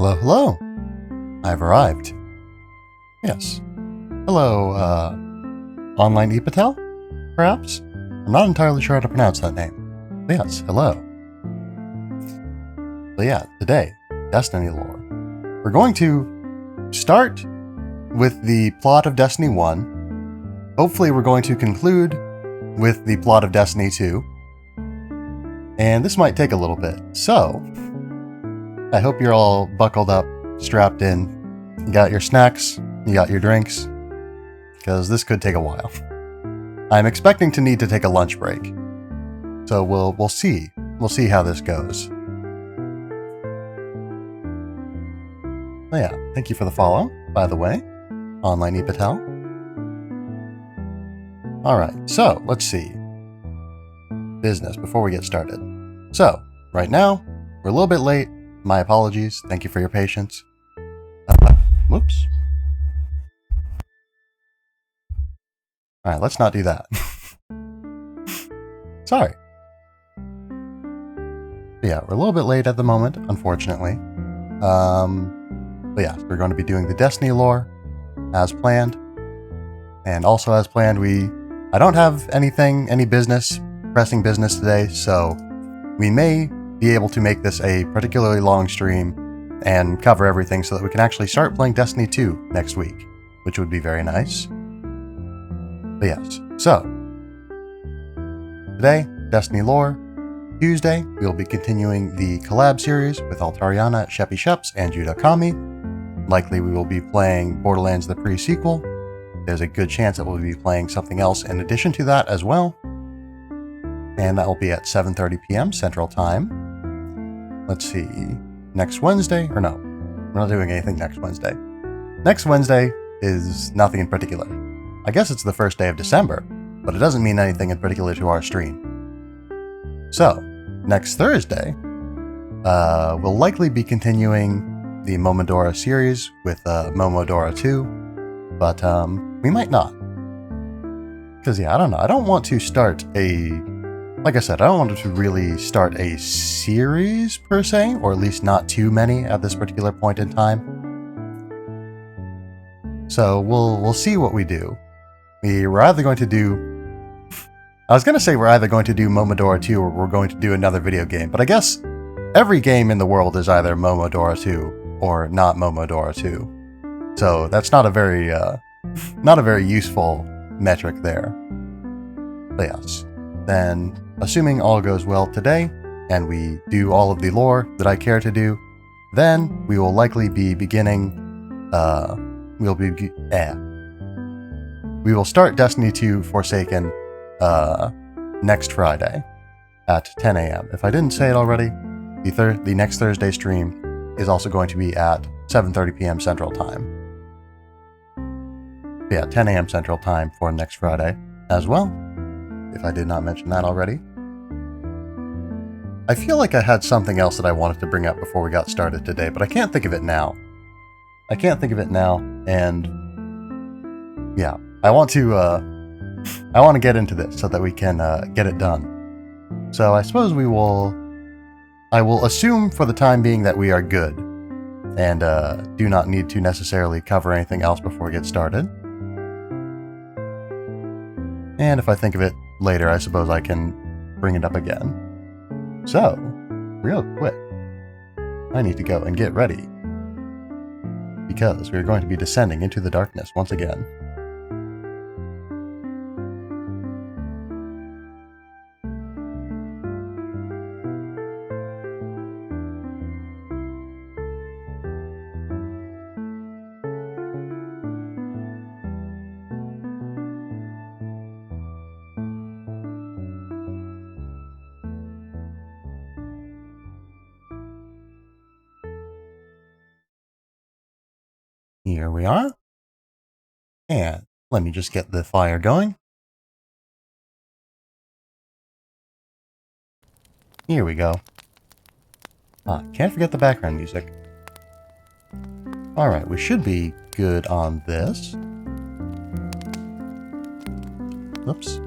Hello, hello. I've arrived. Yes. Hello, Online Epatel, perhaps? I'm not entirely sure how to pronounce that name. But yes, hello. So yeah, today, Destiny lore. We're going to start with the plot of Destiny 1. Hopefully we're going to conclude with the plot of Destiny 2. And this might take a little bit. So, I hope you're all buckled up, strapped in. You got your snacks, you got your drinks, because this could take a while. I'm expecting to need to take a lunch break. So we'll see. We'll see how this goes. Oh yeah, thank you for the follow, by the way. Online Epatel. Alright, so let's see. Business before we get started. So, right now, we're a little bit late. My apologies. Thank you for your patience. Whoops. Alright, let's not do that. Sorry. But yeah, we're a little bit late at the moment, unfortunately. But yeah, we're going to be doing the Destiny lore as planned. And also as planned, I don't have any pressing business today, so we may be able to make this a particularly long stream and cover everything so that we can actually start playing Destiny 2 next week, which would be very nice. But yes, so today, Destiny lore. Tuesday, we'll be continuing the collab series with Altariana, Sheppy Sheps, and Judah Kami. Likely we will be playing Borderlands the pre-sequel. There's a good chance that we'll be playing something else in addition to that as well. And that will be at 7:30 p.m. Central Time. Let's see, next Wednesday, or no, we're not doing anything next Wednesday. Next Wednesday is nothing in particular. I guess it's the first day of December, but it doesn't mean anything in particular to our stream. So, next Thursday, we'll likely be continuing the Momodora series with Momodora 2, but we might not. Because yeah, I don't know, I don't want to start like I said, I don't want to really start a series per se, or at least not too many at this particular point in time. So we'll see what we do. We're either going to do... I was going to say we're either going to do Momodora 2 or we're going to do another video game, but I guess every game in the world is either Momodora 2 or not Momodora 2. So that's not a very useful metric there. But yes, then assuming all goes well today, and we do all of the lore that I care to do, then we will likely be beginning, we will start Destiny 2 Forsaken, next Friday at 10 a.m. If I didn't say it already, the next Thursday stream is also going to be at 7:30 p.m. Central Time. But yeah, 10 a.m. Central Time for next Friday as well, if I did not mention that already. I feel like I had something else that I wanted to bring up before we got started today, but I can't think of it now. And yeah, I want to get into this so that we can get it done. So I suppose I will assume for the time being that we are good, and do not need to necessarily cover anything else before we get started. And if I think of it later, I suppose I can bring it up again. So, real quick, I need to go and get ready, because we're going to be descending into the darkness once again. Here we are. And let me just get the fire going. Here we go. Can't forget the background music. Alright, we should be good on this. Oops.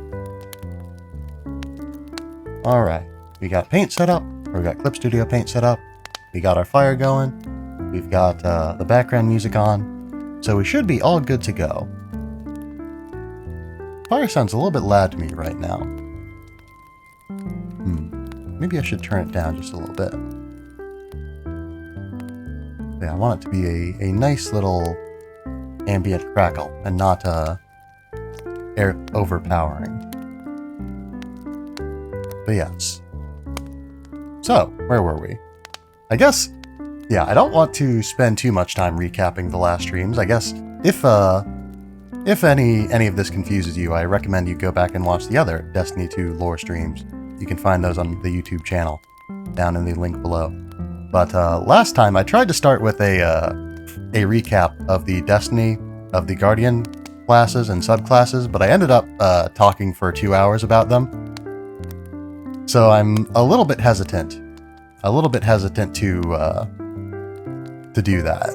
Alright, we got paint set up, or we got Clip Studio paint set up. We got our fire going. We've got the background music on, so we should be all good to go. Fire sounds a little bit loud to me right now. Maybe I should turn it down just a little bit. Yeah, I want it to be a nice little ambient crackle and not air overpowering. But yes. So, where were we? I guess, yeah, I don't want to spend too much time recapping the last streams. I guess if any of this confuses you, I recommend you go back and watch the other Destiny 2 lore streams. You can find those on the YouTube channel, down in the link below. But last time I tried to start with a recap of the Destiny of the Guardian classes and subclasses, but I ended up talking for 2 hours about them. So I'm a little bit hesitant to do that.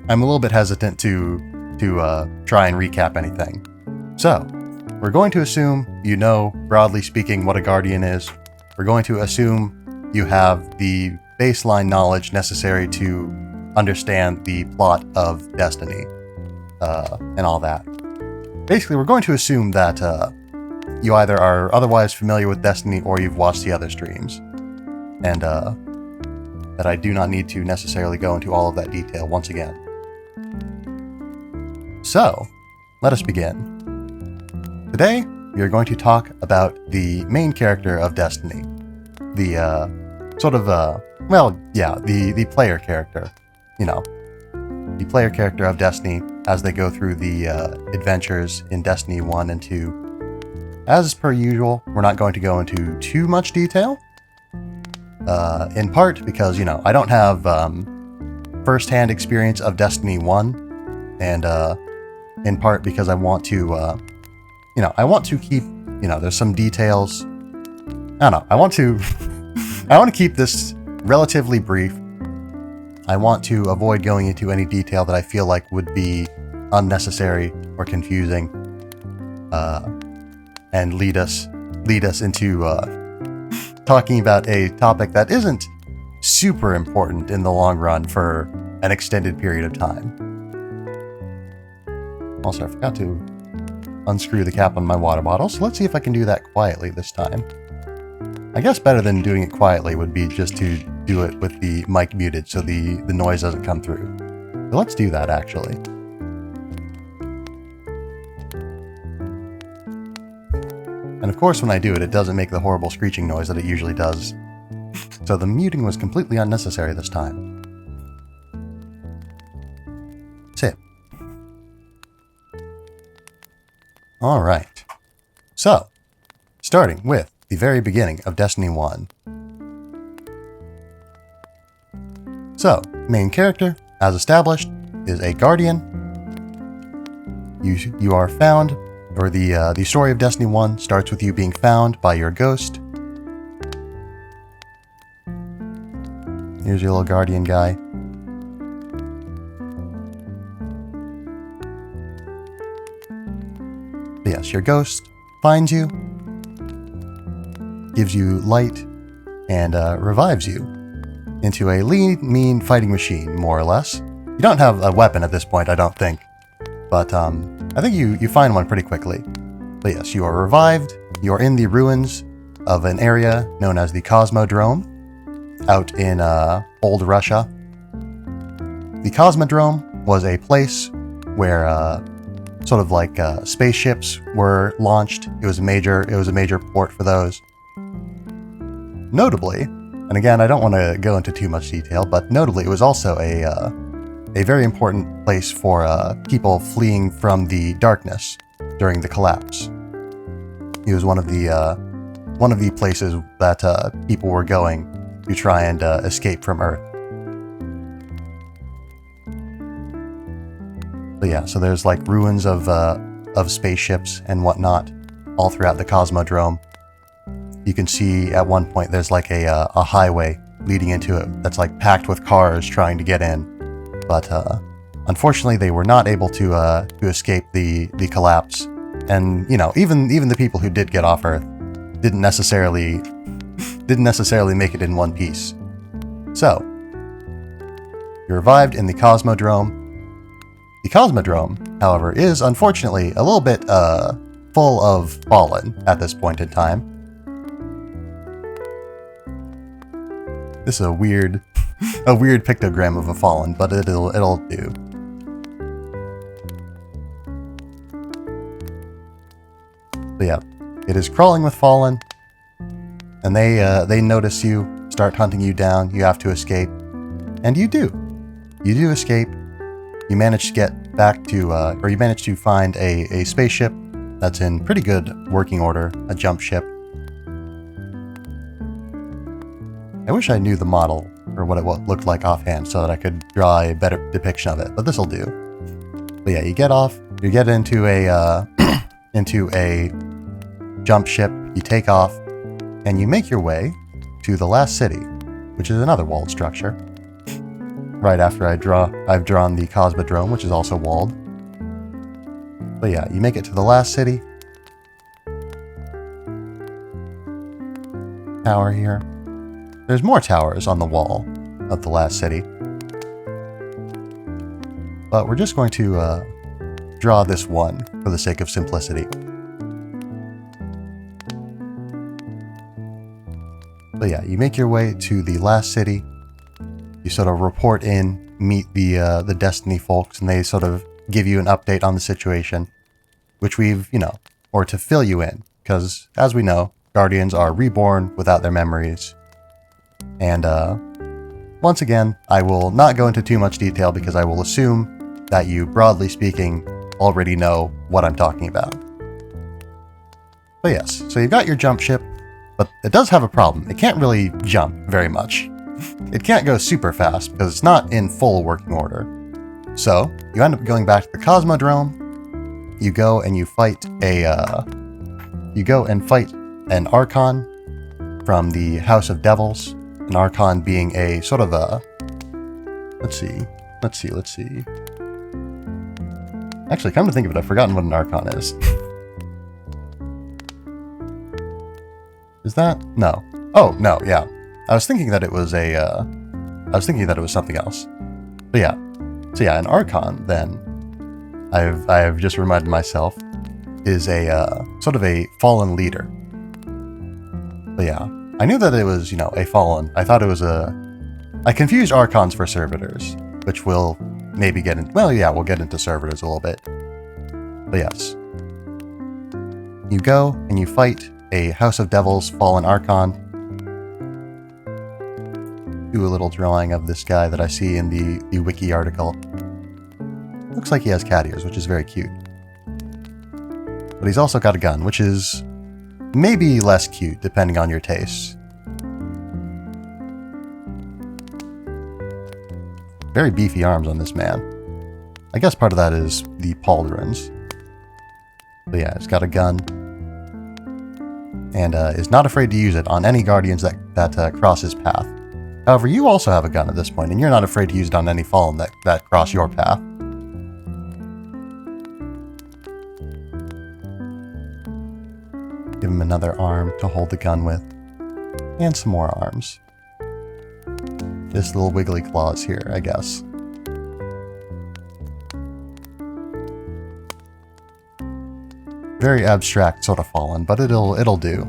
I'm a little bit hesitant to try and recap anything. So we're going to assume you know, broadly speaking, what a Guardian is. We're going to assume you have the baseline knowledge necessary to understand the plot of Destiny, and all that. Basically, we're going to assume that you either are otherwise familiar with Destiny or you've watched the other streams, and that I do not need to necessarily go into all of that detail once again. So, let us begin. Today, we are going to talk about the main character of Destiny. The, the player character. You know, the player character of Destiny as they go through the adventures in Destiny 1 and 2. As per usual, we're not going to go into too much detail. In part because, you know, I don't have first-hand experience of Destiny 1, and in part because I want to keep, there's some details. I don't know. I want to keep this relatively brief. I want to avoid going into any detail that I feel like would be unnecessary or confusing, and lead us into talking about a topic that isn't super important in the long run for an extended period of time. Also, I forgot to unscrew the cap on my water bottle, so let's see if I can do that quietly this time. I guess better than doing it quietly would be just to do it with the mic muted so the noise doesn't come through. So let's do that, actually. And of course, when I do it, it doesn't make the horrible screeching noise that it usually does. So the muting was completely unnecessary this time. Sip. Alright. So, starting with the very beginning of Destiny 1. So, main character, as established, is a Guardian. You are found, or the story of Destiny 1 starts with you being found by your ghost. Here's your little Guardian guy. But yes, your ghost finds you, gives you light, and revives you into a lean, mean fighting machine, more or less. You don't have a weapon at this point, I don't think. But I think you find one pretty quickly. But yes, you are revived. You're in the ruins of an area known as the Cosmodrome, out in old Russia. The Cosmodrome was a place where spaceships were launched. It was a major port for those. Notably, and again, I don't want to go into too much detail, but notably, it was also a very important place for people fleeing from the darkness during the collapse. It was one of the places that people were going to try and escape from Earth. But yeah, so there's like ruins of spaceships and whatnot all throughout the Cosmodrome. You can see at one point there's like a highway leading into it that's like packed with cars trying to get in. But unfortunately, they were not able to escape the collapse, and even the people who did get off Earth didn't necessarily make it in one piece. So You're revived in the Cosmodrome. The Cosmodrome, however, is unfortunately a little bit full of fallen at this point in time. This is a weird pictogram of a fallen, but it'll do. But yeah, it is crawling with fallen, and they notice you, start hunting you down. You have to escape, and you do. You do escape. You manage to get back to, or you manage to find a spaceship that's in pretty good working order, a jump ship. I wish I knew the model, or what it looked like offhand, so that I could draw a better depiction of it, but this'll do. But yeah, you get off, you get into a, into a jump ship, you take off, and you make your way to the last city, which is another walled structure. Right after I've drawn the Cosmodrome, which is also walled. But yeah, you make it to the last city. Tower here. There's more towers on the wall of the last city. But we're just going to draw this one for the sake of simplicity. But yeah, you make your way to the last city. You sort of report in, meet the Destiny folks, and they sort of give you an update on the situation, which we've, or to fill you in, because as we know, Guardians are reborn without their memories. And once again, I will not go into too much detail because I will assume that you, broadly speaking, already know what I'm talking about. But yes, so you've got your jump ship, but it does have a problem. It can't really jump very much. It can't go super fast because it's not in full working order. So you end up going back to the Cosmodrome. You go and you fight an Archon from the House of Devils. An Archon being a sort of a, let's see. Actually, come to think of it, I've forgotten what an Archon is. Is that? No. Oh, no, yeah. I was thinking that it was something else. But yeah. So yeah, an Archon, then, I've just reminded myself, is a, sort of a fallen leader. But yeah. I knew that it was, a fallen. I thought it was I confused Archons for servitors, which we'll maybe get into. Well, yeah, we'll get into servitors a little bit. But yes. You go and you fight a House of Devils fallen Archon. Do a little drawing of this guy that I see in the wiki article. Looks like he has cat ears, which is very cute. But he's also got a gun, which is maybe less cute, depending on your tastes. Very beefy arms on this man. I guess part of that is the pauldrons. But yeah, he's got a gun. And is not afraid to use it on any guardians that cross his path. However, you also have a gun at this point, and you're not afraid to use it on any fallen that cross your path. Give him another arm to hold the gun with. And some more arms. This little wiggly claws here, I guess. Very abstract sort of fallen, but it'll do.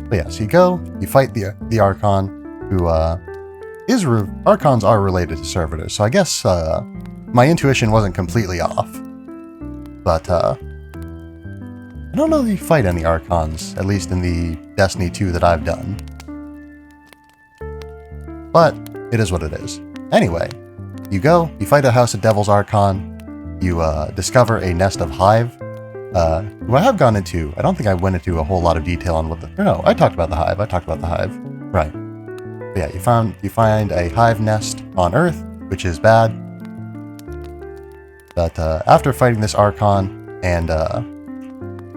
But yeah, so you go, you fight the Archon, who Archons are related to servitors, so I guess my intuition wasn't completely off. But I don't know if you fight any Archons, at least in the Destiny 2 that I've done. But it is what it is. Anyway, you go, you fight a House of Devils Archon, you discover a nest of Hive, who I have gone into. I don't think I went into a whole lot of detail on what the... No, I talked about the Hive. Right. But yeah, you find a Hive Nest on Earth, which is bad. But after fighting this Archon and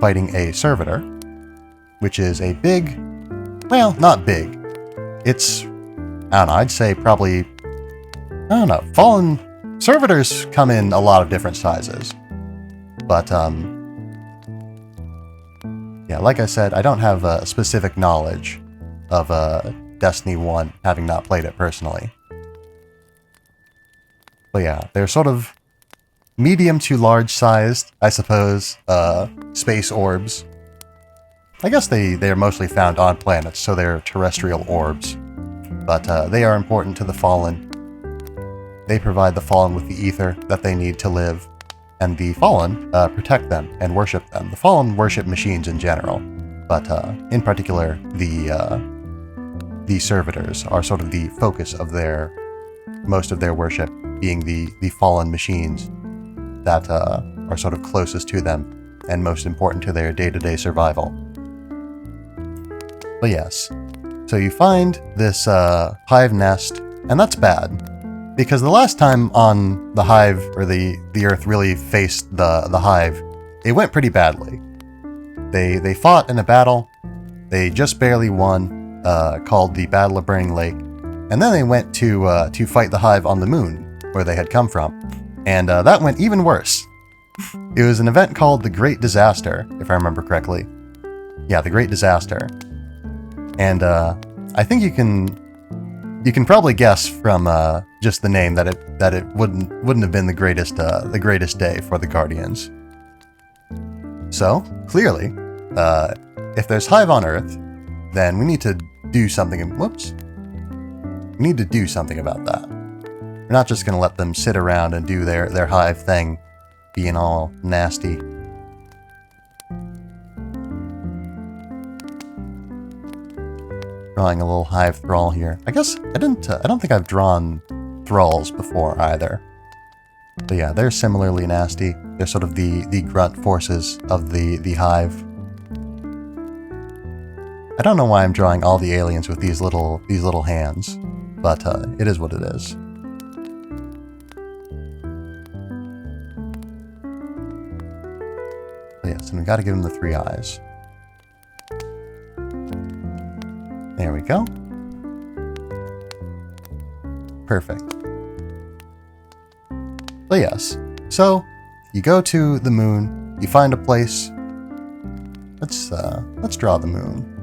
fighting a Servitor, which is a big... Well, not big. It's... I don't know, I'd say probably... I don't know, fallen... Servitors come in a lot of different sizes. But, yeah, like I said, I don't have a specific knowledge of Destiny 1, having not played it personally. But yeah, they're sort of medium to large sized, I suppose, space orbs. I guess they're mostly found on planets, so they're terrestrial orbs. But they are important to the Fallen. They provide the Fallen with the ether that they need to live, and the Fallen protect them and worship them. The Fallen worship machines in general, but in particular, the servitors are sort of the focus of most of their worship, being the fallen machines that are sort of closest to them and most important to their day-to-day survival. But yes, so you find this Hive Nest, and that's bad, because the last time on the Hive, or the Earth really faced the Hive, it went pretty badly. They fought in a battle, they just barely won, called the Battle of Burning Lake, and then they went to fight the Hive on the moon, where they had come from, and that went even worse. It was an event called the Great Disaster, if I remember correctly. Yeah, the Great Disaster. And I think you can probably guess from just the name that it wouldn't have been the greatest day for the Guardians. So clearly, if there's Hive on Earth, then we need to do something. Whoops. We need to do something about that. We're not just going to let them sit around and do their Hive thing, being all nasty. Drawing a little Hive thrall here. I guess I don't think I've drawn thralls before either. But yeah, they're similarly nasty. They're sort of the grunt forces of the Hive. I don't know why I'm drawing all the aliens with these little hands, but it is what it is. But yes, and we got to give them the 3 eyes. There we go. Perfect. But yes, so you go to the moon, you find a place. Let's draw the moon.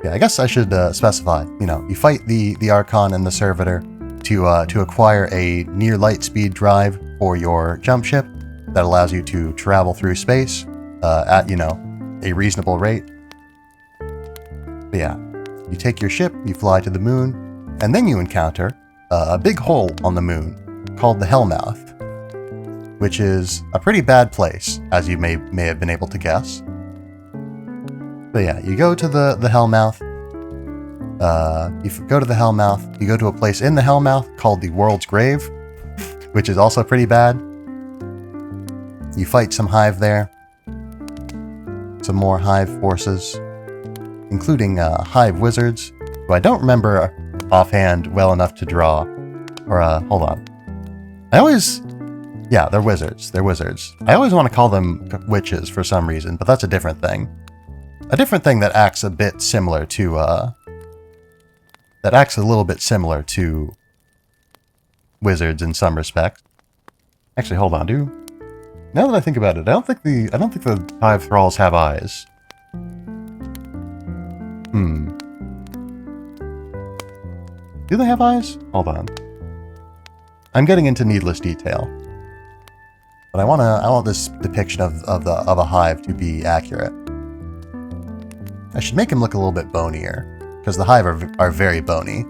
Yeah, I guess I should specify. You fight the Archon and the Servitor to acquire a near light speed drive for your jump ship that allows you to travel through space at a reasonable rate. But yeah, you take your ship, you fly to the moon, and then you encounter a big hole on the moon called the Hellmouth, which is a pretty bad place, as you may have been able to guess. But yeah, you go to the Hellmouth. You go to the Hellmouth. You go to a place in the Hellmouth called the World's Grave, which is also pretty bad. You fight some Hive there. Some more Hive forces, including Hive wizards, who I don't remember offhand well enough to draw. Or, hold on. Yeah, they're wizards. They're wizards. I always want to call them witches for some reason, but that's a different thing. A different thing that acts a bit similar to, that acts a little bit similar to wizards in some respects. Actually, hold on, now that I think about it, I don't think the Hive Thralls have eyes. Do they have eyes? Hold on. I'm getting into needless detail. But I want this depiction of a hive to be accurate. I should make him look a little bit bonier, because the Hive are very bony.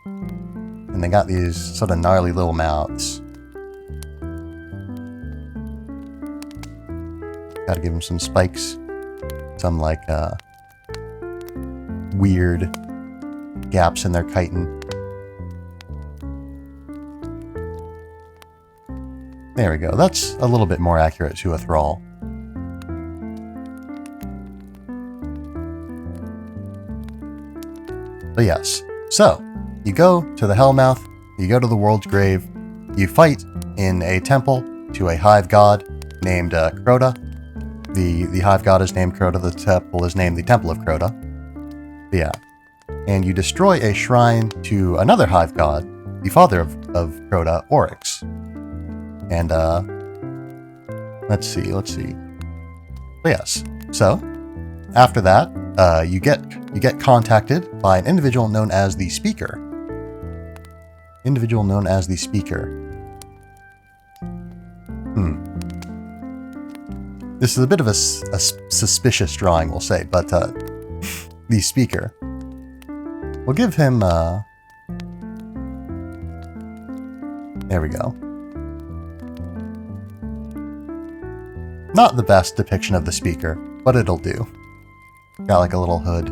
And they got these sort of gnarly little mouths. Gotta give them some spikes. Some, weird gaps in their chitin. There we go. That's a little bit more accurate to a thrall. But yes, so you go to the Hellmouth, you go to the World's Grave, you fight in a temple to a Hive god named Crota. The Hive god is named Crota, the temple is named the Temple of Crota. But yeah. And you destroy a shrine to another Hive god, the father of Crota, Oryx. And, let's see. But yes, so, after that, you get contacted by an individual known as the Speaker. Individual known as the Speaker. This is a bit of a suspicious drawing, we'll say, but the Speaker. We'll give him, there we go. Not the best depiction of the Speaker, but it'll do. Got like a little hood.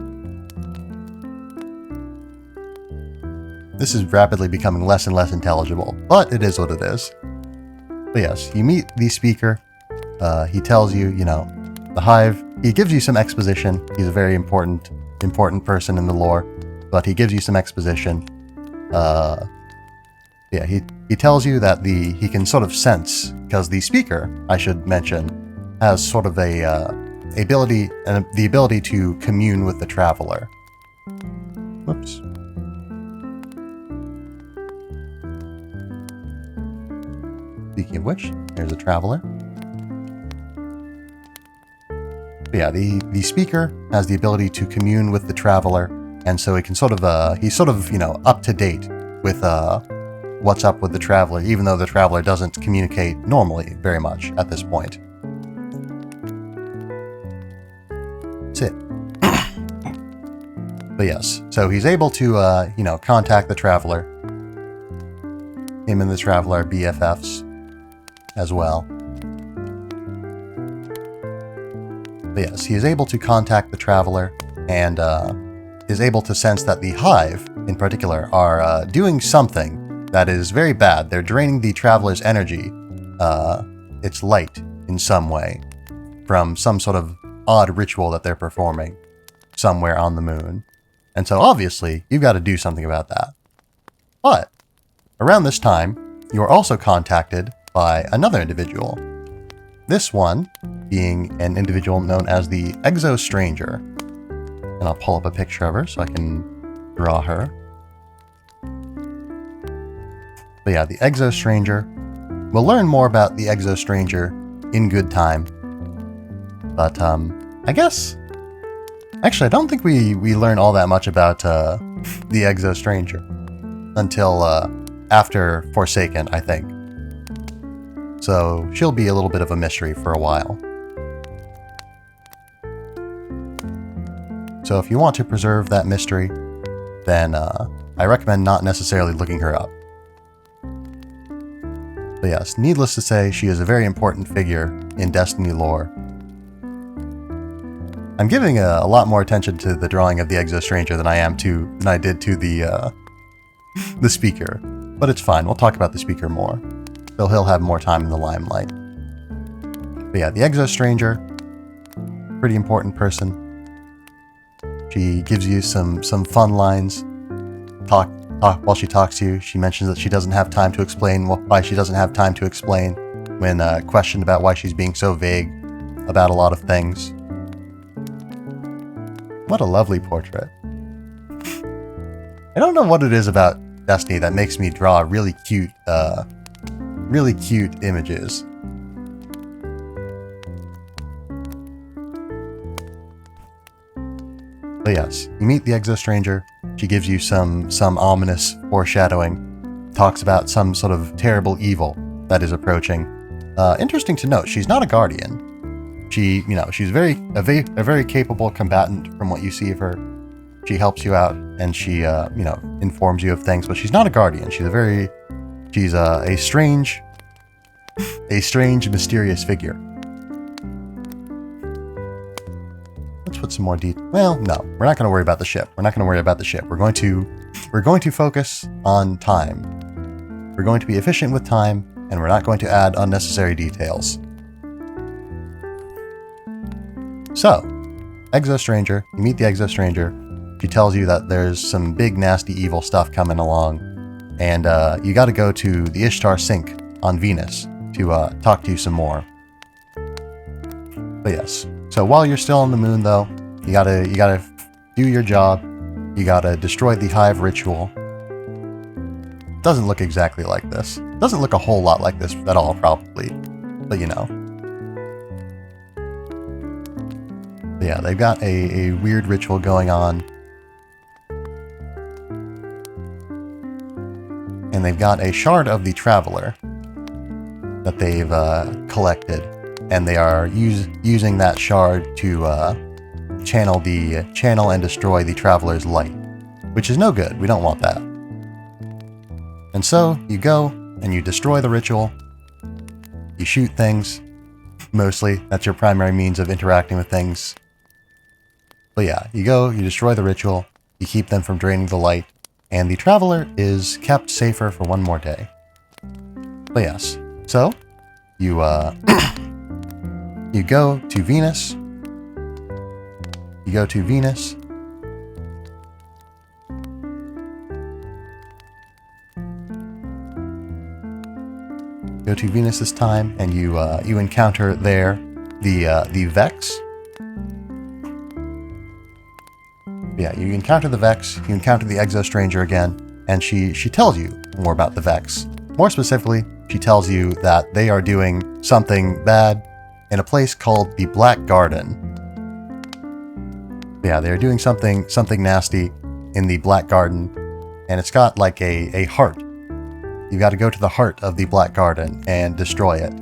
This is rapidly becoming less and less intelligible, but it is what it is. But yes, you meet the Speaker. He tells you, you know, the Hive. He gives you some exposition. He's a very important person in the lore, but he gives you some exposition. Yeah, he tells you that he can sort of sense, because the Speaker, I should mention, has sort of the ability to commune with the Traveler. Whoops. Speaking of which, there's a Traveler. But yeah, the Speaker has the ability to commune with the Traveler, and so he can sort of he's sort of, you know, up to date with what's up with the Traveler, even though the Traveler doesn't communicate normally very much at this point. That's it. But yes, so he's able to, you know, contact the Traveler. Him and the Traveler are BFFs as well. But yes, he is able to contact the Traveler and is able to sense that the Hive, in particular, are doing something that is very bad. They're draining the Traveler's energy, its light, in some way, from some sort of odd ritual that they're performing somewhere on the moon. And so obviously, you've got to do something about that. But around this time, you are also contacted by another individual. This one being an individual known as the Exo Stranger. And I'll pull up a picture of her so I can draw her. But yeah, the Exo Stranger. We'll learn more about the Exo Stranger in good time. But I guess... Actually, I don't think we learn all that much about the Exo Stranger until after Forsaken, I think. So she'll be a little bit of a mystery for a while. So if you want to preserve that mystery, then I recommend not necessarily looking her up. But yes, needless to say, she is a very important figure in Destiny lore. I'm giving a lot more attention to the drawing of the Exo Stranger than I did to the Speaker. But it's fine, we'll talk about the Speaker more. So he'll have more time in the limelight. But yeah, the Exo Stranger, pretty important person. She gives you some fun lines. Talk while she talks to you. She mentions that she doesn't have time to explain why she doesn't have time to explain when questioned about why she's being so vague about a lot of things. What a lovely portrait. I don't know what it is about Destiny that makes me draw really cute images. But yes, you meet the Exo Stranger. She gives you some ominous foreshadowing. Talks about some sort of terrible evil that is approaching. Interesting to note, she's not a Guardian. She's a very capable combatant from what you see of her. She helps you out and she informs you of things, but she's not a Guardian. She's a strange, mysterious figure. Let's put some more detail. Well, no, we're not going to worry about the ship. We're going to focus on time. We're going to be efficient with time, and we're not going to add unnecessary details. So, Exo Stranger. You meet the Exo Stranger. She tells you that there's some big, nasty, evil stuff coming along, and you got to go to the Ishtar Sink on Venus to talk to you some more. But yes. So while you're still on the moon, though, you gotta do your job. You gotta destroy the Hive ritual. Doesn't look exactly like this. Doesn't look a whole lot like this at all, probably. But you know. But yeah, they've got a weird ritual going on. And they've got a shard of the Traveler that they've collected. And they are using that shard to channel and destroy the Traveler's light. Which is no good. We don't want that. And so, you go and you destroy the ritual. You shoot things. Mostly. That's your primary means of interacting with things. But yeah, you go, you destroy the ritual. You keep them from draining the light. And the Traveler is kept safer for one more day. But yes. So, you you go to Venus. You go to Venus. Go to Venus this time, and you encounter there the Vex. Yeah, you encounter the Vex. You encounter the Exo Stranger again, and she tells you more about the Vex. More specifically, she tells you that they are doing something bad in a place called the Black Garden. Yeah, they are doing something nasty in the Black Garden, and it's got like a heart. You got to go to the heart of the Black Garden and destroy it.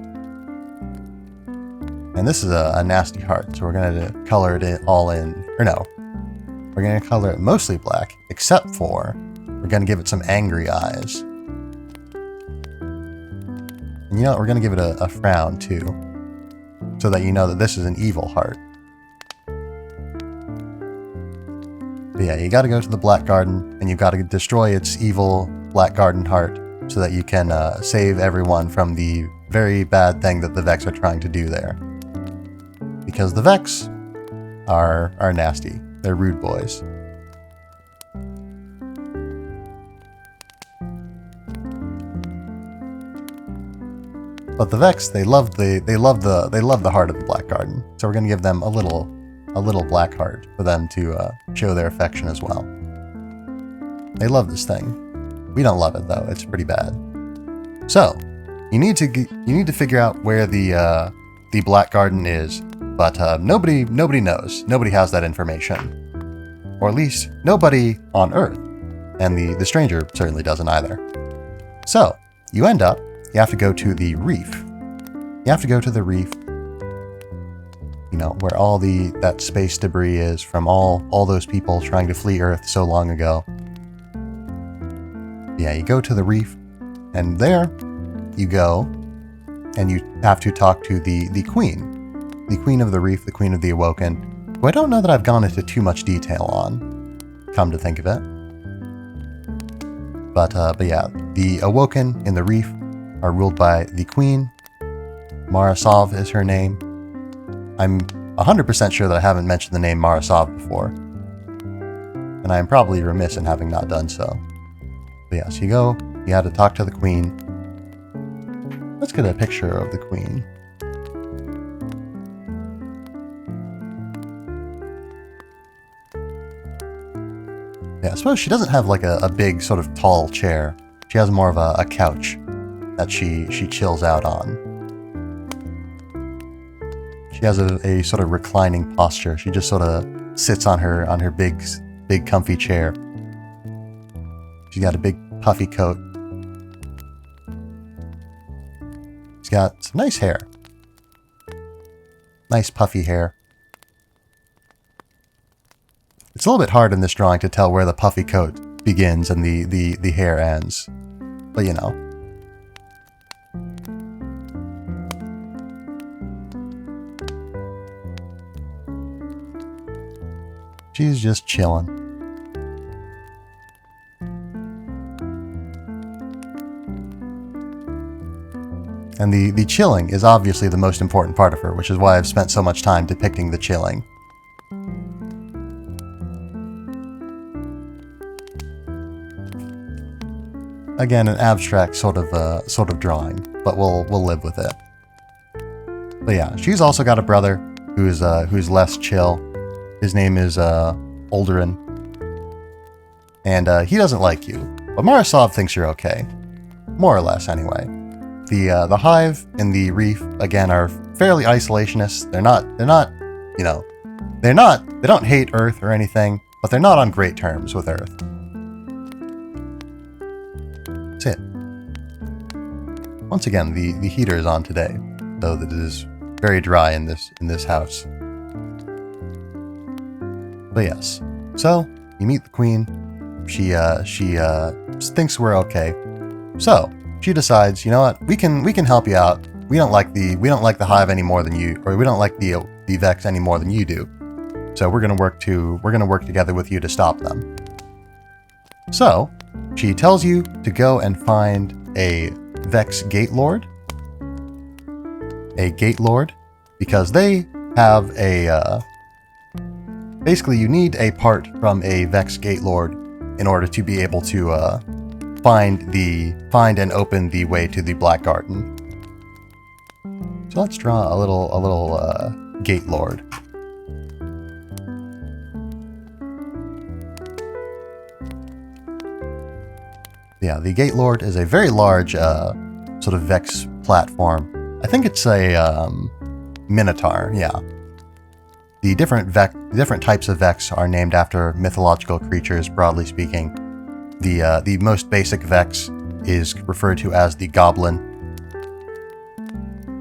And this is a nasty heart, so we're going to color it all in, or no. We're going to color it mostly black, except for we're going to give it some angry eyes. And you know what, we're going to give it a frown too, so that you know that this is an evil heart. But yeah, you got to go to the Black Garden, and you got to destroy its evil Black Garden heart, so that you can save everyone from the very bad thing that the Vex are trying to do there. Because the Vex are nasty. They're rude boys. But the Vex, they love the heart of the Black Garden. So we're gonna give them a little black heart for them to show their affection as well. They love this thing. We don't love it though. It's pretty bad. So you need to figure out where the Black Garden is, but nobody knows. Nobody has that information, or at least nobody on Earth, and the stranger certainly doesn't either. So you have to go to the reef. You have to go to the reef. You know, where all that space debris is from all those people trying to flee Earth so long ago. Yeah, you go to the reef, and there you go, and you have to talk to the queen. The queen of the reef, the queen of the Awoken, who I don't know that I've gone into too much detail on, come to think of it. But yeah, the Awoken in the reef are ruled by the queen. Marasov is her name. I'm 100% sure that I haven't mentioned the name Marasov before, and I am probably remiss in having not done so. But yeah, so you had to talk to the queen. Let's get a picture of the queen. Yeah, I suppose she doesn't have like a big sort of tall chair. She has more of a couch that she chills out on. She has a sort of reclining posture. She just sort of sits on her big comfy chair. She's got a big puffy coat. She's got some nice hair. Nice puffy hair. It's a little bit hard in this drawing to tell where the puffy coat begins and the hair ends. But you know. She's just chilling. And the chilling is obviously the most important part of her, which is why I've spent so much time depicting the chilling. Again, an abstract sort of drawing, but we'll live with it. But yeah, she's also got a brother who's less chill. His name is Olderin, and he doesn't like you. But Marasov thinks you're okay, more or less, anyway. The Hive and the Reef again are fairly isolationist. They're not, you know, they don't hate Earth or anything, but they're not on great terms with Earth. That's it. Once again, the heater is on today, though it is very dry in this house. But yes, so you meet the queen. She thinks we're okay, so she decides, you know what, we can help you out. We don't like the Hive any more than you, or we don't like the Vex any more than you do. So we're gonna work together with you to stop them. So she tells you to go and find a Vex Gate Lord, because they have a basically you need a part from a Vex Gate Lord in order to be able to find and open the way to the Black Garden. So let's draw a little Gate Lord. Yeah, the Gate Lord is a very large sort of Vex platform. I think it's a Minotaur, yeah. The different types of Vex are named after mythological creatures, broadly speaking. The most basic Vex is referred to as the Goblin,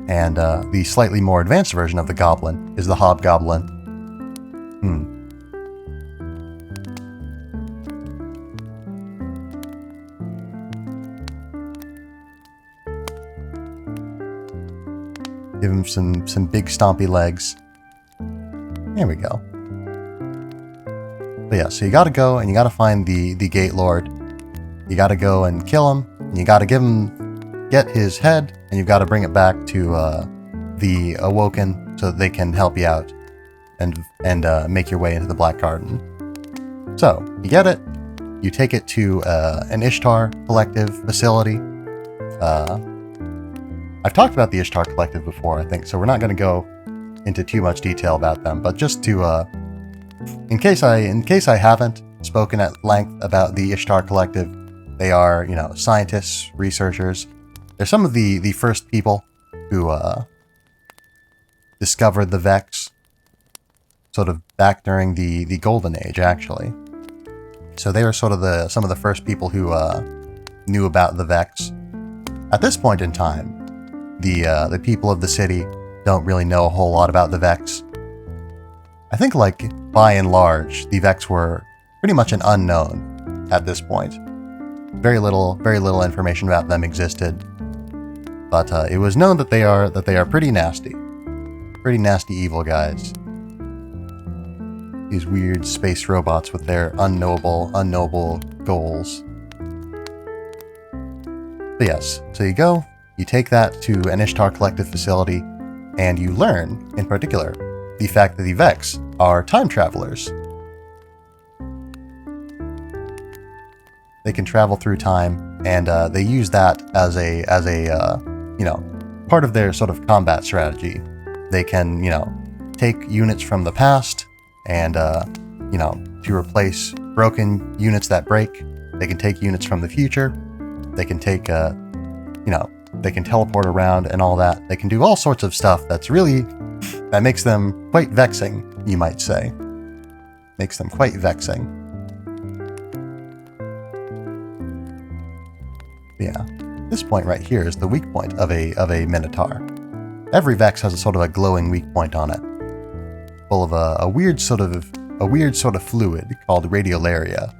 and the slightly more advanced version of the Goblin is the Hobgoblin. Give him some big stompy legs. There we go. But yeah, so you gotta go and you gotta find the Gate Lord. You gotta go and kill him. And you gotta get his head, and you've gotta bring it back to the Awoken so that they can help you out and make your way into the Black Garden. So you get it. You take it to an Ishtar Collective facility. I've talked about the Ishtar Collective before, I think, so we're not going to go into too much detail about them, but just to, in case I haven't spoken at length about the Ishtar Collective, they are, scientists, researchers. They're some of the first people who discovered the Vex, sort of back during the Golden Age, actually. So they were sort of some of the first people who knew about the Vex. At this point in time, the people of the city don't really know a whole lot about the Vex. I think, by and large, the Vex were pretty much an unknown at this point. Very little information about them existed, but it was known that they are pretty nasty evil guys. These weird space robots with their unknowable goals. But yes, so you go. You take that to an Ishtar Collective facility, and you learn, in particular, the fact that the Vex are time travelers. They can travel through time, and they use that as a part of their sort of combat strategy. They can, take units from the past, and to replace broken units that break. They can take units from the future. They can take, they can teleport around and all that. They can do all sorts of stuff that makes them quite vexing, you might say. Makes them quite vexing. Yeah, this point right here is the weak point of a Minotaur. Every Vex has a sort of a glowing weak point on it, full of a weird sort of fluid called radiolaria.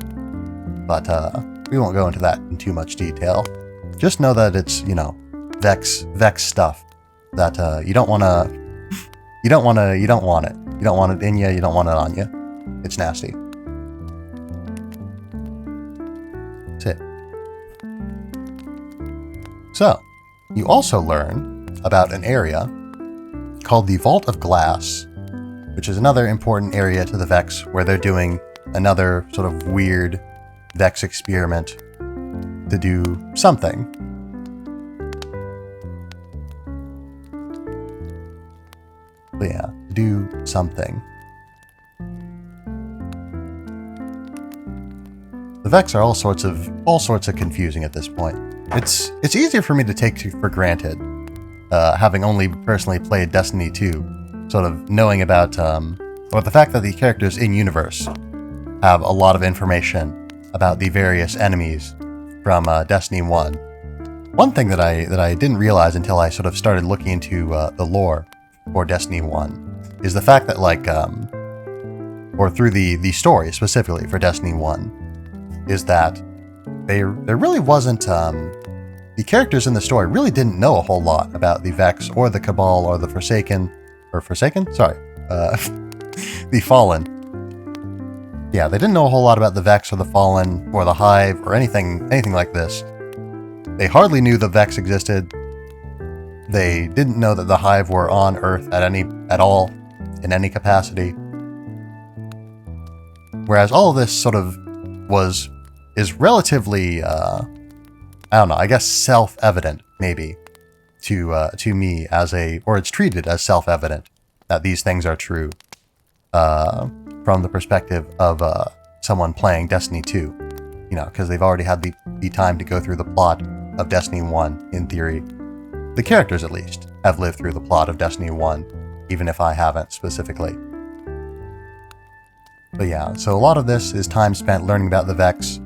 But we won't go into that in too much detail. Just know that it's, Vex stuff that you don't want it. You don't want it in you. You don't want it on you. It's nasty. That's it. So, you also learn about an area called the Vault of Glass, which is another important area to the Vex, where they're doing another sort of weird Vex experiment to do something. But yeah, do something. The Vex are all sorts of confusing at this point. It's easier for me to take for granted, having only personally played Destiny 2, sort of knowing about or the fact that the characters in universe have a lot of information about the various enemies from Destiny 1. One thing that I didn't realize until I sort of started looking into the lore for Destiny 1 is the fact that, like, or through the story specifically for Destiny 1, is that there really wasn't, the characters in the story really didn't know a whole lot about the Vex or the Cabal or the Forsaken? Sorry. The Fallen. Yeah, they didn't know a whole lot about the Vex or the Fallen or the Hive or anything like this. They hardly knew the Vex existed. They didn't know that the Hive were on Earth at all, in any capacity. Whereas all of this sort of is relatively, I don't know, I guess self-evident, maybe, to me or it's treated as self-evident that these things are true, from the perspective of someone playing Destiny 2, because they've already had the time to go through the plot of Destiny 1, in theory. The characters, at least, have lived through the plot of Destiny 1, even if I haven't specifically. But yeah, so a lot of this is time spent learning about the Vex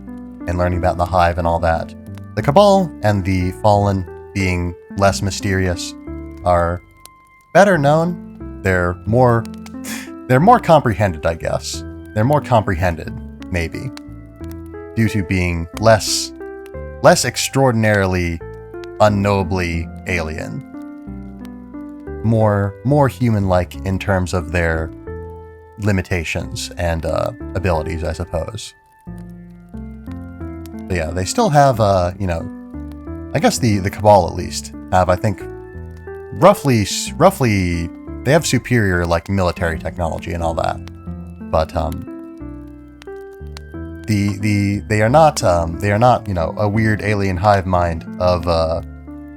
and learning about the Hive and all that. The Cabal and the Fallen, being less mysterious, are better known. They're more comprehended, I guess. They're more comprehended, maybe, due to being less extraordinarily, unknowably alien. More human-like in terms of their limitations and abilities, I suppose. But yeah, they still have, I guess the Cabal at least have, I think, roughly, they have superior, like, military technology and all that. But, they are not, a weird alien hive mind of,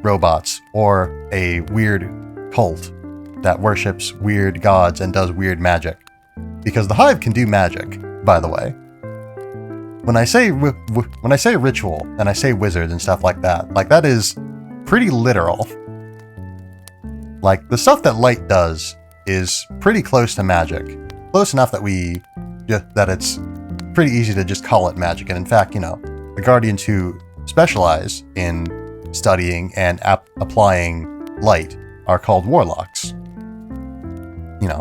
robots, or a weird cult that worships weird gods and does weird magic. Because the Hive can do magic, by the way. When I say ritual, and I say wizards and stuff like that is pretty literal. Like, the stuff that Light does is pretty close to magic. Close enough that it's pretty easy to just call it magic. And in fact, the Guardians who specialize in studying and applying light are called warlocks.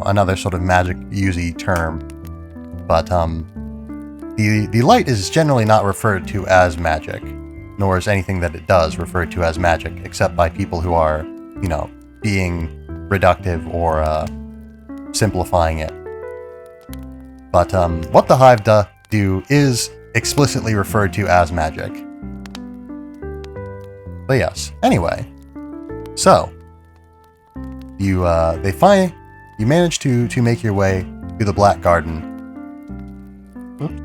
Another sort of magic-usy term. But, the light is generally not referred to as magic, nor is anything that it does referred to as magic, except by people who are, being reductive or, simplifying it. But, what the Hive do is explicitly referred to as magic. But yes, anyway. So, you manage to make your way through the Black Garden. Oops.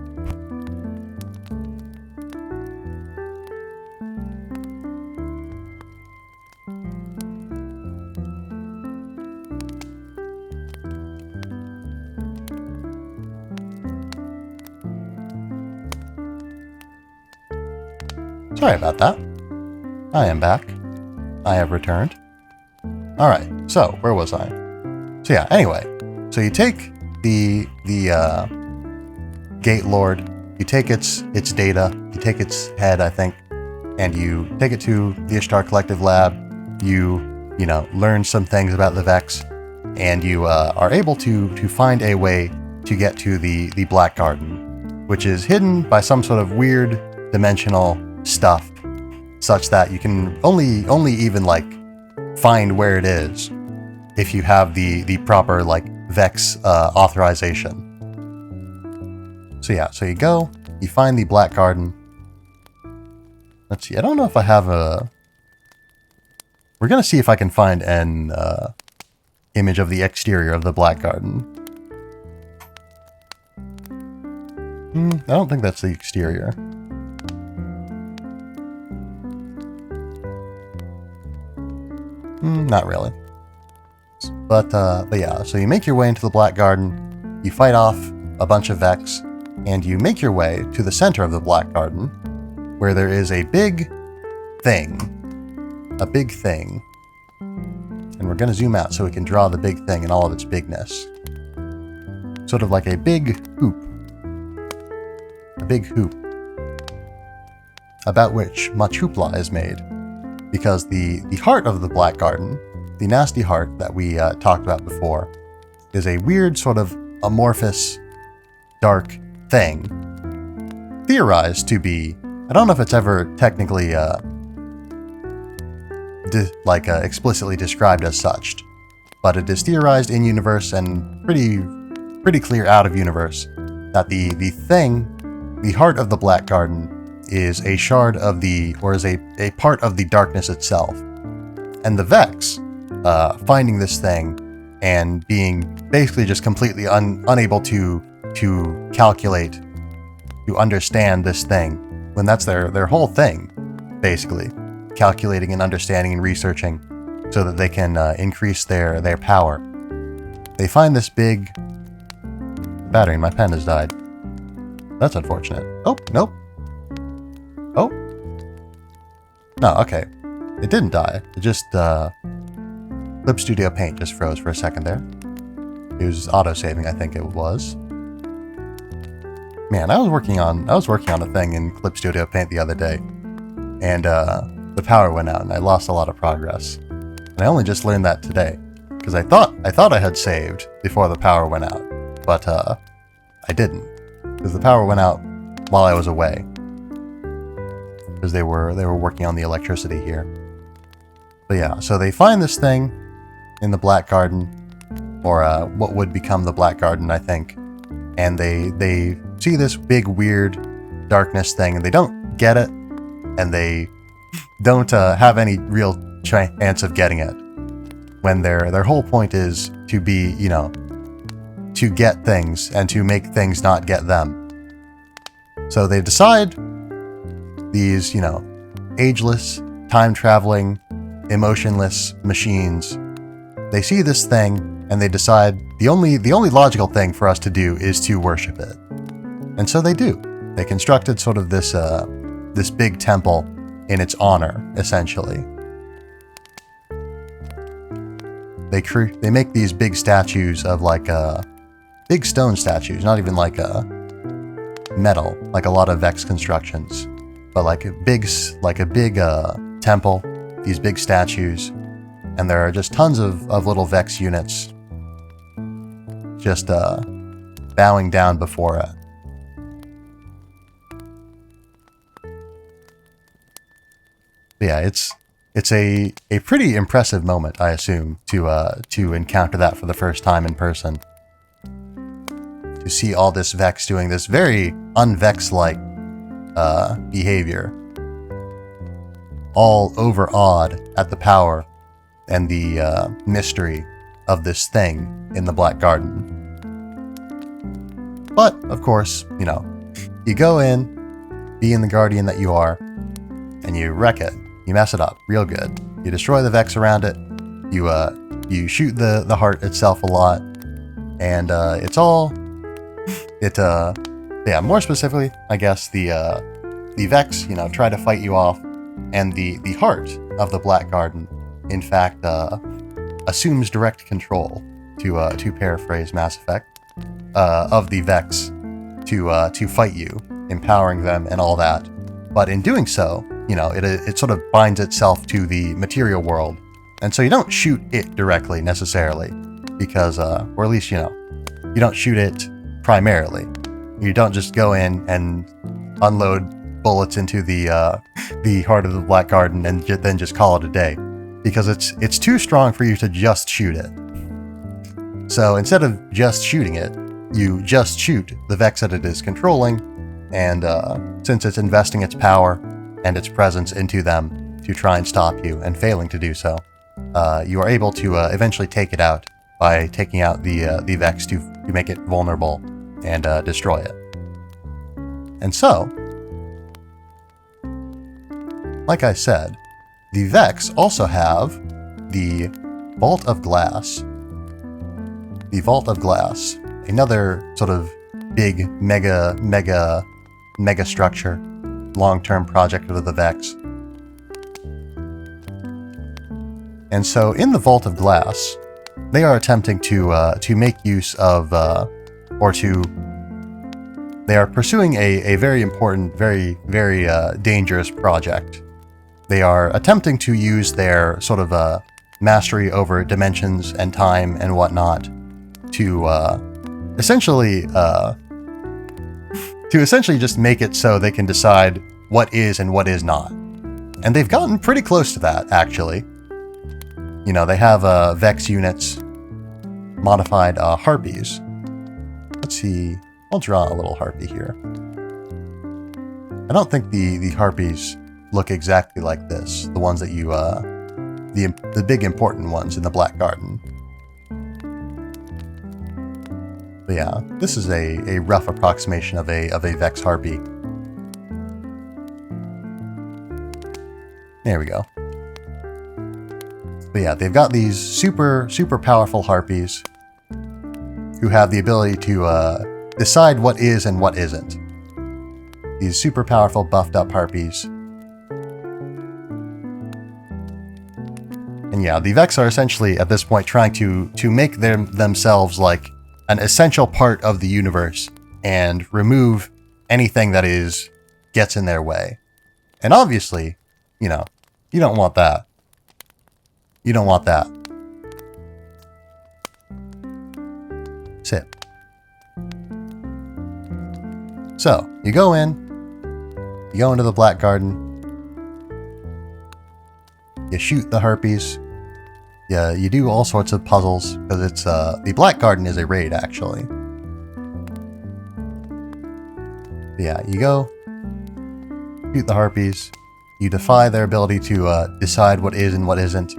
Sorry about that. I am back. I have returned. Alright, so, where was I? So yeah, anyway. So you take the Gate Lord, you take its data, you take its head, I think, and you take it to the Ishtar Collective Lab, you learn some things about the Vex, and you are able to find a way to get to the Black Garden, which is hidden by some sort of weird dimensional stuff, such that you can only even, like, find where it is if you have the proper, like, Vex authorization. So yeah, so you go, you find the Black Garden. Let's see, I don't know if I have we're gonna see if I can find an image of the exterior of the Black Garden. I don't think that's the exterior. Not really. But yeah, so you make your way into the Black Garden, you fight off a bunch of Vex, and you make your way to the center of the Black Garden, where there is a big thing. A big thing. And we're going to zoom out so we can draw the big thing in all of its bigness. sort of like a big hoop. A big hoop. About which much hoopla is made. Because the heart of the Black Garden, the nasty heart that we talked about before, is a weird sort of amorphous, dark thing. Theorized to be, I don't know if it's ever technically explicitly described as such, but it is theorized in universe and pretty clear out of universe that the heart of the Black Garden is a shard of is a part of the darkness itself. And the Vex, finding this thing and being basically just completely unable to calculate, to understand this thing, when that's their whole thing, basically. Calculating and understanding and researching so that they can increase their power. They find this big... Battery in my pen has died. That's unfortunate. Oh, nope. Oh. No, okay. It didn't die. It just, Clip Studio Paint just froze for a second there. It was auto-saving, I think it was. Man, I was working on a thing in Clip Studio Paint the other day, and the power went out and I lost a lot of progress. And I only just learned that today, because I thought I had saved before the power went out, but I didn't, because the power went out while I was away. Because they were working on the electricity here. But yeah, so they find this thing in the Black Garden, or what would become the Black Garden, I think, and they see this big weird darkness thing, and they don't get it, and they don't have any real chance of getting it. When their whole point is to be, to get things and to make things not get them. So they decide. These, ageless, time-traveling, emotionless machines, they see this thing and they decide the only logical thing for us to do is to worship it. And so they do. They constructed sort of this big temple in its honor, essentially. They make these big statues of big stone statues, not even metal, like a lot of Vex constructions. But like a big temple, these big statues, and there are just tons of little Vex units just bowing down before it. But yeah, it's a pretty impressive moment, I assume, to encounter that for the first time in person. To see all this Vex doing this very un-Vex-like behavior, all overawed at the power and the mystery of this thing in the Black Garden. But, of course, you go in, being the guardian that you are, and you wreck it. You mess it up real good. You destroy the Vex around it, you shoot the heart itself a lot, and more specifically, I guess, the Vex, try to fight you off, and the heart of the Black Garden, in fact, assumes direct control, to paraphrase Mass Effect, of the Vex to fight you, empowering them and all that. But in doing so, it sort of binds itself to the material world, and so you don't shoot it directly necessarily, because, or at least, you don't shoot it primarily. You don't just go in and unload bullets into the heart of the Black Garden and then just call it a day, because it's too strong for you to just shoot it. So instead of just shooting it, you just shoot the Vex that it is controlling, and since it's investing its power and its presence into them to try and stop you, and failing to do so, you are able to eventually take it out by taking out the Vex to make it vulnerable and destroy it. And so, like I said, the Vex also have the Vault of Glass. The Vault of Glass, another sort of big mega structure, long-term project of the Vex. And so in the Vault of Glass, they are attempting to make use of or to... They are pursuing a very important, very dangerous project. They are attempting to use their sort of mastery over dimensions and time and whatnot to essentially just make it so they can decide what is and what is not. And they've gotten pretty close to that, actually. You know, they have Vex units, modified harpies. Let's see. I'll draw a little harpy here. I don't think the harpies look exactly like this. The ones that you, the big important ones in the Black Garden. But yeah, this is a rough approximation of a Vex harpy. There we go. But yeah, they've got these super powerful harpies who have the ability to decide what is and what isn't. These super powerful buffed up harpies. And yeah, the Vex are essentially at this point trying to make themselves like an essential part of the universe and remove anything that gets in their way. And obviously, you know, you don't want that. You don't want that. Sit. So, you go into the Black Garden, you shoot the harpies, you do all sorts of puzzles, because it's, the Black Garden is a raid, actually. But yeah, you go, shoot the harpies, you defy their ability to decide what is and what isn't.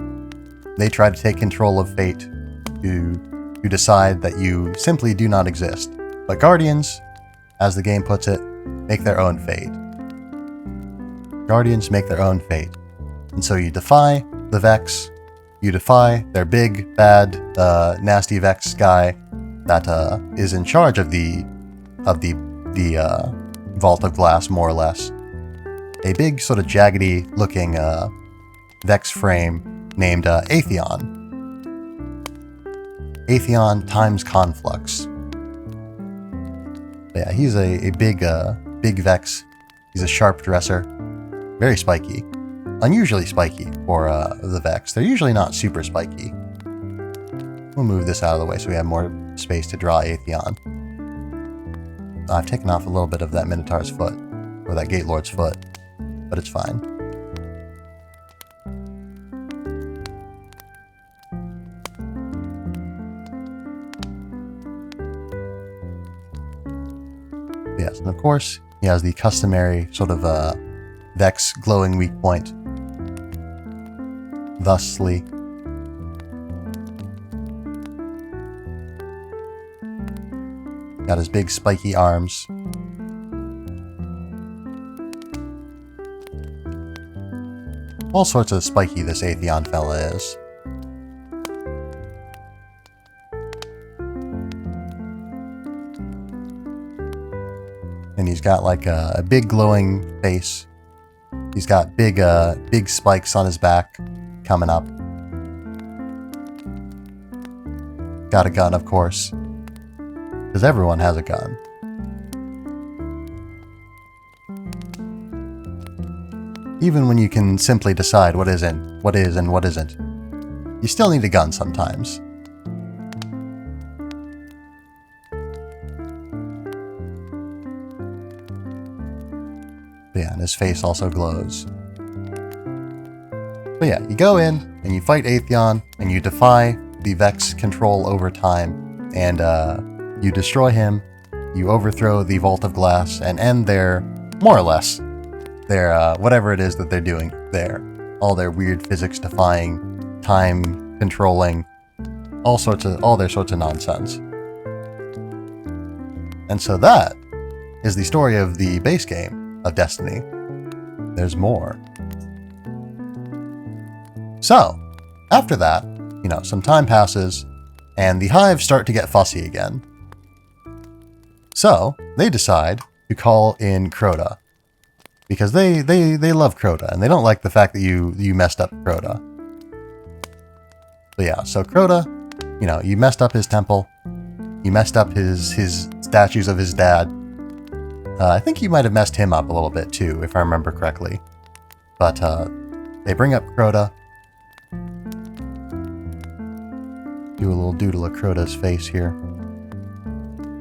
They try to take control of fate, to decide that you simply do not exist. But Guardians, as the game puts it, make their own fate. Guardians make their own fate. And so you defy the Vex, you defy their big, bad, nasty Vex guy that is in charge of the Vault of Glass, more or less. A big, sort of jaggedy looking Vex frame named Atheon. Atheon times Conflux. But yeah, he's a big Vex. He's a sharp dresser. Very spiky. Unusually spiky for the Vex. They're usually not super spiky. We'll move this out of the way so we have more space to draw Atheon. I've taken off a little bit of that Minotaur's foot, or that Gate Lord's foot, but it's fine. Yes, and of course, he has the customary sort of Vex glowing weak point. Thusly. Got his big spiky arms. All sorts of spiky this Atheon fella is. And he's got like a big glowing face. He's got big spikes on his back coming up. Got a gun, of course. Because everyone has a gun. Even when you can simply decide what is and what isn't, you still need a gun sometimes. But yeah, and his face also glows. But yeah, you go in, and you fight Atheon, and you defy the Vex control over time, and you destroy him, you overthrow the Vault of Glass, and end their, more or less, their, whatever it is that they're doing there. All their weird physics-defying, time-controlling, all their sorts of nonsense. And so that is the story of the base game of Destiny. There's more. So, after that, you know, some time passes, and the Hive start to get fussy again. So, they decide to call in Crota. Because they love Crota, and they don't like the fact that you messed up Crota. But yeah, so Crota, you know, you messed up his temple, you messed up his statues of his dad. I think he might have messed him up a little bit too, if I remember correctly. But they bring up Crota. Do a little doodle of Crota's face here.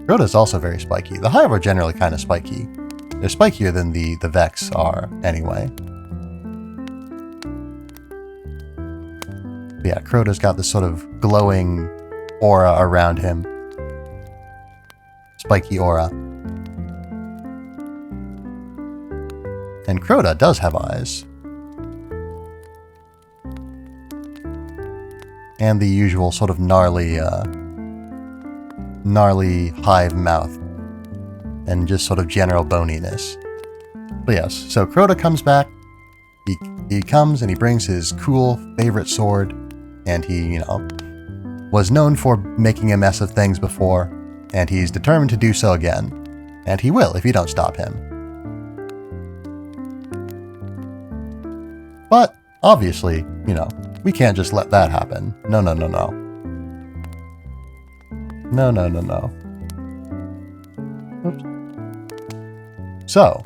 Crota's also very spiky. The Hive are generally kind of spiky. They're spikier than the Vex are, anyway. But yeah, Crota's got this sort of glowing aura around him. Spiky aura. And Crota does have eyes. And the usual sort of gnarly hive mouth. And just sort of general boniness. But yes, so Crota comes back. He comes and he brings his cool favorite sword. And he, was known for making a mess of things before. And he's determined to do so again. And he will if you don't stop him. But, obviously, we can't just let that happen. No. No. Oops. So,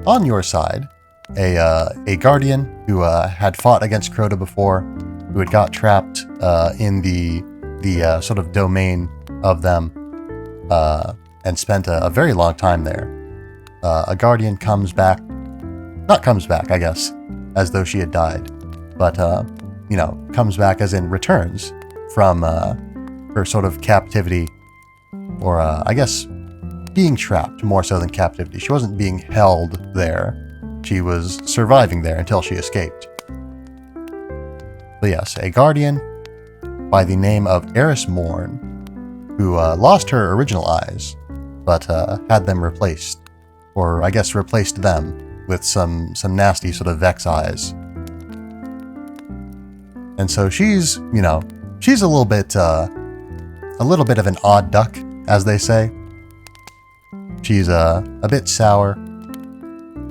on your side, a guardian who had fought against Crota before, who had got trapped in the sort of domain of them, and spent a very long time there. A guardian comes back, I guess, as though she had died, but comes back as in returns from her sort of captivity, or I guess being trapped more so than captivity. She wasn't being held there. She was surviving there until she escaped. But yes, a guardian by the name of Eris Morn, who lost her original eyes, but had them replaced, or I guess replaced them with some nasty sort of Vex eyes. And so she's a little bit of an odd duck, as they say. She's a bit sour.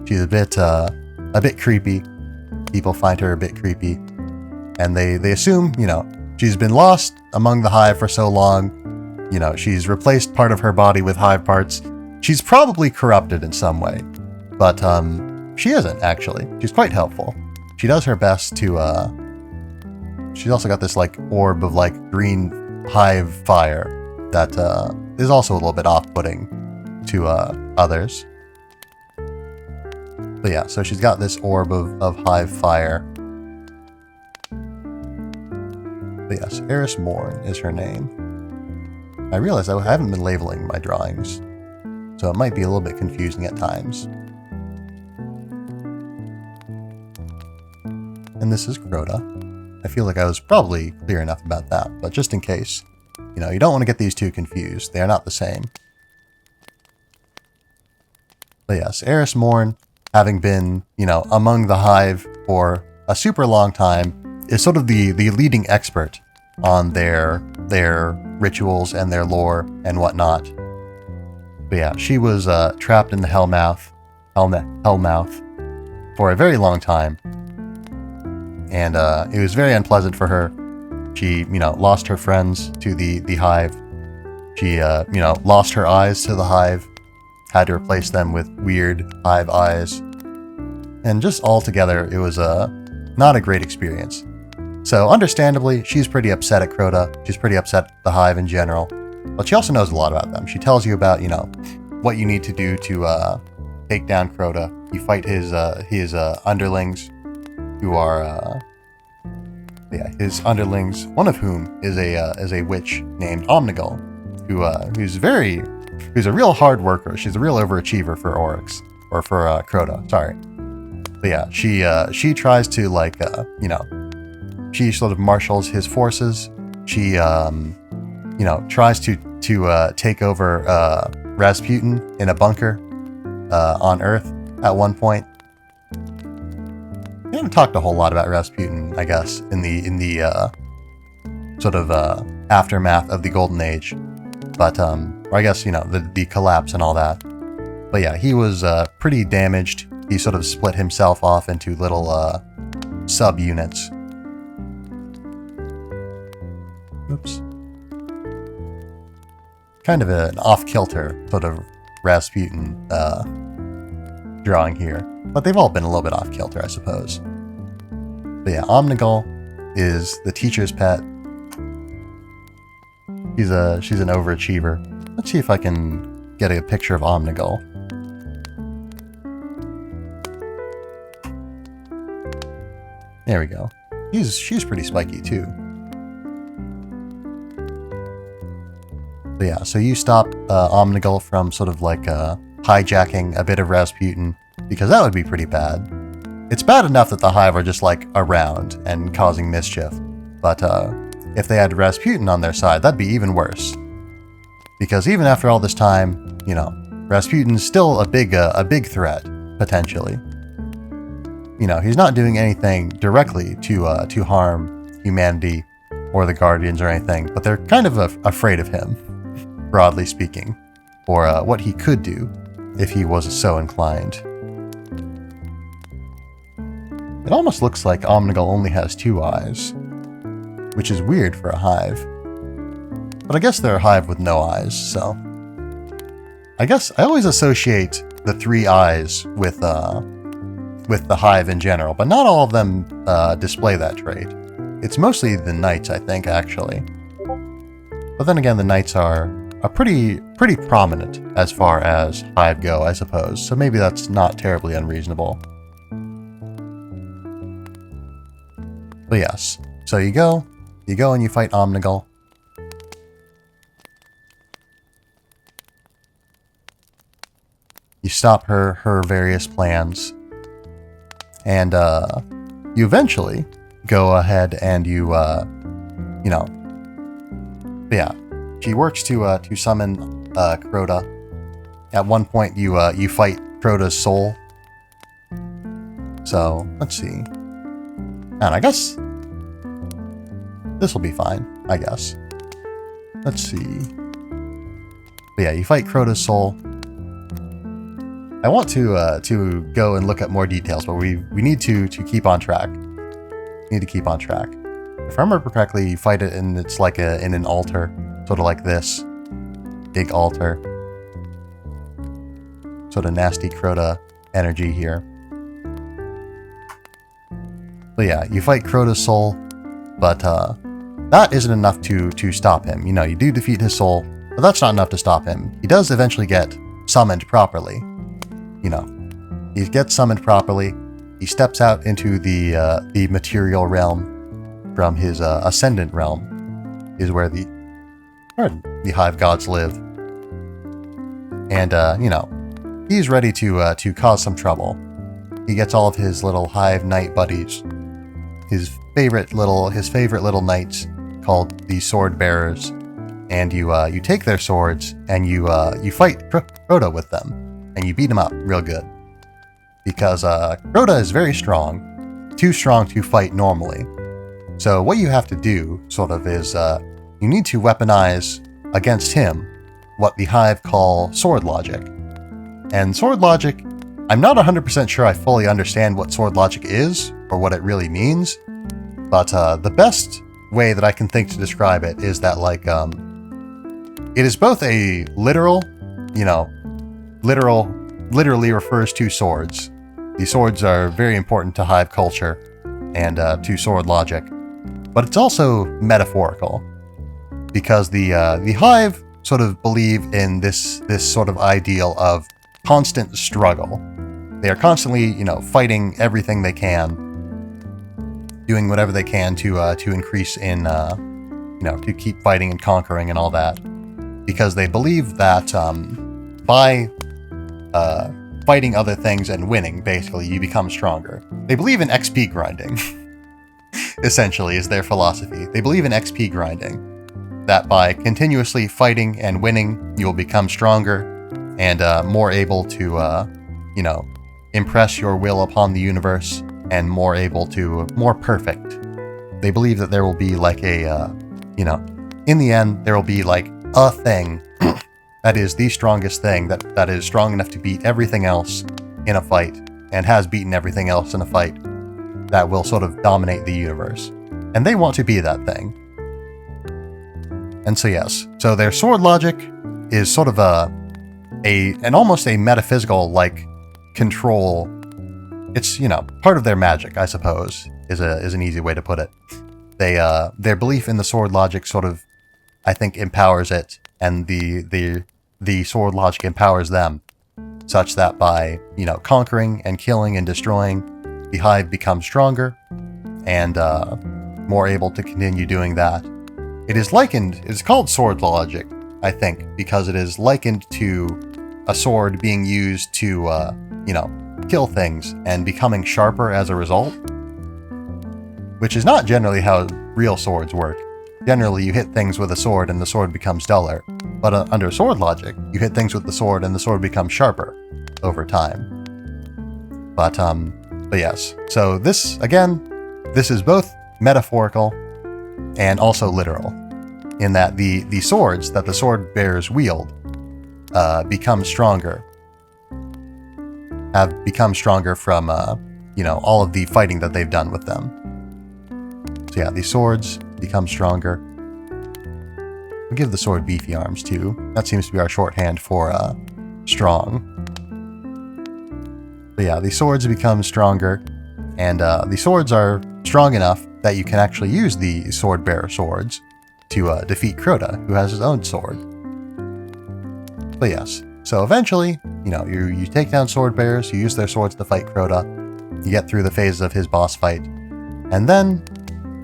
She's a bit creepy. People find her a bit creepy. And they assume, she's been lost among the Hive for so long. She's replaced part of her body with Hive parts. She's probably corrupted in some way. But she isn't, actually. She's quite helpful. She does her best to... She's also got this, orb of, green Hive fire that is also a little bit off-putting to others. But yeah, so she's got this orb of Hive fire. But yes, Eris Morn is her name. I realize I haven't been labeling my drawings, so it might be a little bit confusing at times. And this is Crota. I feel like I was probably clear enough about that, but just in case, you don't want to get these two confused. They are not the same. But yes, Eris Morn, having been, among the Hive for a super long time, is sort of the leading expert on their rituals and their lore and whatnot. But yeah, she was trapped in the Hellmouth for a very long time. And it was very unpleasant for her. She, lost her friends to the Hive. She, lost her eyes to the Hive. Had to replace them with weird Hive eyes. And just altogether, it was not a great experience. So understandably, she's pretty upset at Crota. She's pretty upset at the Hive in general. But she also knows a lot about them. She tells you about, what you need to do to take down Crota. You fight his underlings, who are his underlings, one of whom is a witch named Omnigul, who's a real hard worker. She's a real overachiever for Oryx, or for Crota, sorry. But yeah, she tries to she sort of marshals his forces. She tries to take over Rasputin in a bunker on Earth at one point. We haven't talked a whole lot about Rasputin, I guess, in the sort of aftermath of the Golden Age, but or I guess the collapse and all that. But yeah, he was pretty damaged. He sort of split himself off into little sub-units. Oops. kind of an off-kilter sort of Rasputin drawing here. But they've all been a little bit off-kilter, I suppose. But yeah, Omnigul is the teacher's pet. She's an overachiever. Let's see if I can get a picture of Omnigul. There we go. She's pretty spiky too. But yeah, so you stop Omnigul from sort of like hijacking a bit of Rasputin, because that would be pretty bad. It's bad enough that the Hive are just like around and causing mischief, but if they had Rasputin on their side, that'd be even worse. Because even after all this time, you know, Rasputin's still a big threat, potentially. You know, he's not doing anything directly to harm humanity or the Guardians or anything, but they're kind of afraid of him, broadly speaking, or what he could do if he was so inclined. It almost looks like Omnigul only has 2 eyes, which is weird for a Hive. But I guess they're a Hive with no eyes, so... I guess I always associate the 3 eyes with the Hive in general, but not all of them display that trait. It's mostly the Knights, I think, actually. But then again, the Knights are pretty prominent as far as Hive go, I suppose, so maybe that's not terribly unreasonable. But yes, so you go and you fight Omnigul. You stop her various plans. And you eventually go ahead and you know, yeah, she works to summon Crota. At one point, you fight Crota's soul. So let's see. And I guess this will be fine. I guess. Let's see. But yeah, you fight Crota's soul. I want to go and look at more details, but we need to keep on track. We need to keep on track. If I remember correctly, you fight it and it's like in an altar, sort of like this. Big altar. Sort of nasty Crota energy here. But yeah, you fight Crota's soul, but that isn't enough to stop him. You know, you do defeat his soul, but that's not enough to stop him. He does eventually get summoned properly. You know, he gets summoned properly. He steps out into the material realm from his ascendant realm, is where the Hive gods live. And you know, he's ready to cause some trouble. He gets all of his little Hive Knight buddies, his favorite little knights called the Sword Bearers, and you take their swords and you fight Crota with them. And you beat him up real good. Because Crota is very strong. Too strong to fight normally. So what you have to do, sort of, is you need to weaponize against him what the Hive call sword logic. And sword logic, I'm not 100% sure I fully understand what sword logic is, or what it really means. But the best way that I can think to describe it is that, like, it is both a literal, you know, literally refers to swords. These swords are very important to Hive culture and to sword logic, but it's also metaphorical because the Hive sort of believe in this sort of ideal of constant struggle. They are constantly, you know, fighting everything they can, doing whatever they can to increase in, you know, to keep fighting and conquering and all that, because they believe that by fighting other things and winning, basically, you become stronger. They believe in XP grinding, essentially, is their philosophy. They believe in XP grinding, that by continuously fighting and winning, you will become stronger and more able to, you know, impress your will upon the universe and more perfect. They believe that there will be like a, you know, in the end, there will be like a thing that is the strongest thing, that is strong enough to beat everything else in a fight, and has beaten everything else in a fight, that will sort of dominate the universe. And they want to be that thing. And so yes, so their sword logic is sort of an almost a metaphysical like control. It's, you know, part of their magic, I suppose, is an easy way to put it. Their belief in the sword logic sort of, I think, empowers it, and the sword logic empowers them, such that by, you know, conquering and killing and destroying, the Hive becomes stronger and more able to continue doing that. It's called sword logic, I think, because it is likened to a sword being used to, you know, kill things and becoming sharper as a result, which is not generally how real swords work. Generally, you hit things with a sword and the sword becomes duller, but under sword logic, you hit things with the sword and the sword becomes sharper over time. But yes, so this is both metaphorical and also literal, in that the swords that the sword bearers wield become stronger, have become stronger from, you know, all of the fighting that they've done with them. So yeah, these swords become stronger. We'll give the sword beefy arms too. That seems to be our shorthand for strong. But yeah, these swords become stronger, and the swords are strong enough that you can actually use the sword bearer swords to defeat Crota, who has his own sword. But yes, so eventually, you know, you take down sword bearers, you use their swords to fight Crota, you get through the phases of his boss fight, and then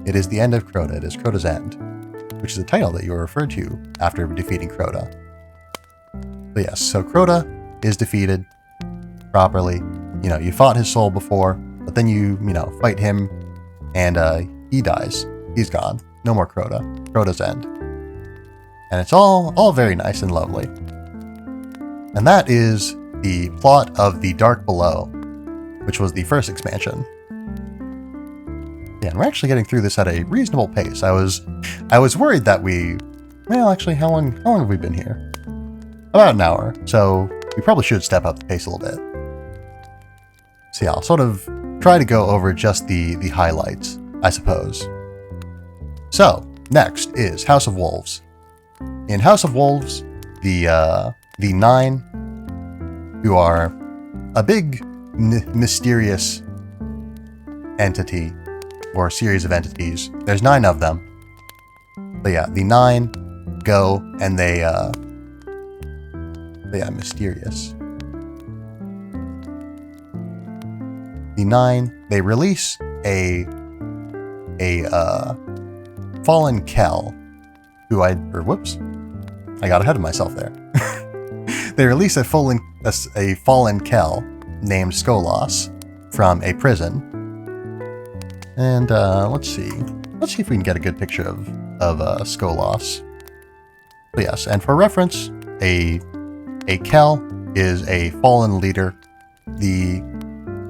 it is the end of Crota. It is Crota's End, which is a title that you were referred to after defeating Crota. But yes, so Crota is defeated properly. You know, you fought his soul before, but then you fight him, and he dies. He's gone. No more Crota. Crota's End. And it's all very nice and lovely. And that is the plot of The Dark Below, which was the first expansion. Yeah, and we're actually getting through this at a reasonable pace. I was worried that actually, how long have we been here? About an hour, so we probably should step up the pace a little bit. So yeah, I'll sort of try to go over just the highlights, I suppose. So, next is House of Wolves. In House of Wolves, the Nine, who are a big, mysterious entity, or series of entities. There's 9 of them. But yeah, the 9 go and they are mysterious. The 9, they release a fallen Kel, I got ahead of myself there. They release a fallen Kel named Skolas from a prison. And let's see if we can get a good picture of Skolas. But yes, and for reference, a Kel is a fallen leader.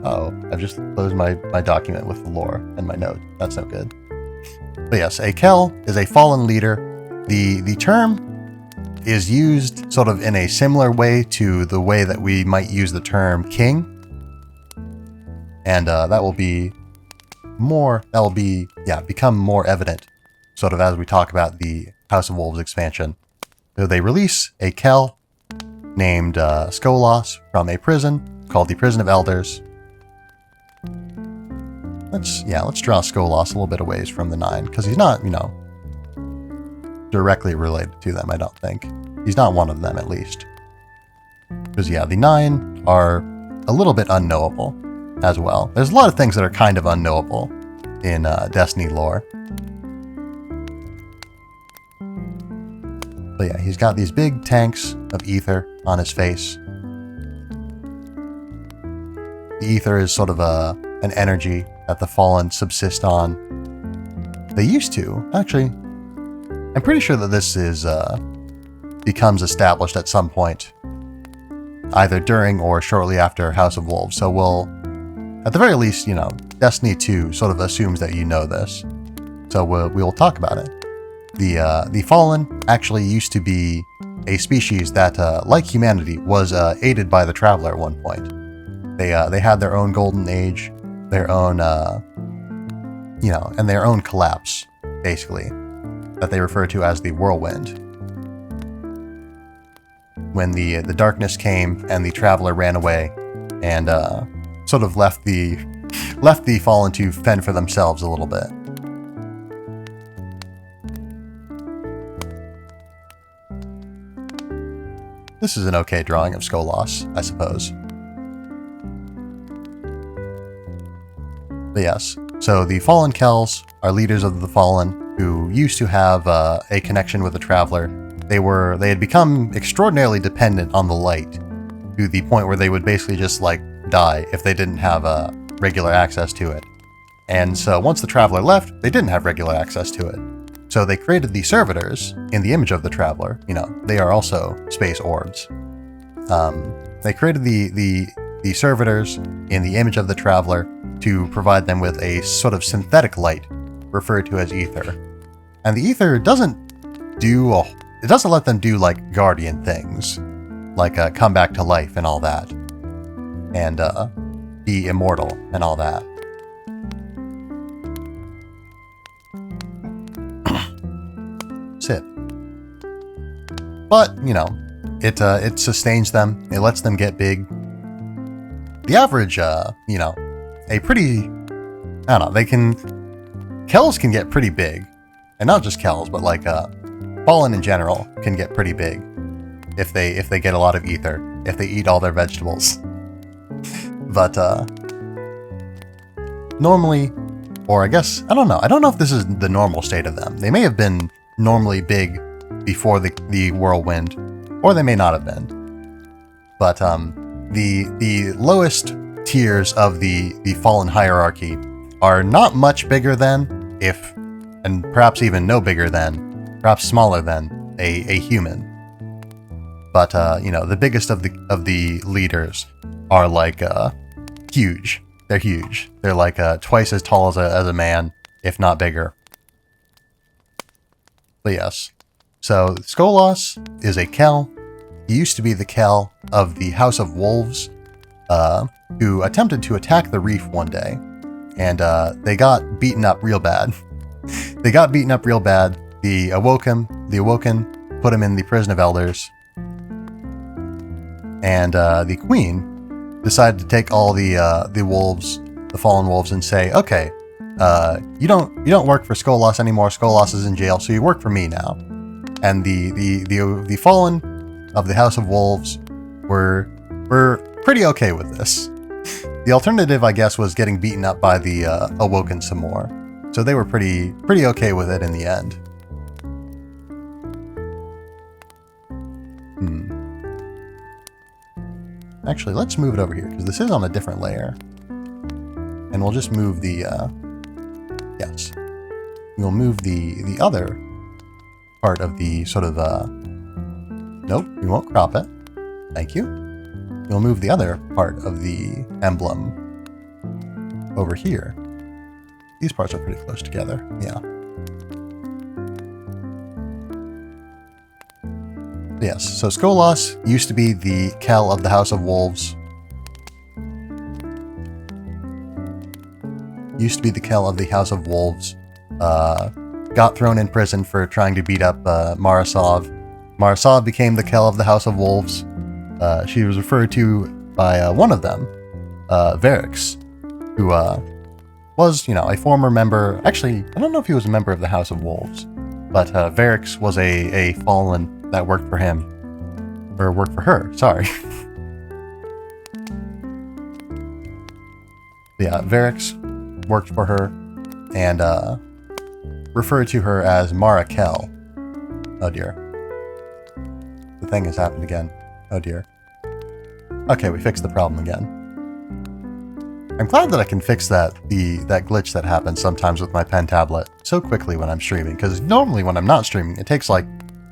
I've just closed my document with the lore and my note. That's no good. But yes, a Kel is a fallen leader. The term is used sort of in a similar way to the way that we might use the term king. And that will become more evident sort of as we talk about the House of Wolves expansion. So they release a Kel named Skolas from a prison called the Prison of Elders. Let's draw Skolas a little bit away from the 9, because he's not, directly related to them, I don't think. He's not one of them, at least. Because, yeah, the 9 are a little bit unknowable as well. There's a lot of things that are kind of unknowable in Destiny lore. But yeah, he's got these big tanks of ether on his face. The ether is sort of an energy that the Fallen subsist on. They used to. Actually, I'm pretty sure that this becomes established at some point, either during or shortly after House of Wolves. So we'll, at the very least, Destiny 2 sort of assumes that you know this. So we'll talk about it. The Fallen actually used to be a species that, like humanity, was aided by the Traveler at one point. They had their own golden age, their own, and their own collapse, basically, that they refer to as the Whirlwind. when the darkness came and the traveler ran away and sort of left the Fallen to fend for themselves a little bit. This is an okay drawing of Skolas, I suppose. But yes, so the Fallen Kells are leaders of the Fallen who used to have a connection with the Traveler. They had become extraordinarily dependent on the light to the point where they would basically just like die if they didn't have regular access to it. And so once the Traveler left, they didn't have regular access to it. So they created the servitors in the image of the Traveler. You know, they are also space orbs. They created the servitors in the image of the Traveler to provide them with a sort of synthetic light referred to as ether. And the ether doesn't let them do like guardian things, like come back to life and all that, and be immortal and all that. Sit. But, you know, it sustains them, it lets them get big. The average, you know, I don't know, Kells can get pretty big. And not just Kells, but like, Fallen in general can get pretty big. If they get a lot of ether, if they eat all their vegetables. But, normally, or I guess, I don't know if this is the normal state of them. They may have been normally big before the whirlwind, or they may not have been. But the lowest tiers of the Fallen hierarchy are not much bigger than, and perhaps even no bigger than, perhaps smaller than a human. But you know, the biggest of the leaders are like huge. They're huge. They're like twice as tall as a man, if not bigger. But yes. So, Skolas is a Kell. He used to be the Kell of the House of Wolves, who attempted to attack the reef one day. And they got beaten up real bad. The Awoken put him in the Prison of Elders. And the Queen decided to take all the wolves, the Fallen Wolves, and say, okay, you don't work for Skolas anymore. Skolas is in jail, so you work for me now. And the Fallen of the House of Wolves were pretty okay with this. The alternative, I guess, was getting beaten up by the Awoken some more. So they were pretty okay with it in the end. Actually, let's move it over here, because this is on a different layer. And we'll just move the, yes. We'll move the other part of the sort of, nope, we won't crop it. Thank you. We'll move the other part of the emblem over here. These parts are pretty close together, yeah. Yes, so Skolas used to be the Kell of the House of Wolves. Got thrown in prison for trying to beat up Marasov. Marasov became the Kell of the House of Wolves. She was referred to by one of them, Varix, who was, you know, a former member. Actually, I don't know if he was a member of the House of Wolves, but Varix was a Fallen that worked for him. Or worked for her, sorry. Yeah, Varix worked for her and referred to her as Mara Kell. Oh dear. The thing has happened again. Oh dear. Okay, we fixed the problem again. I'm glad that I can fix that glitch that happens sometimes with my pen tablet so quickly when I'm streaming, because normally when I'm not streaming, it takes like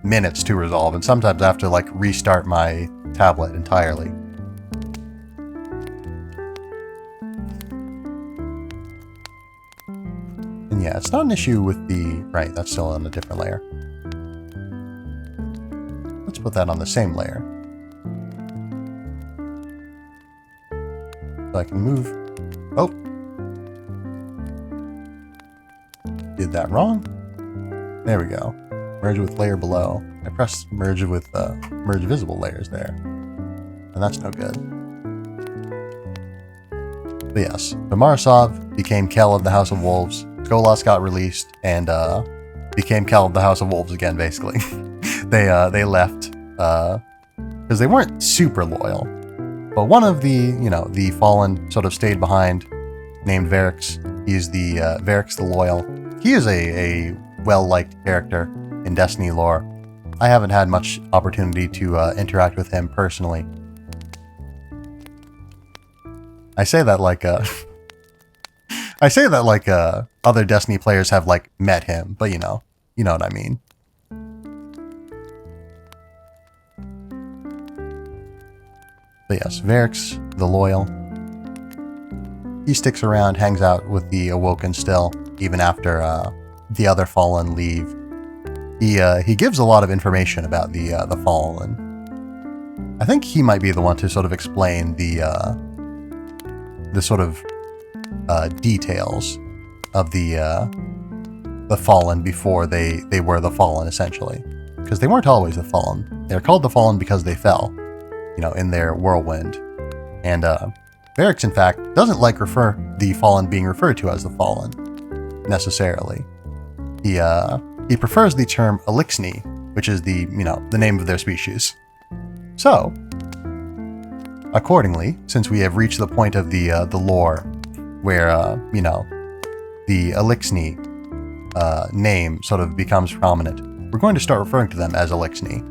minutes to resolve, and sometimes I have to like restart my tablet entirely. And yeah, it's not an issue with the... Right, that's still on a different layer. Let's put that on the same layer. So I can move... Oh! Did that wrong? There we go. Merge with layer below. I pressed merge with merge visible layers there. And that's no good. But yes, Marasov became Kel of the House of Wolves. Skolas got released and became Kel of the House of Wolves again, basically. they left because they weren't super loyal. But one of the, the Fallen sort of stayed behind, named Varix. He's the Varix the Loyal. He is a well-liked character in Destiny lore. I haven't had much opportunity to interact with him personally. I say that like other Destiny players have like met him, but you know what I mean. But yes, Varix the Loyal. He sticks around, hangs out with the Awoken still, even after the other Fallen leave. He gives a lot of information about the Fallen. I think he might be the one to sort of explain the sort of details of the Fallen before they were the Fallen, essentially, because they weren't always the Fallen. They're called the Fallen because they fell, in their whirlwind. And Varix, in fact, doesn't like the Fallen being referred to as the Fallen necessarily. He prefers the term Elixni, which is the name of their species. So, accordingly, since we have reached the point of the lore where the Elixni name sort of becomes prominent, we're going to start referring to them as Elixni.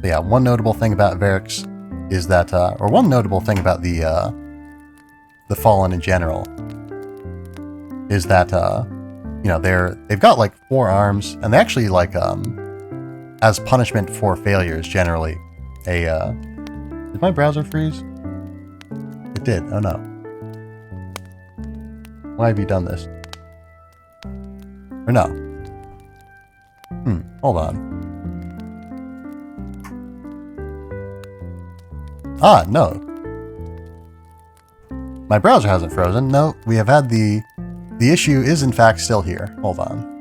But yeah, one notable thing about Varix is that, or one notable thing about the Fallen in general, is that they've got like 4 arms, and they actually like as punishment for failures generally. Did my browser freeze? It did. Oh no. Why have you done this? Or no? Hold on. Ah, no. My browser hasn't frozen. No, we have had the issue is in fact still here. Hold on.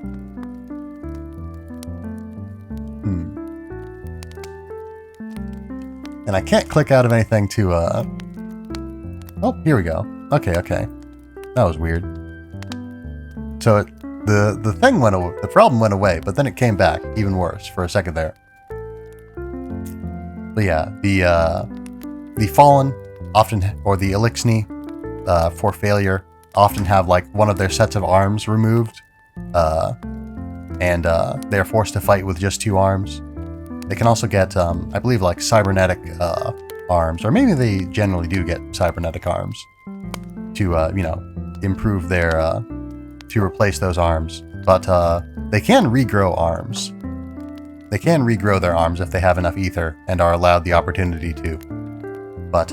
And I can't click out of anything to, Oh, here we go. Okay. That was weird. So the thing went away, the problem went away, but then it came back even worse for a second there. But yeah, the Fallen often, or the Elixni, for failure, often have like one of their sets of arms removed, and they're forced to fight with just 2 arms. They can also get, I believe, like cybernetic arms, or maybe they generally do get cybernetic arms to, improve their, to replace those arms. But they can regrow arms. They can regrow their arms if they have enough ether and are allowed the opportunity to. But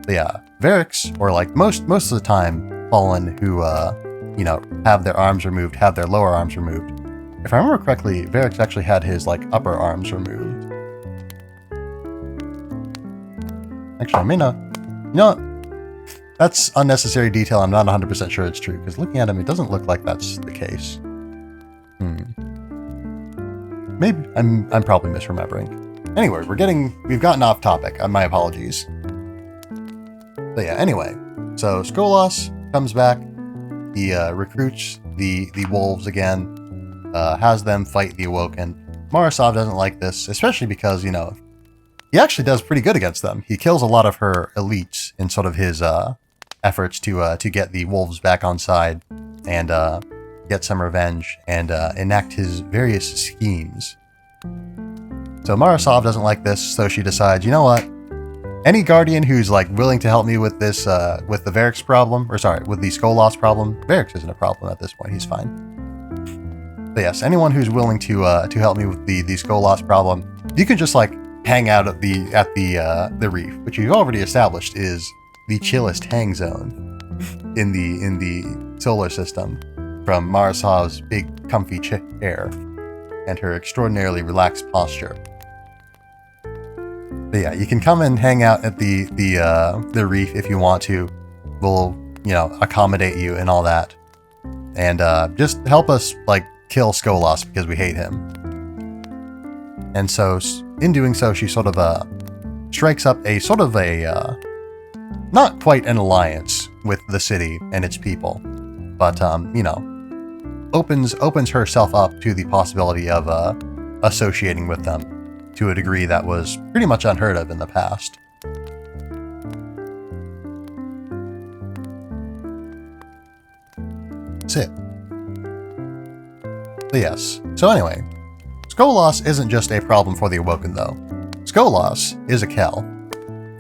yeah, Varix, or like most of the time, Fallen who, have their arms removed, have their lower arms removed. If I remember correctly, Varix actually had his like upper arms removed. Actually, I may not. That's unnecessary detail. I'm not 100% sure it's true, because looking at him, it doesn't look like that's the case. Maybe I'm probably misremembering. Anyway, we've gotten off topic. My apologies. But yeah, anyway, so Skolas comes back. He recruits the wolves again. Has them fight the Awoken. Marasov doesn't like this, especially because, he actually does pretty good against them. He kills a lot of her elites in sort of his efforts to get the wolves back on side and get some revenge and enact his various schemes. So Marasov doesn't like this, so she decides, you know what? Any Guardian who's like willing to help me with this, with the Varix problem, or sorry, with the Skolas problem, Varix isn't a problem at this point. He's fine. But yes, anyone who's willing to help me with the Skolas problem, you can just like hang out at the reef, which you've already established is the chillest hang zone in the solar system, from Marasov's big comfy chair and her extraordinarily relaxed posture. But yeah, you can come and hang out at the reef if you want to. We'll accommodate you and all that. and just help us like kill Skolas because we hate him. And so in doing so, she sort of strikes up a sort of a not quite an alliance with the city and its people, but you know, opens herself up to the possibility of associating with them to a degree that was pretty much unheard of in the past. That's it. But yes. So anyway, Skolas isn't just a problem for the Awoken though. Skolas is a Kel,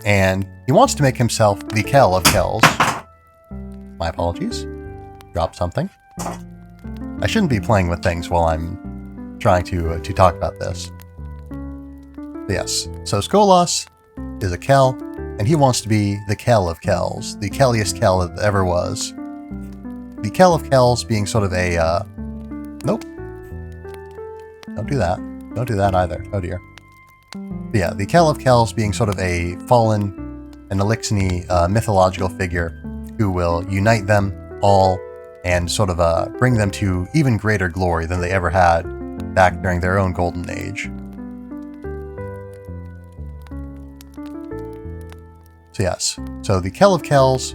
and he wants to make himself the Kel of Kels. My apologies. Dropped something. I shouldn't be playing with things while I'm trying to talk about this. But yes, so Skolas is a Kel, and he wants to be the Kel of Kels, the Kelliest Kel that ever was. The Kel of Kels being sort of a, nope. Don't do that. Don't do that either. Oh dear. But yeah, the Kel of Kels being sort of a fallen, an Elixni mythological figure who will unite them all and sort of bring them to even greater glory than they ever had back during their own golden age. So yes, so the Kel of Kels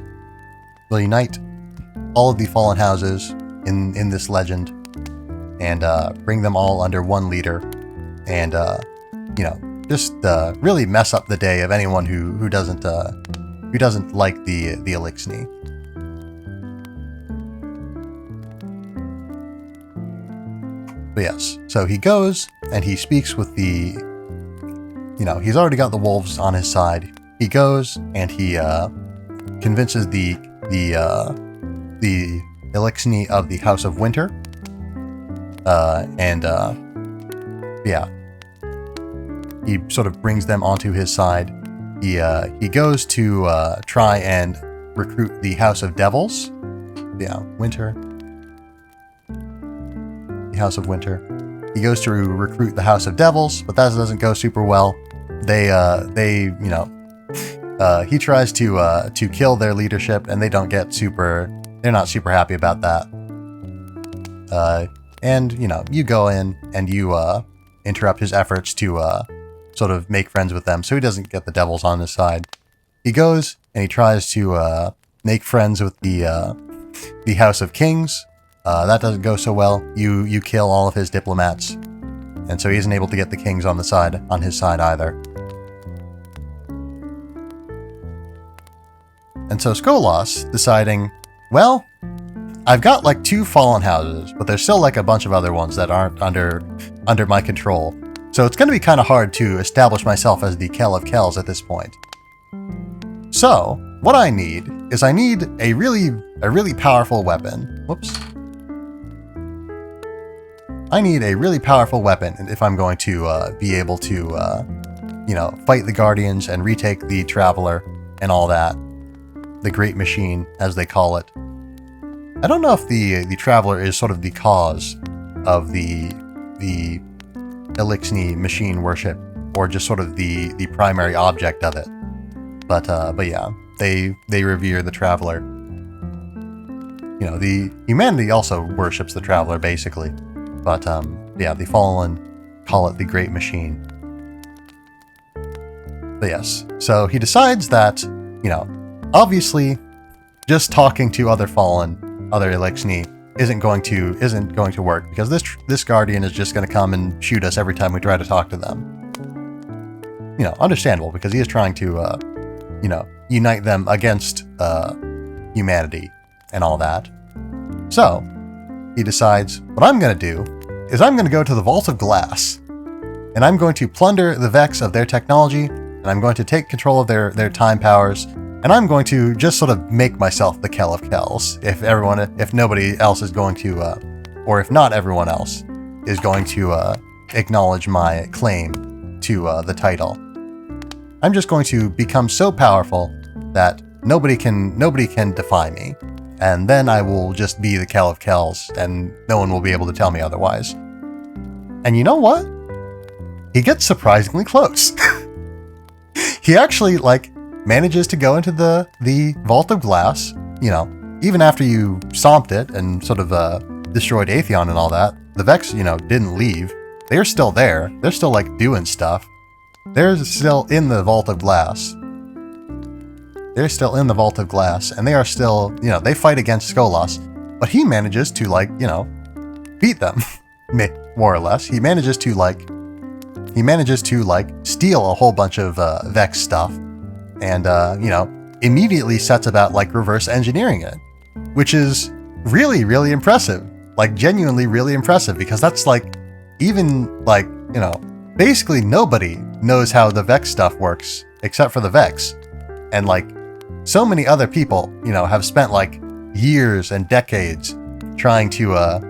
will unite all of the fallen houses in this legend and bring them all under one leader and, you know, just really mess up the day of anyone who doesn't like the Elixni. But yes, so he goes and he speaks with the, you know, he's already got the wolves on his side. He goes and he convinces the Elixni of the House of Winter, yeah, he sort of brings them onto his side. He goes to try and recruit the House of Devils. Yeah, Winter. The House of Winter. He goes to recruit the House of Devils, but that doesn't go super well. They you know, he tries to kill their leadership, and they're not super happy about that. And you know, you go in and you interrupt his efforts to sort of make friends with them, so he doesn't get the devils on his side. He goes and he tries to make friends with the House of Kings. That doesn't go so well. You kill all of his diplomats, and so he isn't able to get the kings on his side either. And so Skolas deciding, well, I've got like 2 fallen houses, but there's still like a bunch of other ones that aren't under my control. So it's going to be kind of hard to establish myself as the Kel of Kels at this point. So what I need a really powerful weapon. Whoops. I need a really powerful weapon if I'm going to be able to, you know, fight the Guardians and retake the Traveler and all that. The Great Machine, as they call it. I don't know if the Traveler is sort of the cause of the Elixni machine worship, or just sort of the primary object of it. But yeah, they revere the Traveler. You know, the humanity also worships the Traveler basically. But yeah, the Fallen call it the Great Machine. But yes, so he decides that, you know, obviously, just talking to other Elixni isn't going to work, because this Guardian is just going to come and shoot us every time we try to talk to them. You know, understandable, because he is trying to, you know, unite them against humanity and all that. So he decides, what I'm going to do is I'm going to go to the Vault of Glass, and I'm going to plunder the Vex of their technology, and I'm going to take control of their time powers. And I'm going to just sort of make myself the Kel of Kels, if nobody else is going to, or if not everyone else is going to acknowledge my claim to the title. I'm just going to become so powerful that nobody can defy me, and then I will just be the Kel of Kels, and no one will be able to tell me otherwise. And you know what? He gets surprisingly close. He actually, like, manages to go into the Vault of Glass, you know, even after you stomped it and sort of destroyed Atheon and all that, the Vex, you know, didn't leave. They're still there. They're still, like, doing stuff. They're still in the Vault of Glass. They're still in the Vault of Glass, and they are still, you know, they fight against Skolas, but he manages to, like, you know, beat them, more or less. He manages to, like, steal a whole bunch of Vex stuff, and, you know, immediately sets about, like, reverse engineering it, which is really, really impressive. Like, genuinely really impressive, because that's, like, even, like, you know, basically nobody knows how the Vex stuff works, except for the Vex. And, like, so many other people, you know, have spent, like, years and decades trying to,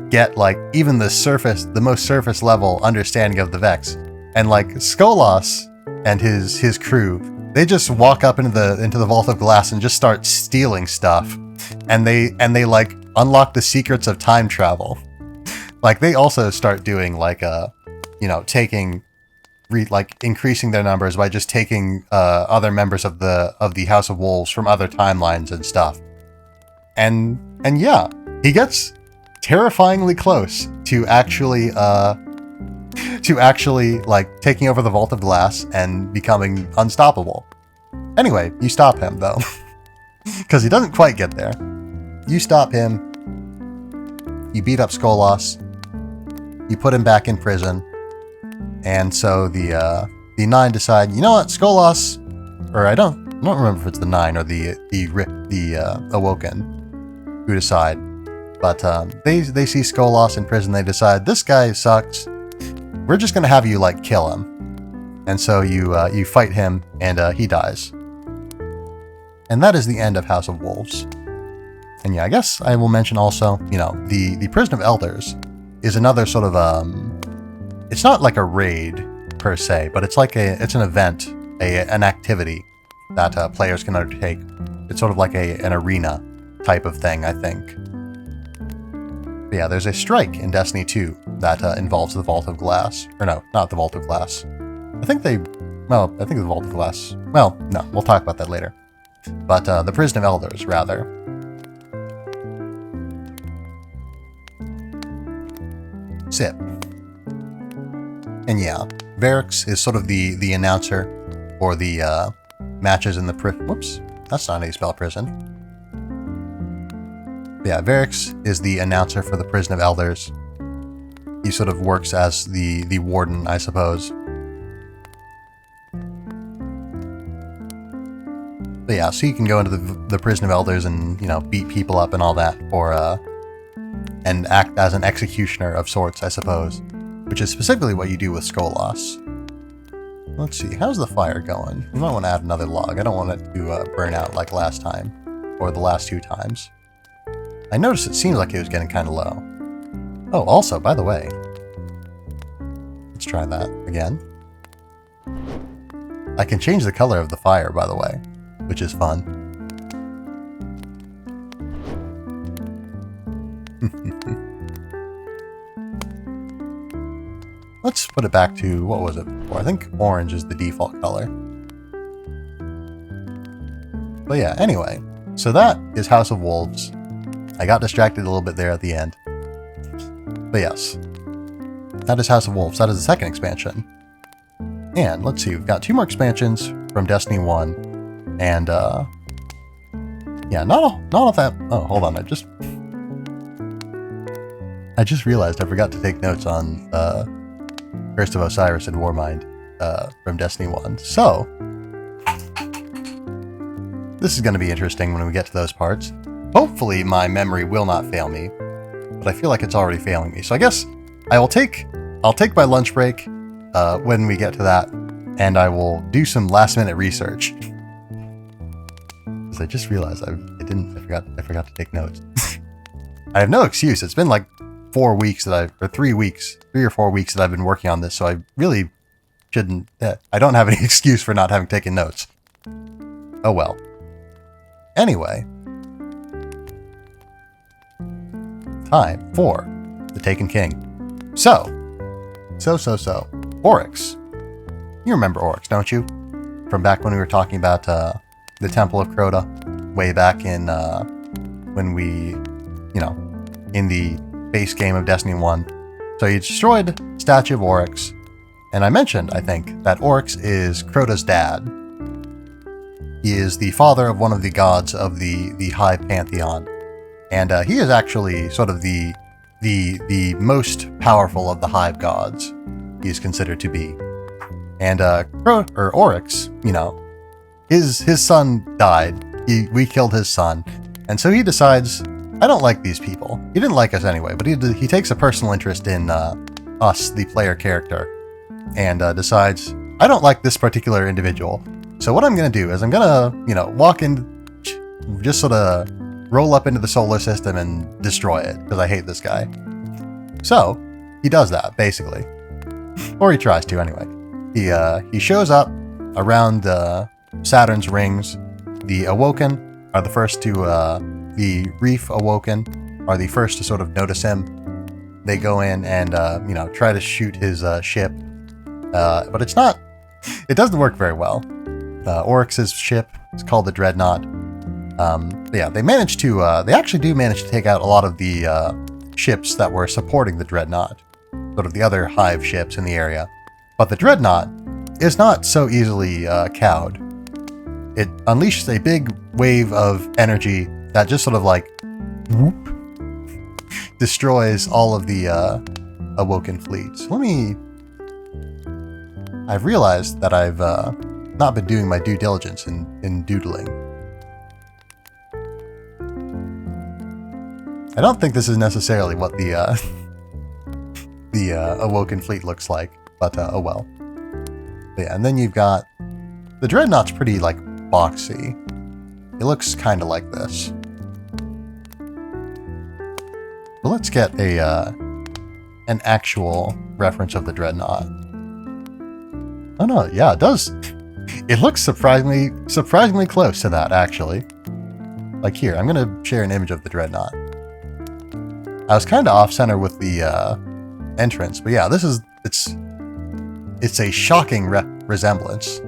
get, like, even the most surface level understanding of the Vex. And, like, Skolas and his crew, they just walk up into the Vault of Glass and just start stealing stuff. And they like, unlock the secrets of time travel. Like, they also start doing, like, you know, increasing their numbers by just taking other members of the House of Wolves from other timelines and stuff. And yeah, he gets terrifyingly close to actually like taking over the Vault of Glass and becoming unstoppable. Anyway, you stop him though, because he doesn't quite get there. You stop him. You beat up Skolas. You put him back in prison. And so the 9 decide, you know what, Skolas, or I don't remember if it's the 9 or the Awoken who decide, but they see Skolas in prison. They decide, this guy sucks. We're just gonna have you, like, kill him. And so you fight him, and he dies. And that is the end of House of Wolves. And yeah, I guess I will mention also, you know, the Prison of Elders is another sort of it's not like a raid per se, but it's like it's an event, an activity that players can undertake. It's sort of like an arena type of thing, I think. But yeah, there's a strike in Destiny 2 that involves the Vault of Glass. Or no, not the Vault of Glass. I think the Vault of Glass. Well, no, we'll talk about that later. But the Prison of Elders, rather. Sip. And yeah, Varix is sort of the announcer for the matches in the whoops, that's not how you spell prison. But yeah, Varix is the announcer for the Prison of Elders. He sort of works as the warden, I suppose. But yeah, so you can go into the Prison of Elders and, you know, beat people up and all that, or and act as an executioner of sorts, I suppose. Which is specifically what you do with Skolas. Let's see, how's the fire going? You might want to add another log. I don't want it to burn out like last time, or the last 2 times. I noticed it seems like it was getting kind of low. Oh, also, by the way, let's try that again. I can change the color of the fire, by the way, which is fun. Let's put it back to, what was it before? I think orange is the default color. But yeah, anyway. So that is House of Wolves. I got distracted a little bit there at the end. But yes. That is House of Wolves. That is the second expansion. And let's see, we've got 2 more expansions from Destiny 1. And, yeah, not all that... Oh, hold on, I just realized I forgot to take notes on, Curse of Osiris and Warmind from Destiny 1. So, this is going to be interesting when we get to those parts. Hopefully my memory will not fail me, but I feel like it's already failing me. So I guess I'll take my lunch break when we get to that, and I will do some last minute research. Because I just realized I forgot to take notes. I have no excuse. It's been like 3 or 4 weeks that I've been working on this, so I really shouldn't. I don't have any excuse for not having taken notes. Oh well. Anyway, time for the Taken King. So, Oryx. You remember Oryx, don't you? From back when we were talking about the Temple of Crota, way back in when we, in the base game of Destiny 1. So he destroyed Statue of Oryx, and I mentioned, I think, that Oryx is Crota's dad. He is the father of one of the gods of the Hive Pantheon, and he is actually sort of the most powerful of the Hive gods, he is considered to be. And Oryx, his son died. We killed his son, and so he decides, I don't like these people. He didn't like us anyway, but he takes a personal interest in us, the player character, and decides, I don't like this particular individual. So what I'm going to do is I'm going to, walk in, just sort of roll up into the solar system and destroy it, because I hate this guy. So he does that, basically. Or he tries to, anyway. He shows up around Saturn's rings. The Awoken are the first to, the Reef Awoken are the first to sort of notice him. They go in and, try to shoot his ship. But it doesn't work very well. Oryx's ship is called the Dreadnought. They actually do manage to take out a lot of the ships that were supporting the Dreadnought, sort of the other Hive ships in the area. But the Dreadnought is not so easily cowed. It unleashes a big wave of energy that just sort of like whoop, destroys all of the Awoken fleets. I've realized that I've not been doing my due diligence in doodling. I don't think this is necessarily what the Awoken fleet looks like, but oh well. But yeah, and then you've got the Dreadnought's pretty like boxy. It looks kind of like this. But let's get an actual reference of the Dreadnought. Oh no, yeah, it does. It looks surprisingly close to that, actually. Like here, I'm gonna share an image of the Dreadnought. I was kind of off-center with the entrance, but yeah, it's a shocking resemblance.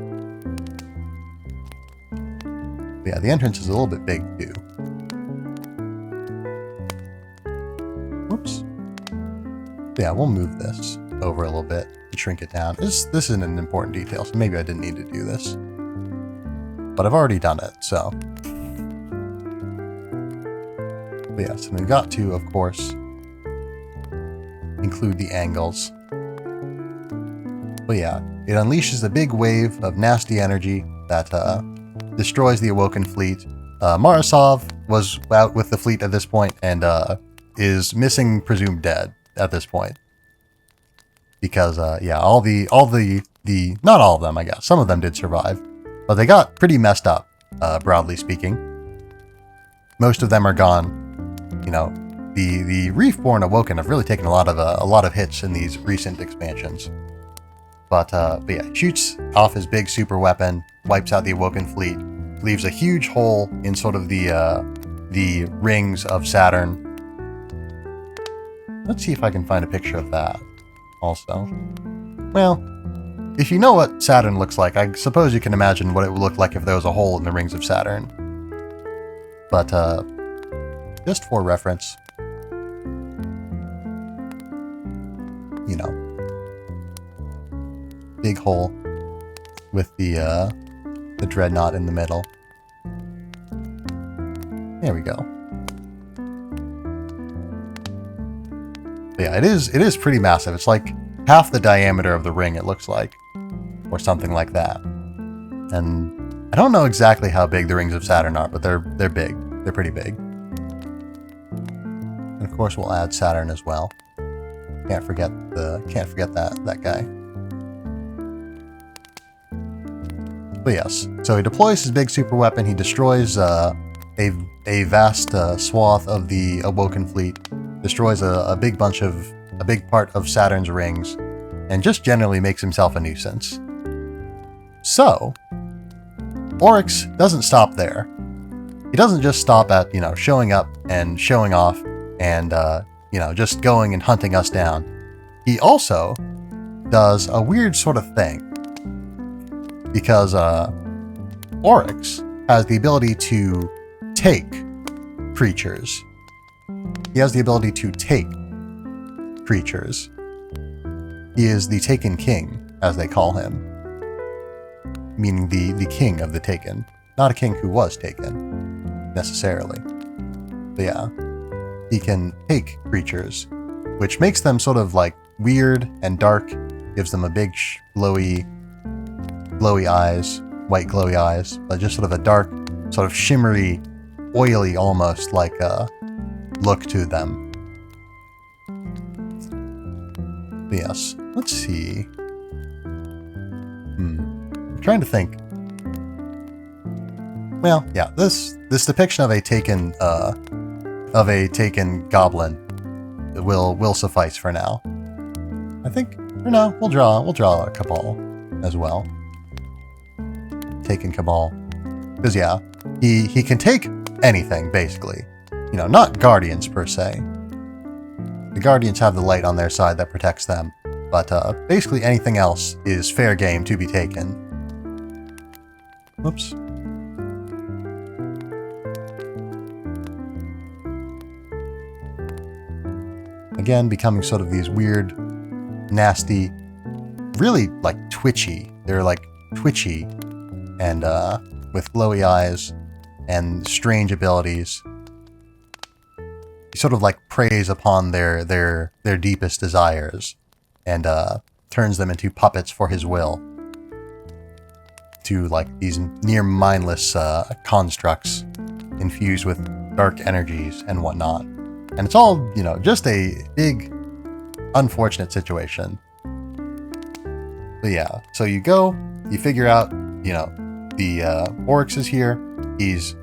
But yeah, the entrance is a little bit big too. Whoops. Yeah, we'll move this over a little bit and shrink it down. This isn't an important detail, so maybe I didn't need to do this. But I've already done it, so. But yeah, so we've got to, of course, include the angles. But yeah, it unleashes a big wave of nasty energy that destroys the Awoken fleet. Marasov was out with the fleet at this point and is missing, presumed dead at this point. Because yeah, all the not all of them, I guess. Some of them did survive, but they got pretty messed up, broadly speaking. Most of them are gone. The Reefborn Awoken have really taken a lot of hits in these recent expansions. But yeah, shoots off his big super weapon, wipes out the Awoken fleet, leaves a huge hole in sort of the rings of Saturn. Let's see if I can find a picture of that also. Well, if you know what Saturn looks like, I suppose you can imagine what it would look like if there was a hole in the rings of Saturn. But just for reference, big hole with the Dreadnought in the middle. There we go. But yeah, it is pretty massive. It's like half the diameter of the ring, it looks like, or something like that. And I don't know exactly how big the rings of Saturn are, but they're big. They're pretty big. And of course, we'll add Saturn as well. Can't forget that guy. But yes, so he deploys his big super weapon. He destroys a vast swath of the Awoken fleet. Destroys a big part of Saturn's rings, and just generally makes himself a nuisance. So, Oryx doesn't stop there. He doesn't just stop at, showing up and showing off and, just going and hunting us down. He also does a weird sort of thing. Because Oryx has the ability to take creatures. He has the ability to take creatures. He is the Taken King, as they call him. Meaning the king of the Taken. Not a king who was taken, necessarily. But yeah, he can take creatures, which makes them sort of like weird and dark, gives them a big glowy eyes, white glowy eyes, but just sort of a dark, sort of shimmery, oily almost like look to them. But yes, let's see. I'm trying to think. Well, yeah, this depiction of a taken goblin will suffice for now. I think for now we'll draw a Cabal as well. Taken Cabal, because yeah, he can take anything basically. You know, not Guardians per se. The Guardians have the light on their side that protects them, but basically anything else is fair game to be taken. Whoops. Again, becoming sort of these weird, nasty, really like twitchy. They're like twitchy and with glowy eyes and strange abilities. He sort of like preys upon their deepest desires and turns them into puppets for his will. To like these near mindless constructs infused with dark energies and whatnot. And it's all, you know, just a big, unfortunate situation. But yeah, so you go, you figure out, you know, the Oryx is here. He's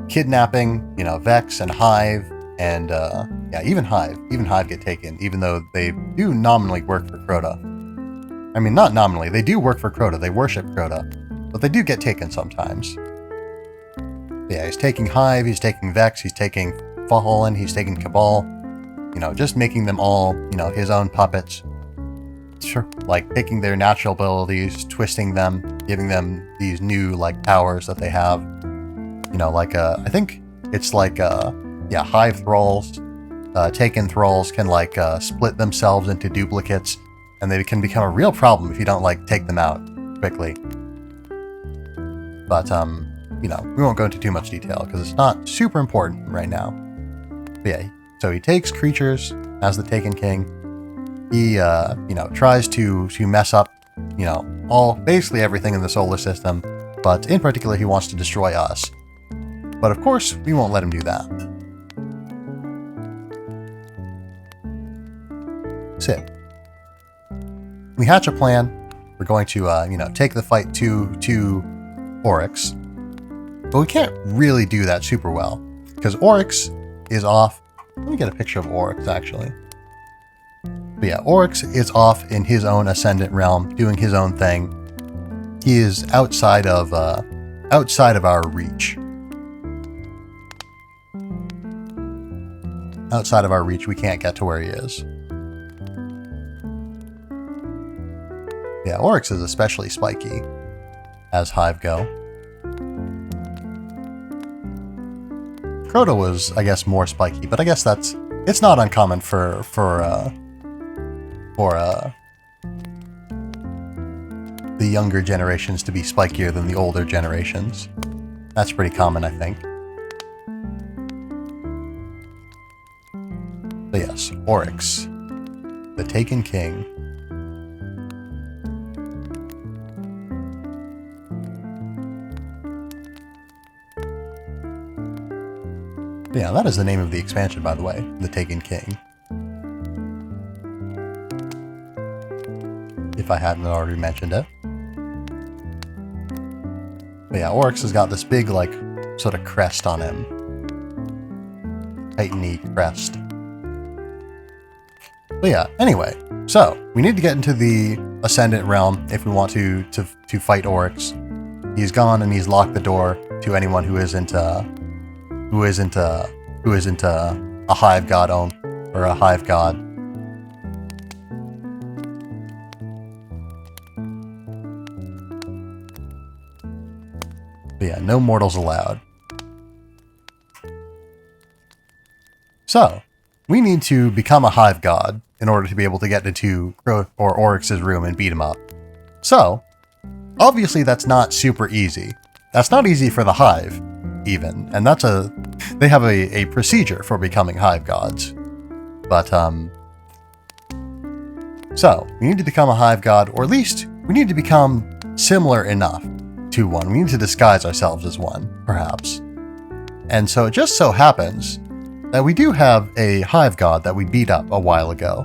kidnapping, you know, Vex and Hive, and yeah, even Hive get taken, even though they do nominally work for Crota. I mean, not nominally, they do work for Crota. They worship Crota, but they do get taken sometimes. But yeah, he's taking Hive, he's taking Vex, he's taking Fallen, he's taking Cabal, you know, just making them all, you know, his own puppets. Sure, like taking their natural abilities, twisting them, giving them these new like powers that they have. You know, like I think it's like yeah, Hive thralls, Taken thralls can like split themselves into duplicates, and they can become a real problem if you don't like take them out quickly. But you know, we won't go into too much detail because it's not super important right now. But yeah, so he takes creatures as the Taken King. He, you know, tries to mess up, you know, basically everything in the solar system, but in particular, he wants to destroy us. But of course, we won't let him do that. So, we hatch a plan. We're going to, you know, take the fight to Oryx. But we can't really do that super well, because Oryx is off. Let me get a picture of Oryx, actually. But yeah, Oryx is off in his own Ascendant realm, doing his own thing. He is outside of our reach. Outside of our reach, we can't get to where he is. Yeah, Oryx is especially spiky, as Hive go. Crota was, I guess, more spiky, but I guess it's not uncommon for the younger generations to be spikier than the older generations. That's pretty common, I think. But yes, Oryx, the Taken King. Yeah, that is the name of the expansion, by the way, the Taken King. If I hadn't already mentioned it. But yeah, Oryx has got this big, like, sort of crest on him. Titan-y crest. But yeah, anyway, so we need to get into the Ascendant realm if we want to fight Oryx. He's gone and he's locked the door to anyone who isn't a Hive God or a Hive God. But yeah, no mortals allowed. So, we need to become a Hive God in order to be able to get into Oryx's room and beat him up. So, obviously that's not super easy. That's not easy for the Hive, even. And they have a procedure for becoming Hive Gods. But, so, we need to become a Hive God, or at least we need to become similar enough to one. We need to disguise ourselves as one, perhaps. And so it just so happens that we do have a Hive God that we beat up a while ago.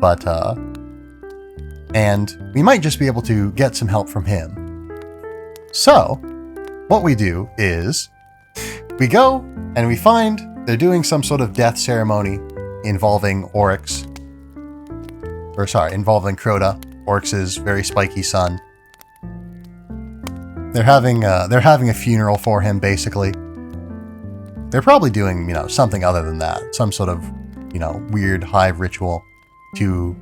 But, and we might just be able to get some help from him. So, what we do is, we go and we find they're doing some sort of death ceremony involving involving Crota, Oryx's very spiky son. They're having a funeral for him, basically. They're probably doing, something other than that. Some sort of, weird Hive ritual to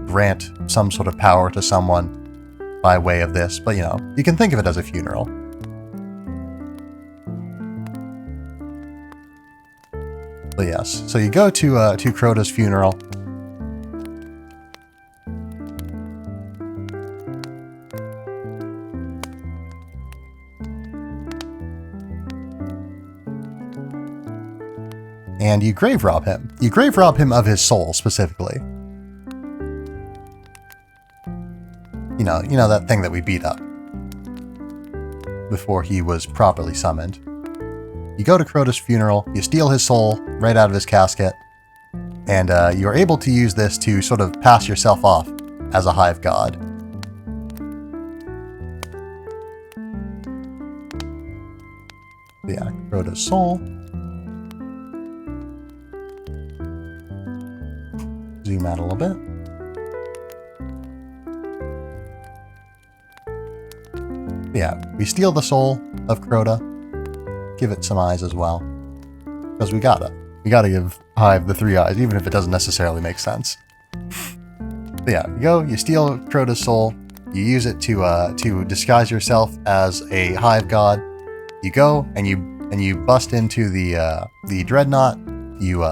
grant some sort of power to someone by way of this. But, you can think of it as a funeral. But yes, so you go to Crota's funeral. And you grave rob him. You grave rob him of his soul, specifically. You know that thing that we beat up before he was properly summoned. You go to Crota's funeral, you steal his soul right out of his casket, and you're able to use this to sort of pass yourself off as a Hive God. Yeah, Crota's soul. Zoom out a little bit. Yeah, we steal the soul of Crota, give it some eyes as well, because we gotta give Hive the 3 eyes, even if it doesn't necessarily make sense. But yeah, you steal Crota's soul, you use it to disguise yourself as a Hive God. You go and you bust into the Dreadnought. You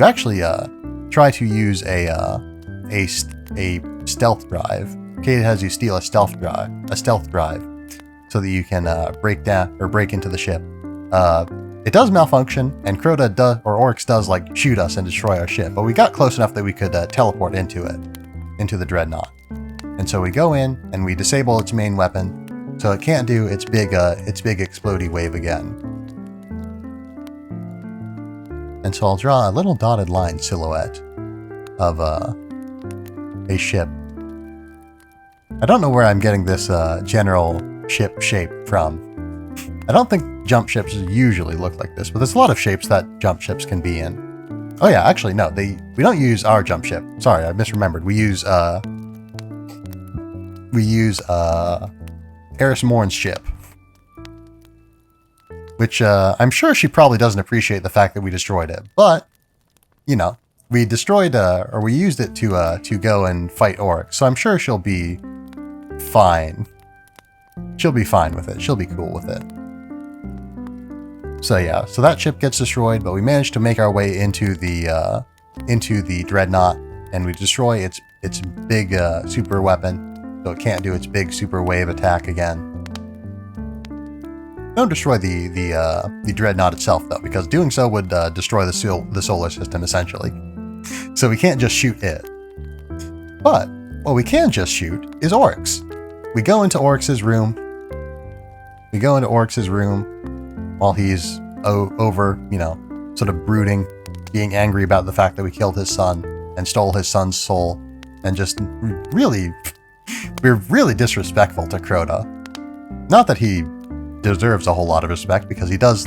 actually try to use a stealth drive. Kate has you steal a stealth drive, so that you can break into the ship. It does malfunction, and Crota Oryx does shoot us and destroy our ship. But we got close enough that we could teleport into the Dreadnought. And so we go in and we disable its main weapon, so it can't do its big explodey wave again. And so I'll draw a little dotted line silhouette of a ship. I don't know where I'm getting this general ship shape from. I don't think jump ships usually look like this, but there's a lot of shapes that jump ships can be in. Oh yeah, actually no, we don't use our jump ship. Sorry, I misremembered. We use Eris Morn's ship. Which I'm sure she probably doesn't appreciate the fact that we destroyed it. But, we destroyed, or we used it to go and fight Oryx. So I'm sure she'll be fine. She'll be fine with it. She'll be cool with it. So yeah, so that ship gets destroyed, but we managed to make our way into the Dreadnought, and we destroy its big super weapon, so it can't do its big super wave attack again. Don't destroy the Dreadnought itself, though, because doing so would destroy the solar system, essentially. So we can't just shoot it. But what we can just shoot is Oryx. We go into Oryx's room. While he's over, sort of brooding, being angry about the fact that we killed his son and stole his son's soul, and just we're really disrespectful to Crota. Not that he deserves a whole lot of respect, because he does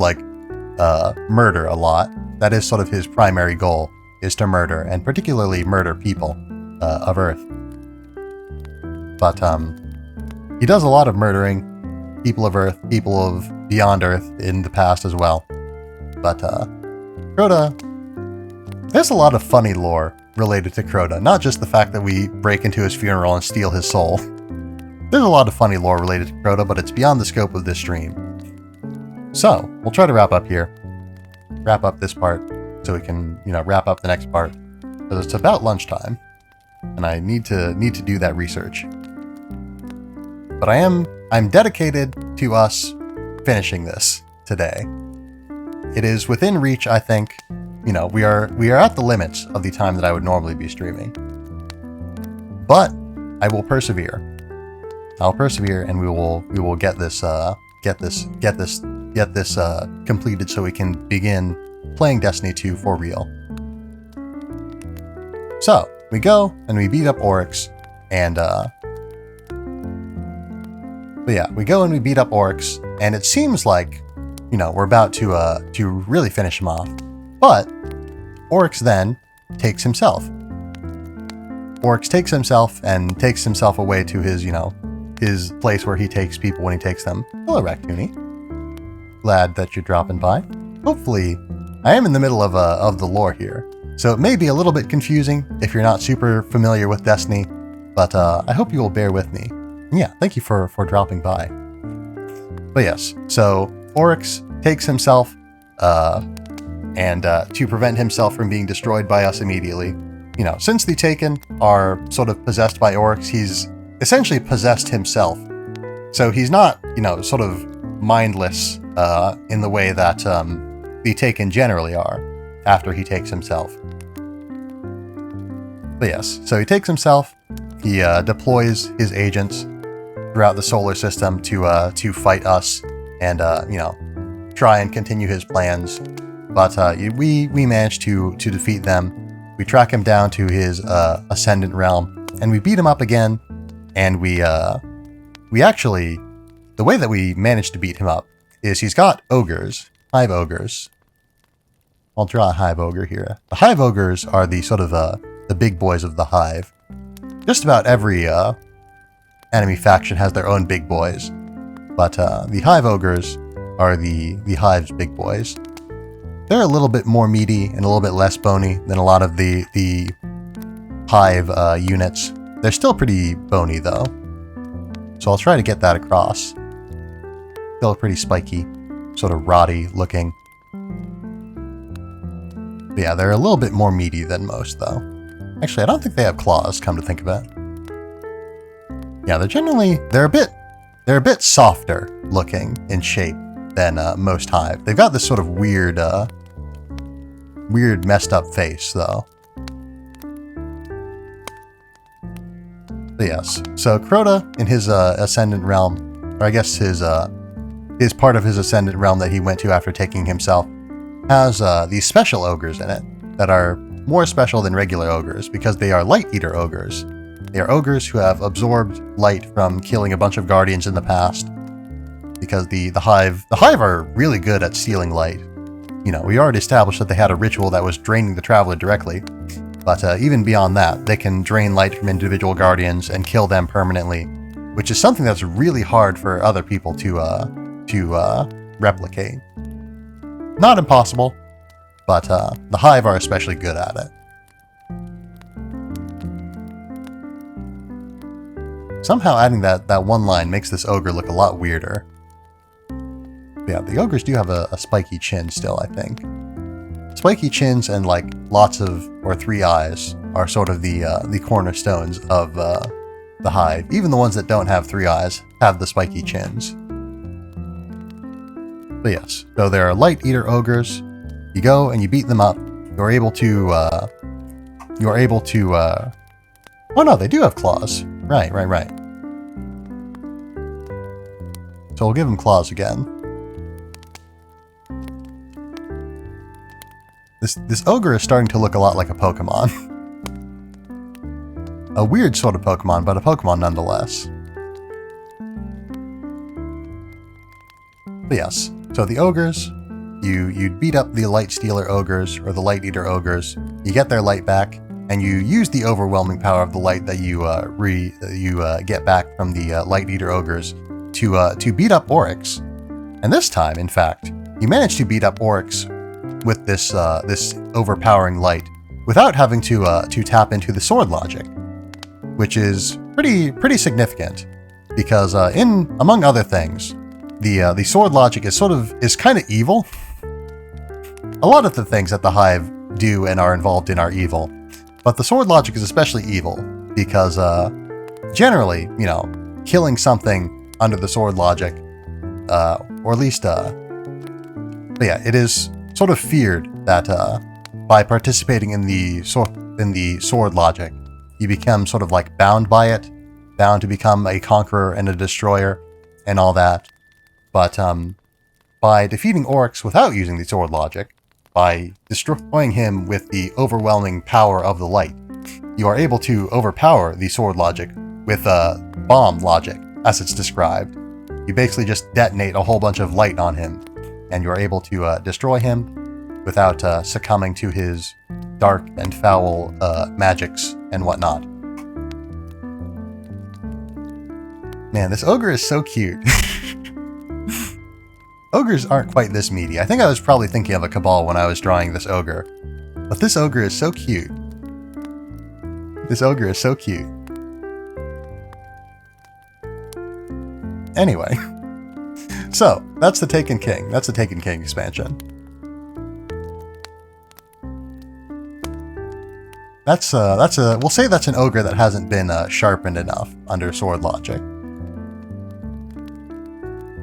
murder a lot. That is sort of his primary goal, is to murder, and particularly murder people of Earth. But he does a lot of murdering people of Earth, people of beyond Earth in the past as well. But Crota, there's a lot of funny lore related to Crota, not just the fact that we break into his funeral and steal his soul. There's a lot of funny lore related to Crota, but it's beyond the scope of this stream. So, we'll try to wrap up here. Wrap up this part. so we can, wrap up the next part. Because it's about lunchtime, and I need to do that research. But I'm dedicated to us finishing this today. It is within reach, I think. We are at the limits of the time that I would normally be streaming. But I will persevere. I'll persevere, and we will get this completed so we can begin playing Destiny 2 for real. So we go and we beat up Oryx, and and it seems like we're about to really finish him off. But Oryx then takes himself. Oryx takes himself and takes himself away to his place where he takes people when he takes them. Hello, Raccoony. Glad that you're dropping by. Hopefully, I am in the middle of the lore here, so it may be a little bit confusing if you're not super familiar with Destiny, but I hope you will bear with me. And yeah, thank you for dropping by. But yes, so Oryx takes himself, and to prevent himself from being destroyed by us immediately. Since the Taken are sort of possessed by Oryx, he's essentially possessed himself. So he's not, sort of mindless in the way that the Taken generally are after he takes himself. But yes, so he takes himself, he deploys his agents throughout the solar system to fight us and, try and continue his plans. But we managed to defeat them. We track him down to his Ascendant realm, and we beat him up again. And we actually, the way that we managed to beat him up is he's got ogres, hive ogres. I'll draw a hive ogre here. The hive ogres are the sort of the big boys of the hive. Just about every enemy faction has their own big boys, but the hive ogres are the hive's big boys. They're a little bit more meaty and a little bit less bony than a lot of the hive units. They're still pretty bony though, so I'll try to get that across. Still pretty spiky, sort of roddy looking. But yeah, they're a little bit more meaty than most though. Actually, I don't think they have claws, come to think of it. Yeah, they're a bit softer looking in shape than most hive. They've got this sort of weird messed up face though. But yes, so Crota in his Ascendant realm, or I guess his part of his Ascendant realm that he went to after taking himself, has these special ogres in it that are more special than regular ogres because they are light eater ogres. They are ogres who have absorbed light from killing a bunch of guardians in the past. Because the hive are really good at stealing light. We already established that they had a ritual that was draining the Traveler directly. But even beyond that, they can drain light from individual guardians and kill them permanently, which is something that's really hard for other people to replicate. Not impossible, but the hive are especially good at it. Somehow adding that one line makes this ogre look a lot weirder. Yeah, the ogres do have a spiky chin still, I think. Spiky chins and like lots of, or 3 eyes, are sort of the cornerstones of the hive. Even the ones that don't have 3 eyes have the spiky chins. But yes, so there are light eater ogres. You go and you beat them up. You're able to, oh no, they do have claws. Right. So we'll give them claws again. This ogre is starting to look a lot like a Pokemon. A weird sort of Pokemon, but a Pokemon nonetheless. But yes, so the ogres, you beat up the Light Stealer ogres, or the Light Eater ogres, you get their light back, and you use the overwhelming power of the light that you get back from the Light Eater ogres to beat up Oryx. And this time, in fact, you managed to beat up Oryx with this overpowering light without having to tap into the sword logic, which is pretty significant because among other things, the sword logic is kind of evil. A lot of the things that the Hive do and are involved in are evil. But the sword logic is especially evil because generally, you know, killing something under the sword logic, or at least, but yeah, it is sort of feared that by participating in the sword logic, you become sort of like bound by it, bound to become a conqueror and a destroyer and all that. But by defeating Oryx without using the sword logic, by destroying him with the overwhelming power of the light, you are able to overpower the sword logic with bomb logic, as it's described. You basically just detonate a whole bunch of light on him, and you are able to destroy him without succumbing to his dark and foul magics and whatnot. Man, this ogre is so cute. Ogres aren't quite this meaty. I think I was probably thinking of a Cabal when I was drawing this ogre. But this ogre is so cute. This ogre is so cute. Anyway. So, that's the Taken King. That's the Taken King expansion. We'll say that's an ogre that hasn't been sharpened enough under sword logic.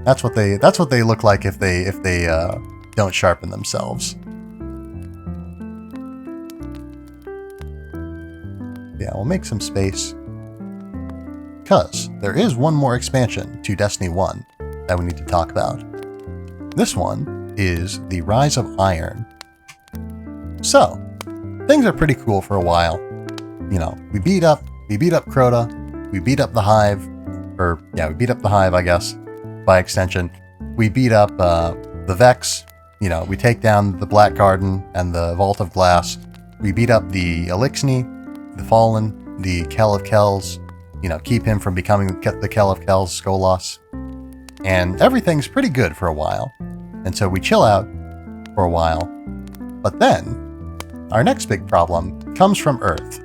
That's what they look like if they don't sharpen themselves. Yeah, we'll make some space. Because there is one more expansion to Destiny 1 that we need to talk about. This one is the Rise of Iron. So, things are pretty cool for a while. You know, we beat up Crota, we beat up the Hive, we beat up the Hive, I guess, by extension. We beat up the Vex, you know, we take down the Black Garden and the Vault of Glass. We beat up the Elixni, the Fallen, the Kell of Kells, you know, keep him from becoming the Kell of Kells, Skolas. And everything's pretty good for a while. And so we chill out for a while. But then, our next big problem comes from Earth.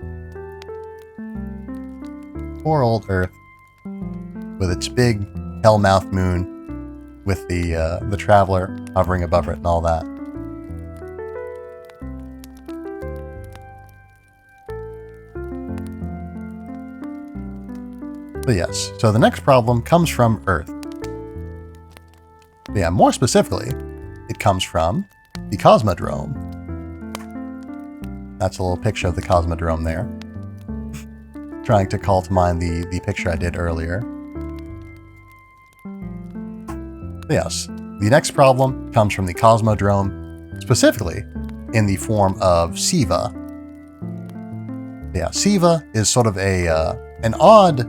Poor old Earth, with its big hellmouth moon, with the Traveler hovering above it and all that. But yes, so the next problem comes from Earth. Yeah, more specifically, it comes from the Cosmodrome. That's a little picture of the Cosmodrome there. Trying to call to mind the picture I did earlier. But yes, the next problem comes from the Cosmodrome, specifically in the form of Siva. Yeah, Siva is sort of an odd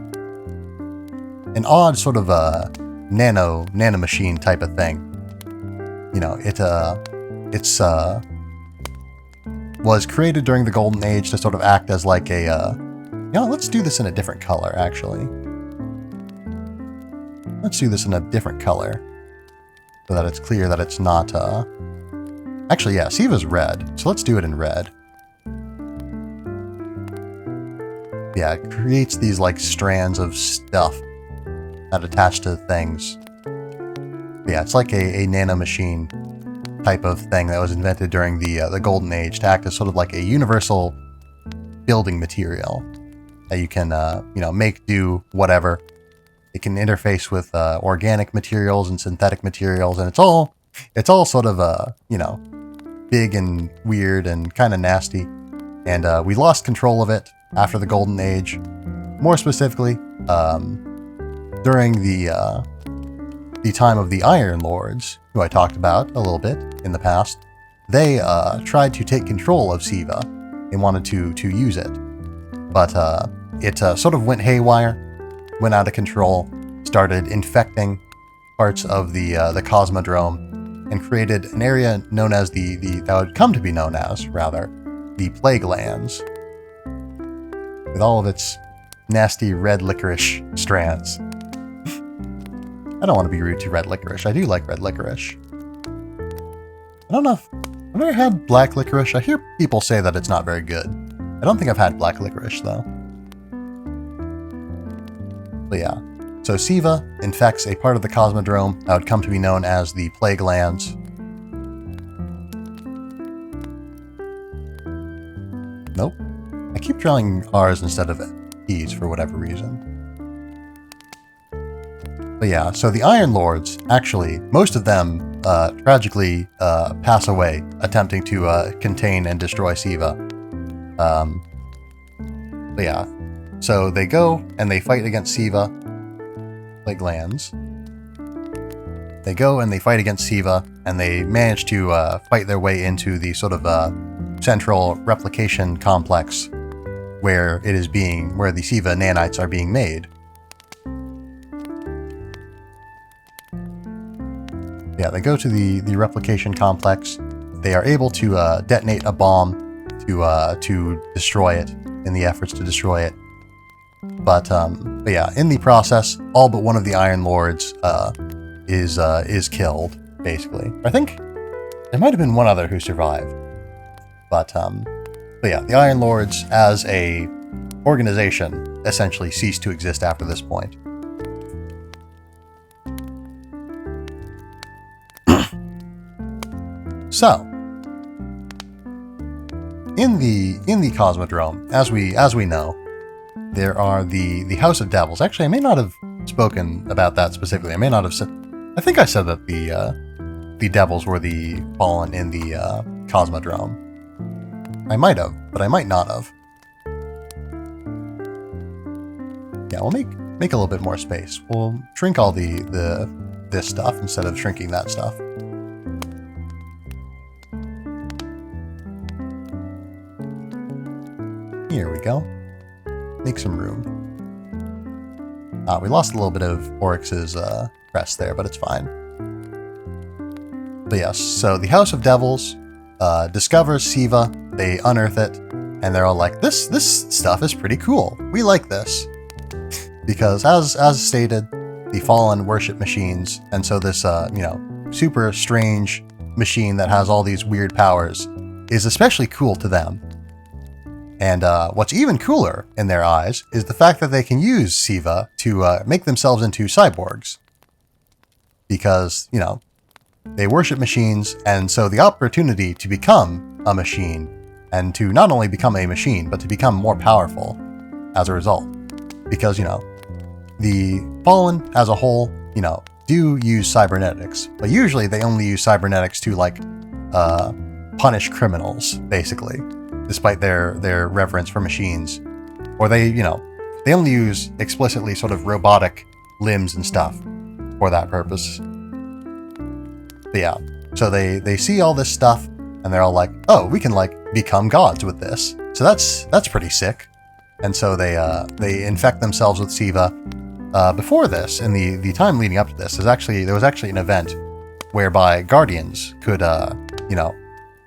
sort of a nano machine type of thing. You know, it's was created during the Golden Age to sort of act as like a you know, let's do this in a different color actually. Let's do this in a different color so that it's clear that it's not actually, yeah, Siva's red, so let's do it in red. Yeah, it creates these like strands of stuff that attach to things. Yeah, it's like a nanomachine type of thing that was invented during the Golden Age to act as sort of like a universal building material that you can you know, make do whatever. It can interface with organic materials and synthetic materials, and it's all sort of you know, big and weird and kind of nasty. And we lost control of it after the Golden Age. More specifically, during the time of the Iron Lords, who I talked about a little bit in the past, they tried to take control of Siva. They wanted to use it, but it sort of went haywire, went out of control, started infecting parts of the Cosmodrome, and created an area known as that would come to be known as, rather, the Plague Lands, with all of its nasty red licorice strands. I don't want to be rude to red licorice. I do like red licorice. I don't know if I've ever had black licorice. I hear people say that it's not very good. I don't think I've had black licorice though. But yeah, so Siva infects a part of the Cosmodrome that would come to be known as the Plague Lands. keep drawing R's instead of E's for whatever reason. But yeah, so the Iron Lords, actually, most of them tragically pass away attempting to contain and destroy Siva. But yeah, so they go and they fight against Siva, like lands. They go and they fight against Siva, and they manage to fight their way into the sort of central replication complex where the Siva nanites are being made. Yeah, they go to the replication complex. They are able to detonate a bomb to destroy it in the efforts to destroy it. But yeah, in the process, all but one of the Iron Lords is killed, basically. I think there might have been one other who survived. But yeah, the Iron Lords as a organization essentially ceased to exist after this point. So, in the Cosmodrome, as we know, there are the House of Devils. Actually, I may not have spoken about that specifically. I may not have said. I think I said that the Devils were the Fallen in the Cosmodrome. I might have, but I might not have. Yeah, we'll make a little bit more space. We'll shrink all this stuff instead of shrinking that stuff. Here we go. Make some room. We lost a little bit of Oryx's crest there, but it's fine. But yes, so the House of Devils discovers Siva, they unearth it, and they're all like, this stuff is pretty cool. We like this. Because as stated, the Fallen worship machines, and so this super strange machine that has all these weird powers is especially cool to them. And what's even cooler in their eyes is the fact that they can use Siva to make themselves into cyborgs. Because, they worship machines, and so the opportunity to become a machine, and to not only become a machine, but to become more powerful as a result. Because, the Fallen as a whole, do use cybernetics, but usually they only use cybernetics to, punish criminals, basically. Despite their reverence for machines. Or they only use explicitly sort of robotic limbs and stuff for that purpose. But yeah, so they see all this stuff, and they're all like, oh, we can, become gods with this. So that's pretty sick. And so they infect themselves with Siva. Before this, in the time leading up to this, there was actually an event whereby Guardians could,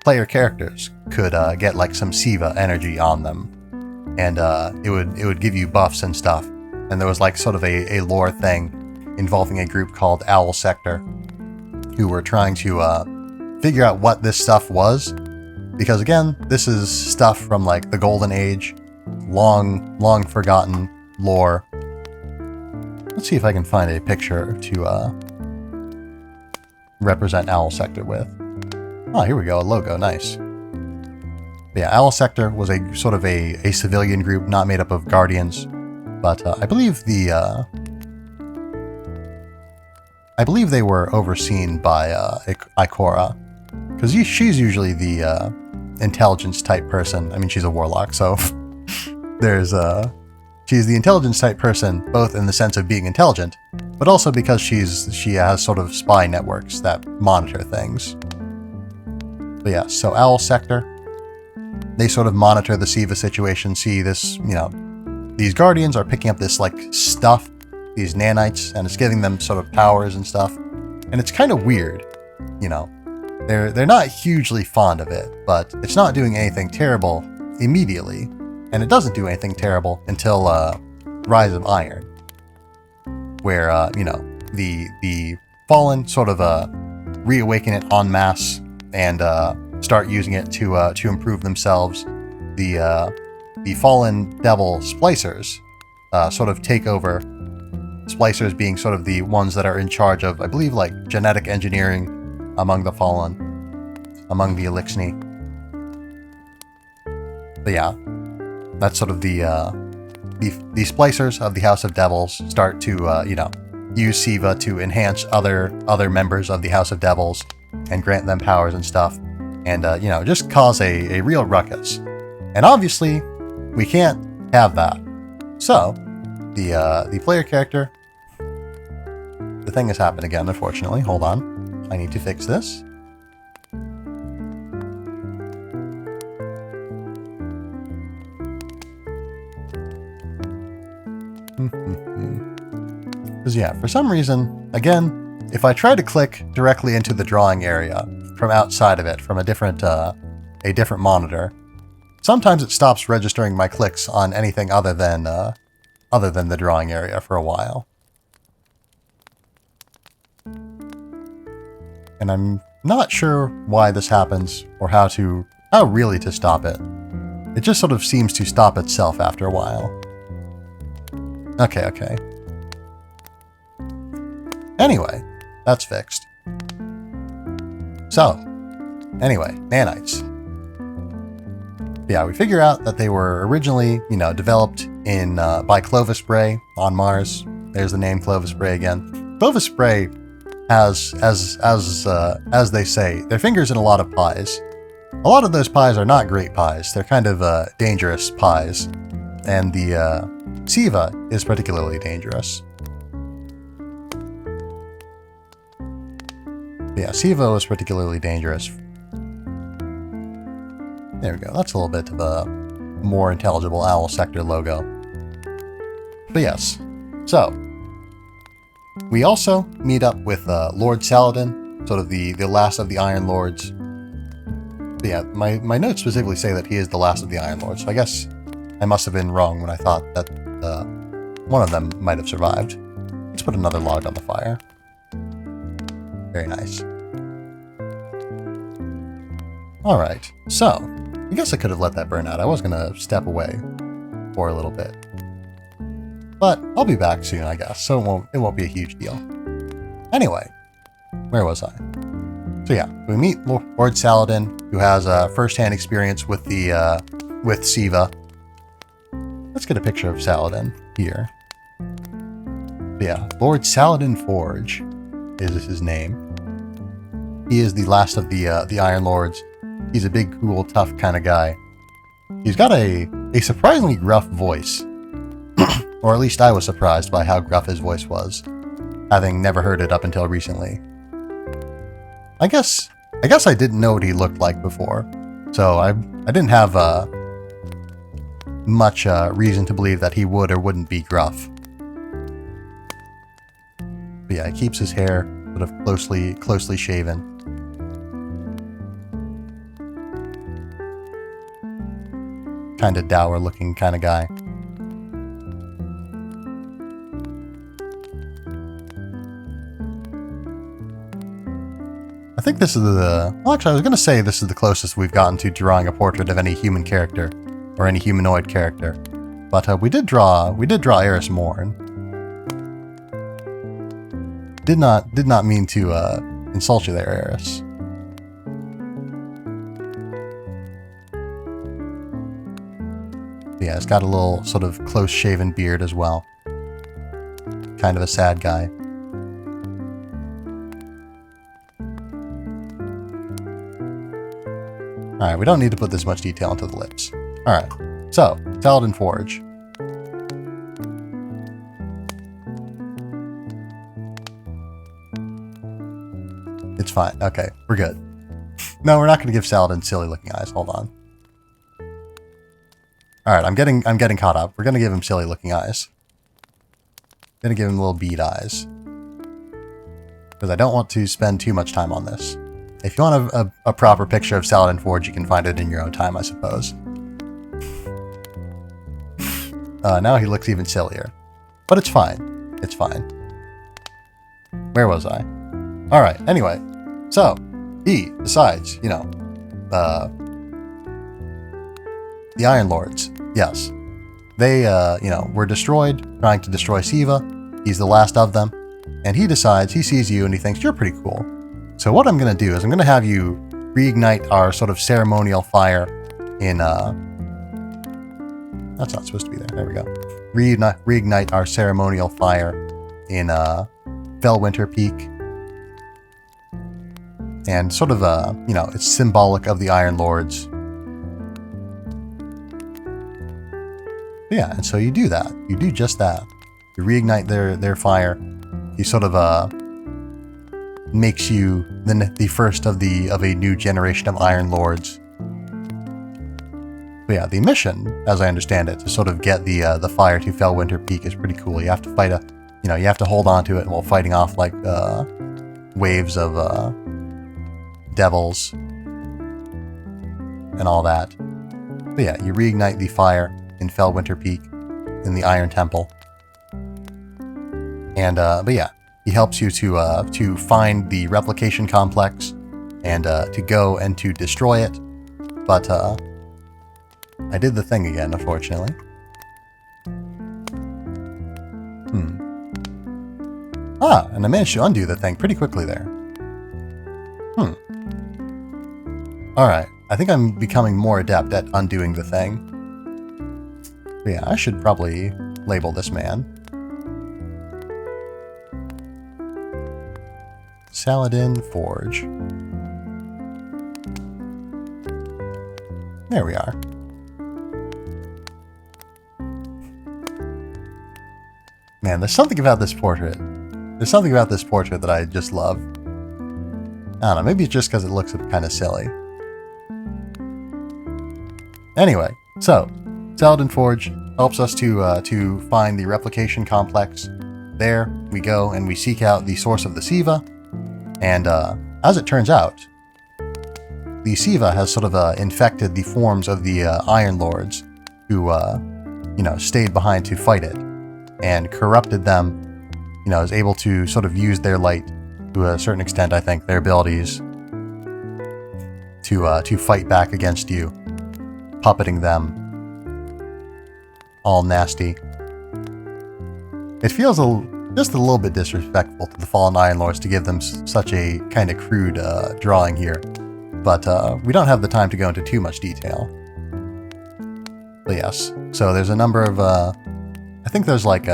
player characters could get some Siva energy on them, and it would give you buffs and stuff. And there was sort of a lore thing involving a group called Owl Sector, who were trying to figure out what this stuff was, because again, this is stuff from the Golden Age, long forgotten lore. Let's see if I can find a picture to represent Owl Sector with. Oh, here we go, a logo, nice. But yeah, Owl Sector was a sort of a civilian group not made up of Guardians, but I believe they were overseen by Ikora, because she's usually the intelligence type person. I mean, she's a warlock, so she's the intelligence type person, both in the sense of being intelligent, but also because she has sort of spy networks that monitor things. But yeah, so Owl Sector, they sort of monitor the Siva situation, see this, these Guardians are picking up this stuff, these nanites, and it's giving them sort of powers and stuff. And it's kind of weird, They're not hugely fond of it, but it's not doing anything terrible immediately. And it doesn't do anything terrible until Rise of Iron, where, the Fallen sort of reawaken it en masse and start using it to improve themselves. The Fallen Devil Splicers sort of take over. Splicers being sort of the ones that are in charge of, I believe, genetic engineering among the Fallen, among the Elixni. But yeah, that's sort of the splicers of the House of Devils start to, use Siva to enhance other members of the House of Devils and grant them powers and stuff, and, just cause a real ruckus. And obviously, we can't have that. So, the player character, the thing has happened again, unfortunately. Hold on. I need to fix this. Because yeah, for some reason, again, if I try to click directly into the drawing area from outside of it, from a different monitor, sometimes it stops registering my clicks on anything other than the drawing area for a while. And I'm not sure why this happens or how really to stop it. It just sort of seems to stop itself after a while. Okay. Anyway, that's fixed. So, anyway, Nanites. Yeah, we figure out that they were originally, developed by Clovis Bray on Mars. There's the name Clovis Bray again. Clovis Bray has, as they say, their fingers in a lot of pies. A lot of those pies are not great pies. They're kind of dangerous pies. And the Siva is particularly dangerous. Yeah, Siva was particularly dangerous. There we go. That's a little bit of a more intelligible Owl Sector logo. But yes, so we also meet up with Lord Saladin, sort of the last of the Iron Lords. But yeah, my notes specifically say that he is the last of the Iron Lords, so I guess I must have been wrong when I thought that one of them might have survived. Let's put another log on the fire. Very nice. Alright, so I guess I could have let that burn out. I was going to step away for a little bit. But I'll be back soon, I guess, so it won't be a huge deal. Anyway, where was I? So yeah, we meet Lord Saladin, who has first-hand experience with with Siva. Let's get a picture of Saladin here. But yeah, Lord Saladin Forge is his name. He is the last of the Iron Lords. He's a big, cool, tough kind of guy. He's got a surprisingly gruff voice. Or at least I was surprised by how gruff his voice was, having never heard it up until recently. I guess I didn't know what he looked like before, so I didn't have much reason to believe that he would or wouldn't be gruff. But yeah, he keeps his hair sort of closely shaven. Kind of dour looking kind of guy. I think this is well, actually, I was going to say this is the closest we've gotten to drawing a portrait of any human character, or any humanoid character. But we did draw Eris Morn. Did not mean to insult you there, Eris. Yeah, it's got a little sort of close-shaven beard as well. Kind of a sad guy. Alright, we don't need to put this much detail into the lips. Alright, so, Saladin Forge. It's fine. Okay, we're good. No, we're not going to give Saladin silly-looking eyes. Hold on. Alright, I'm getting caught up. We're going to give him silly-looking eyes. Going to give him little bead eyes. Because I don't want to spend too much time on this. If you want a proper picture of Saladin Forge, you can find it in your own time, I suppose. Now he looks even sillier. But it's fine. It's fine. Where was I? Alright, anyway. So, he decides, the Iron Lords, yes. They, were destroyed, trying to destroy Siva. He's the last of them. And he decides, he sees you and he thinks, you're pretty cool. So what I'm going to do is I'm going to have you reignite our sort of ceremonial fire in That's not supposed to be there. There we go. Reignite our ceremonial fire in Felwinter Peak. And sort of, it's symbolic of the Iron Lords. But yeah, and so you do that. You do just that. You reignite their fire. He sort of makes you the first of a new generation of Iron Lords. But yeah, the mission, as I understand it, to sort of get the fire to Felwinter Peak is pretty cool. You have to fight you have to hold on to it while fighting off like waves of devils and all that. But yeah, you reignite the fire in Felwinter Peak in the Iron Temple. And but yeah, he helps you to find the replication complex and to go and to destroy it. But I did the thing again, unfortunately. Ah, and I managed to undo the thing pretty quickly there. Alright, I think I'm becoming more adept at undoing the thing. But yeah, I should probably label this man Saladin Forge. There we are. Man, there's something about this portrait. There's something about this portrait that I just love. I don't know, maybe it's just because it looks kind of silly. Anyway, so Saladin Forge helps us to find the replication complex. There we go and we seek out the source of the Siva. And as it turns out, the Siva has sort of infected the forms of the Iron Lords who, stayed behind to fight it and corrupted them, is able to sort of use their light to a certain extent, I think, their abilities to fight back against you, puppeting them all nasty. It feels just a little bit disrespectful to the fallen Iron Lords to give them such a kind of crude drawing here, but we don't have the time to go into too much detail. But yes, so there's a number of, I think there's like,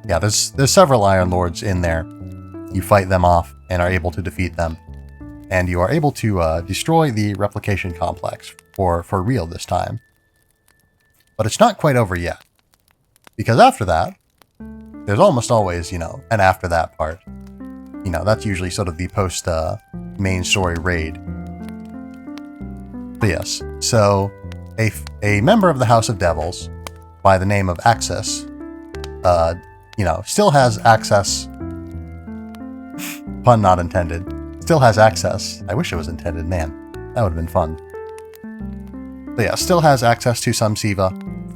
there's several Iron Lords in there. You fight them off and are able to defeat them, and you are able to destroy the replication complex for real this time. But it's not quite over yet, because after that, there's almost always, an after that part. That's usually sort of the post main story raid. But yes, so a member of the House of Devils by the name of Axis, still has access, pun not intended, still has access. I wish it was intended, man, that would have been fun. But yeah, still has access to some Siva,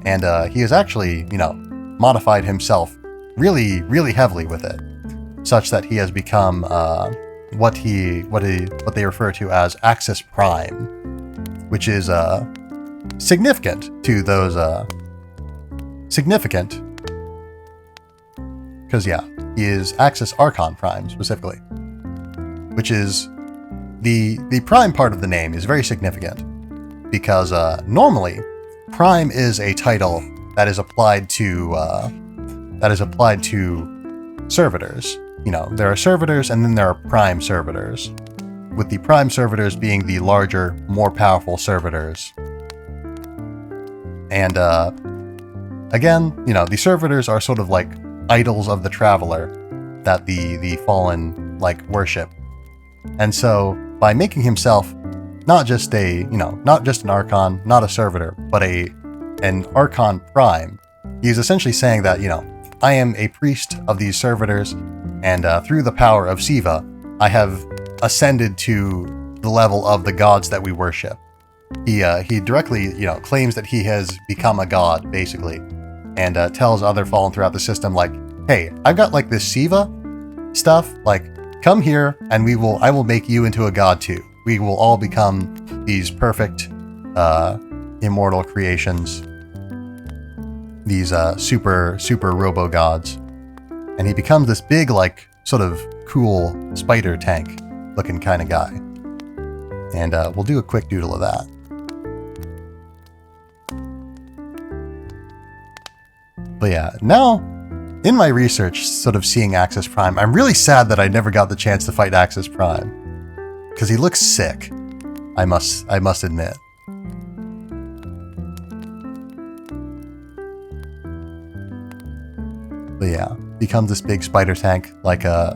and he has actually, modified himself really, really heavily with it, such that he has become what they refer to as Axis Prime, which is significant to those because he is Axis Archon Prime specifically, which is the Prime part of the name is very significant because normally Prime is a title that is applied to servitors. There are servitors and then there are prime servitors, with the prime servitors being the larger, more powerful servitors. And again, the servitors are sort of like idols of the traveler that the fallen worship. And so by making himself not just an Archon, not a servitor, but an Archon Prime, he's essentially saying that, I am a priest of these servitors, and through the power of Siva, I have ascended to the level of the gods that we worship. He directly, claims that he has become a god, basically, and tells other fallen throughout the system, hey, I've got this Siva stuff, come here, and I will make you into a god too. We will all become these perfect, immortal creations. These super robo gods, and he becomes this big sort of cool spider tank looking kind of guy, and we'll do a quick doodle of that. But yeah, now in my research, sort of seeing Axis Prime, I'm really sad that I never got the chance to fight Axis Prime. Because he looks sick, I must admit. But yeah, becomes this big spider tank, like the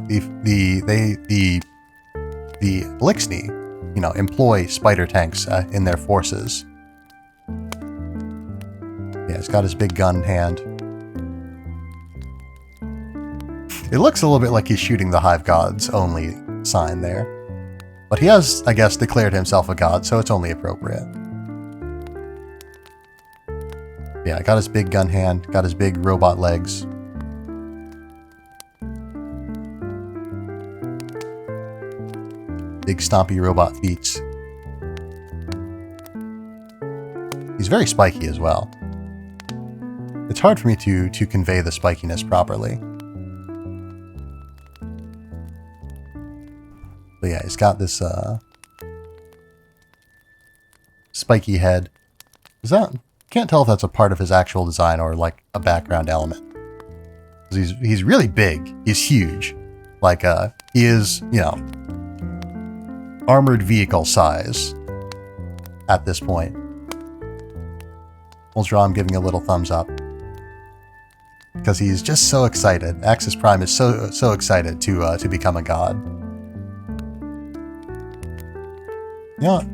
Blixney, you know, employ spider tanks in their forces. Yeah, he's got his big gun in hand. It looks a little bit like he's shooting the Hive God's only sign there. But he has, I guess, declared himself a god, so it's only appropriate. Yeah, got his big gun hand, got his big robot legs. Big stompy robot feet. He's very spiky as well. It's hard for me to convey the spikiness properly. But yeah, he's got this spiky head. Can't tell if that's a part of his actual design or like a background element. He's really big. He's huge. Like he is, you know, armored vehicle size at this point. We'll draw him giving a little thumbs up because he's just so excited. Axis Prime is so excited to become a god. You know what?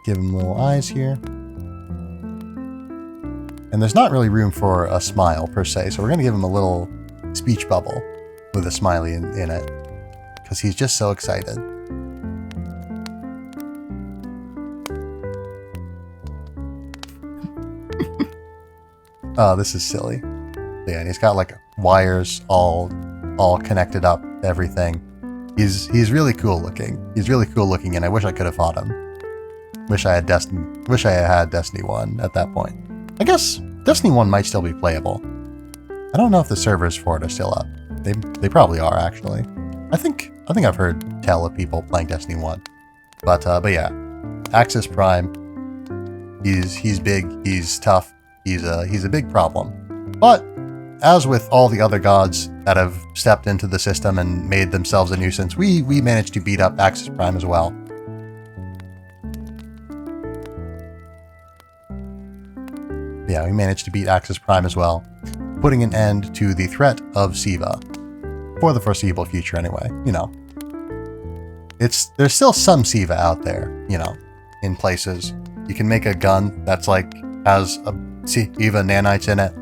Give him little eyes here. And there's not really room for a smile per se, so we're going to give him a little speech bubble with a smiley in it. Because he's just so excited. Oh, this is silly. Yeah, and he's got like wires all connected up, everything. He's really cool looking. He's really cool looking, and I wish I could have fought him. Wish I had Destiny 1 at that point. I guess Destiny 1 might still be playable. I don't know if the servers for it are still up. They probably are, actually. I think I've heard tell of people playing Destiny 1. But yeah. Axis Prime. He's big, he's tough, he's a big problem. But as with all the other gods that have stepped into the system and made themselves a nuisance, we managed to beat up Axis Prime as well. Yeah, we managed to beat Axis Prime as well, putting an end to the threat of Siva. For the foreseeable future anyway, you know. There's still some Siva out there, you know, in places. You can make a gun that's like, has a Siva nanites in it.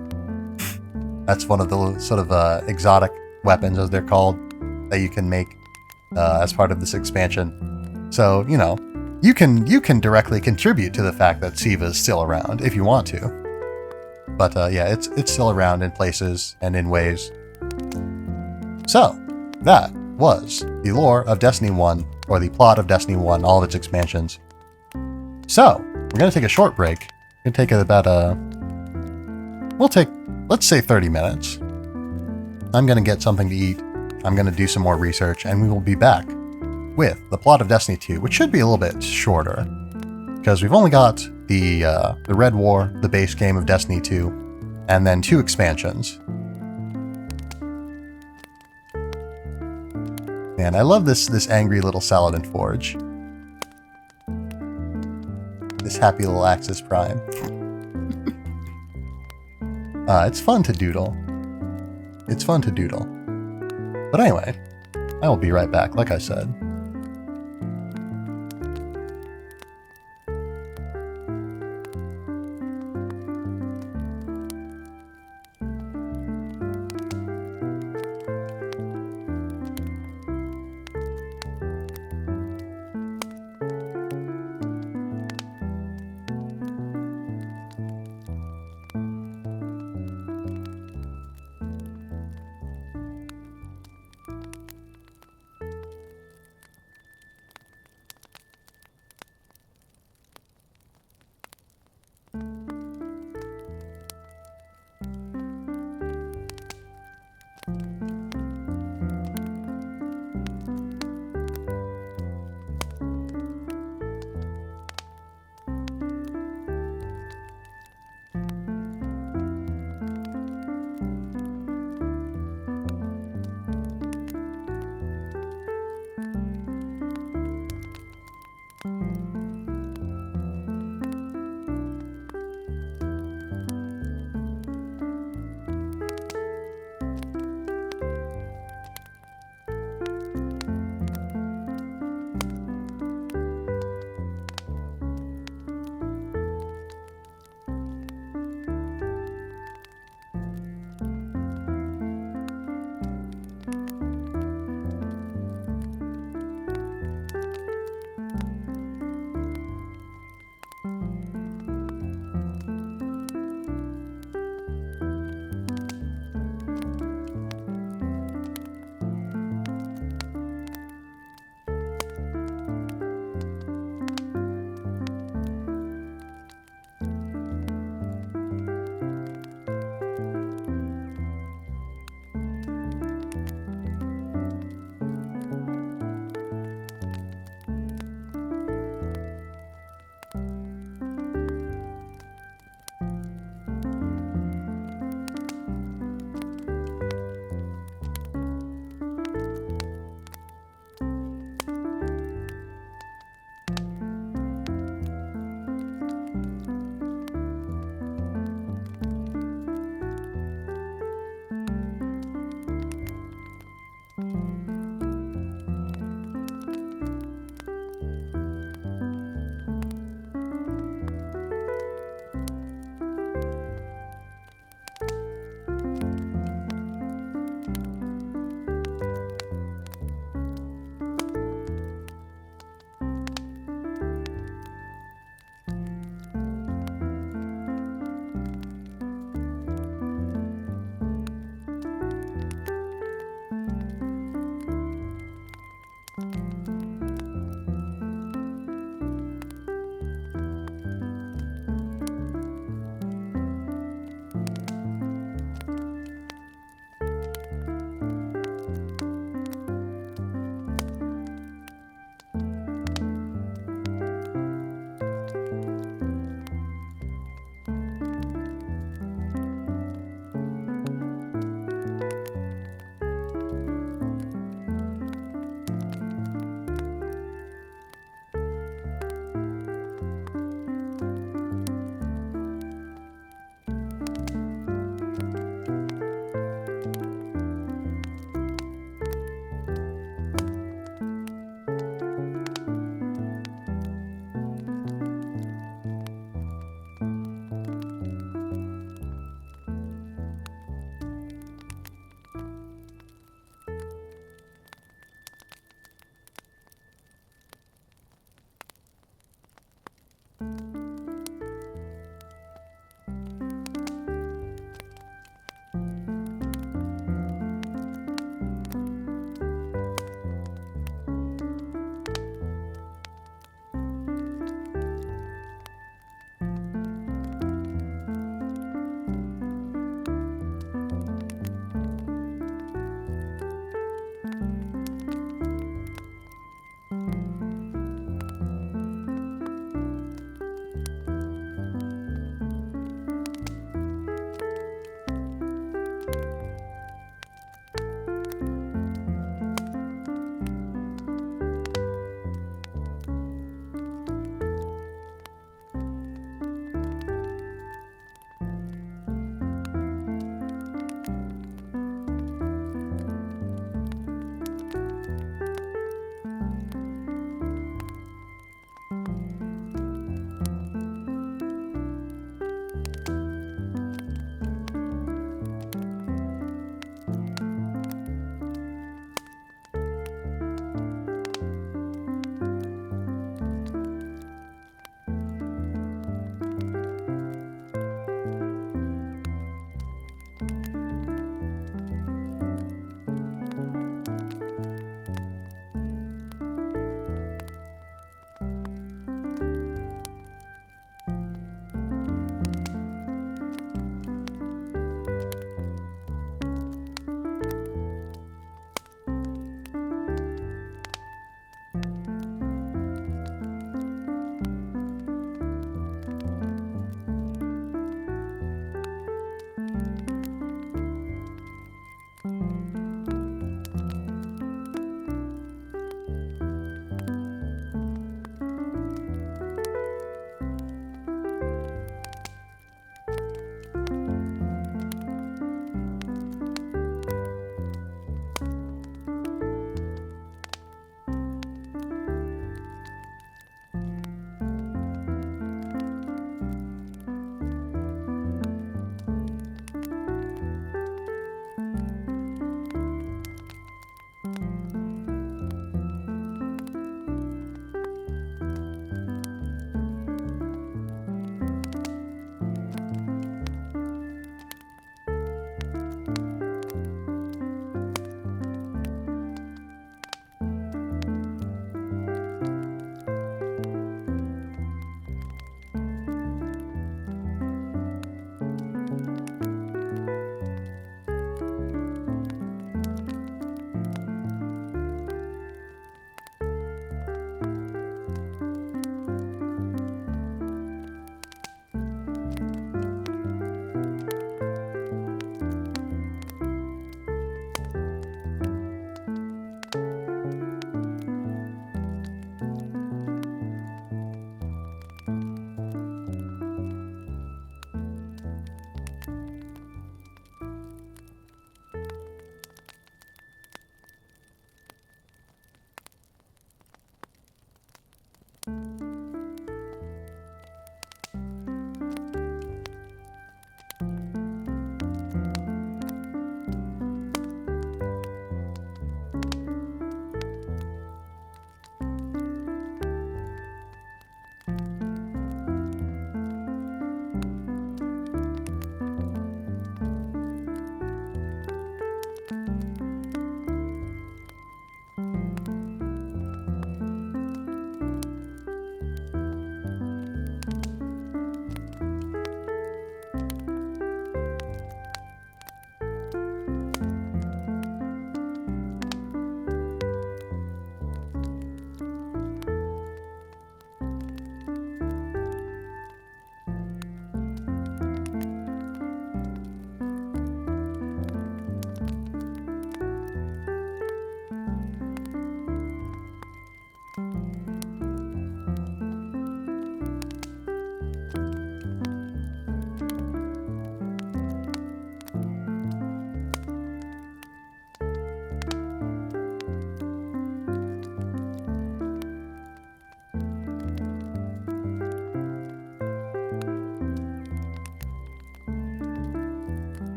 That's one of the sort of exotic weapons, as they're called, that you can make as part of this expansion. So, you know, you can directly contribute to the fact that Siva is still around if you want to. But yeah, it's still around in places and in ways. So, that was the lore of Destiny 1, or the plot of Destiny 1, all of its expansions. So, we're going to take a short break. We're going to take about we'll take, let's say 30 minutes. I'm going to get something to eat. I'm going to do some more research, and we will be back with the plot of Destiny 2, which should be a little bit shorter, because we've only got the Red War, the base game of Destiny 2, and then 2 expansions. Man, I love this angry little Saladin forge. This happy little Axis Prime. It's fun to doodle. It's fun to doodle. But anyway, I will be right back, like I said.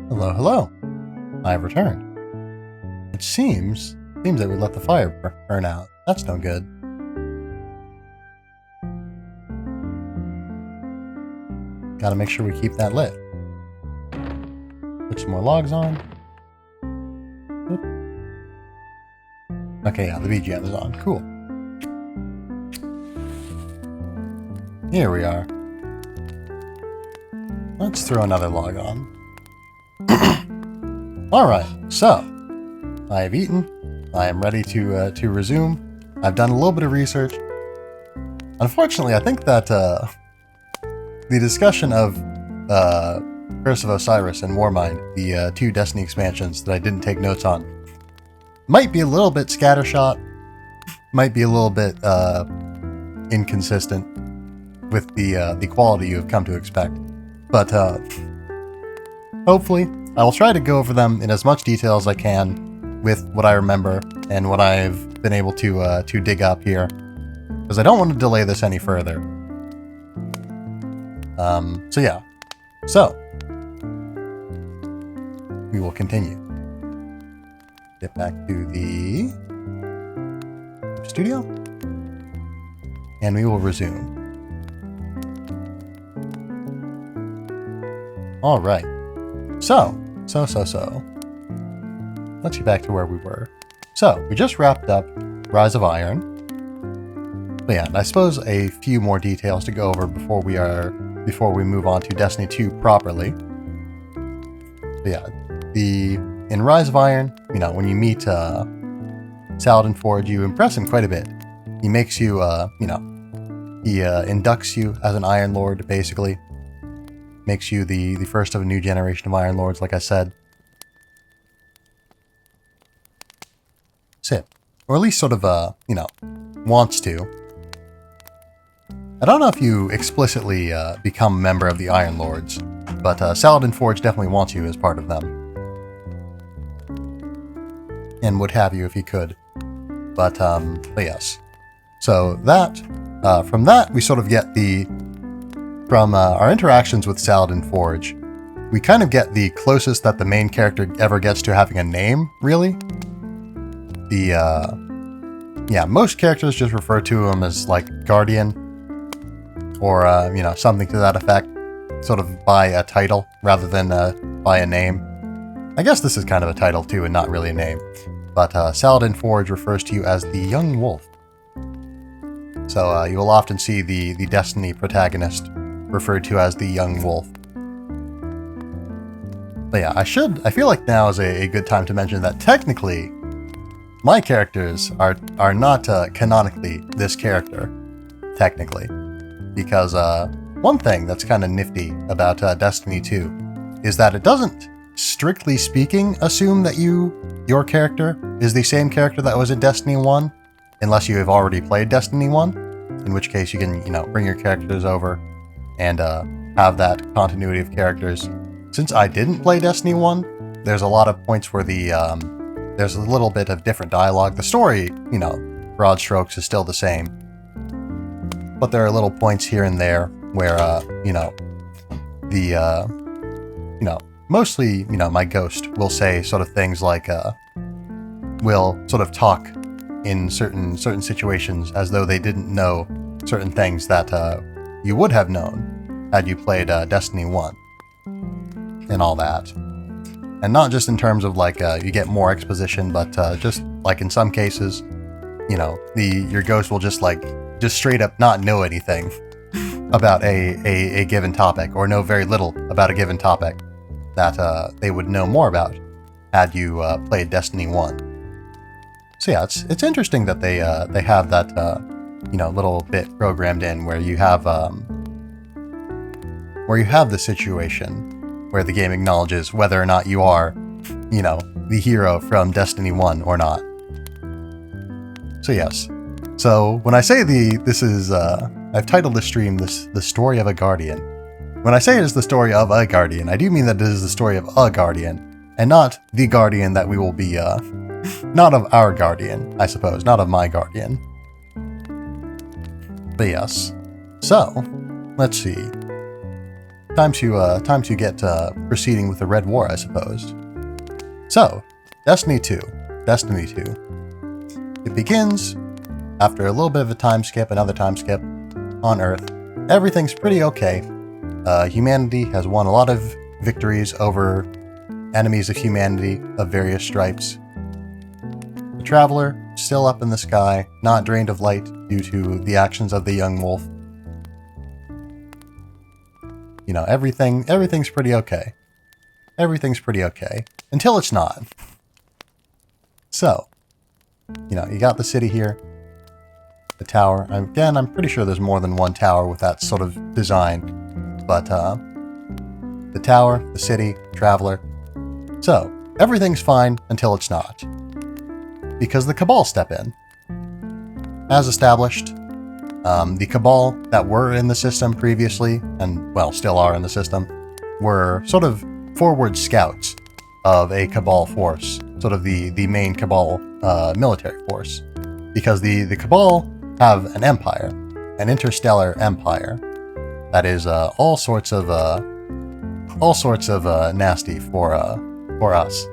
Hello, hello. I have returned. It seems that we let the fire burn out. That's no good. Gotta make sure we keep that lit. Put some more logs on. Oop. Okay, yeah, the BGM is on. Cool. Here we are. Let's throw another log on. Alright, so I have eaten. I am ready to resume. I've done a little bit of research. Unfortunately, I think that the discussion of Curse of Osiris and Warmind, the 2 Destiny expansions that I didn't take notes on, might be a little bit scattershot, might be a little bit inconsistent with the quality you have come to expect. But hopefully, I will try to go over them in as much detail as I can with what I remember and what I've been able to dig up here, because I don't want to delay this any further. So yeah. So we will continue. Get back to the studio, and we will resume. All right. So. Let's get back to where we were. So, we just wrapped up Rise of Iron. But yeah, and I suppose a few more details to go over before we move on to Destiny 2 properly. But yeah, in Rise of Iron, you know, when you meet Saladin Forge, you impress him quite a bit. He makes you, he inducts you as an Iron Lord, basically. Makes you the first of a new generation of Iron Lords, like I said. Sip. Or at least sort of, wants to. I don't know if you explicitly become a member of the Iron Lords, but Saladin Forge definitely wants you as part of them. And would have you if he could. But yes. So that, from that, we sort of get from our interactions with Saladin Forge, we kind of get the closest that the main character ever gets to having a name, really. Most characters just refer to him as, like, Guardian, or, something to that effect, sort of by a title, rather than by a name. I guess this is kind of a title, too, and not really a name. But Saladin Forge refers to you as the Young Wolf. So you will often see the Destiny protagonist referred to as the Young Wolf. But yeah, I feel like now is a good time to mention that technically, my characters are not canonically this character, technically. Because one thing that's kind of nifty about Destiny 2 is that it doesn't, strictly speaking, assume that your character is the same character that was in Destiny 1, unless you have already played Destiny 1, in which case you can, bring your characters over and have that continuity of characters. Since I didn't play Destiny 1, there's a lot of points where there's a little bit of different dialogue. The story, broad strokes is still the same. But there are little points here and there where, mostly, my ghost will say sort of things like, will sort of talk in certain situations as though they didn't know certain things that you would have known had you played Destiny 1 and all that. And not just in terms of like you get more exposition, but just like in some cases, your ghost will just straight up not know anything about a given topic, or know very little about a given topic that they would know more about had you played Destiny 1. So yeah, it's interesting that they have that little bit programmed in where you have the situation where the game acknowledges whether or not you are, the hero from Destiny 1 or not. So yes. So when I say I've titled the stream The Story of a Guardian. When I say it is the story of a Guardian, I do mean that it is the story of a Guardian, and not the Guardian that we will be, not of our Guardian, I suppose, not of my Guardian. But yes. So, let's see. time to get proceeding with the Red War, I suppose. So, Destiny 2. Destiny 2. It begins after a little bit of a time skip, another time skip, on Earth. Everything's pretty okay. Humanity has won a lot of victories over enemies of humanity of various stripes. The Traveler, still up in the sky, not drained of light due to the actions of the young wolf. You know, everything's pretty okay. Everything's pretty okay. Until it's not. So, you know, you got the city here. The tower. Again, I'm pretty sure there's more than one tower with that sort of design. But, the tower, the city, Traveler. So, everything's fine until it's not. Because the Cabal step in. As established, the Cabal that were in the system previously, and, well, still are in the system, were sort of forward scouts of a Cabal force. Sort of the main Cabal military force. Because the Cabal have an empire, an interstellar empire, that is all sorts of nasty for us.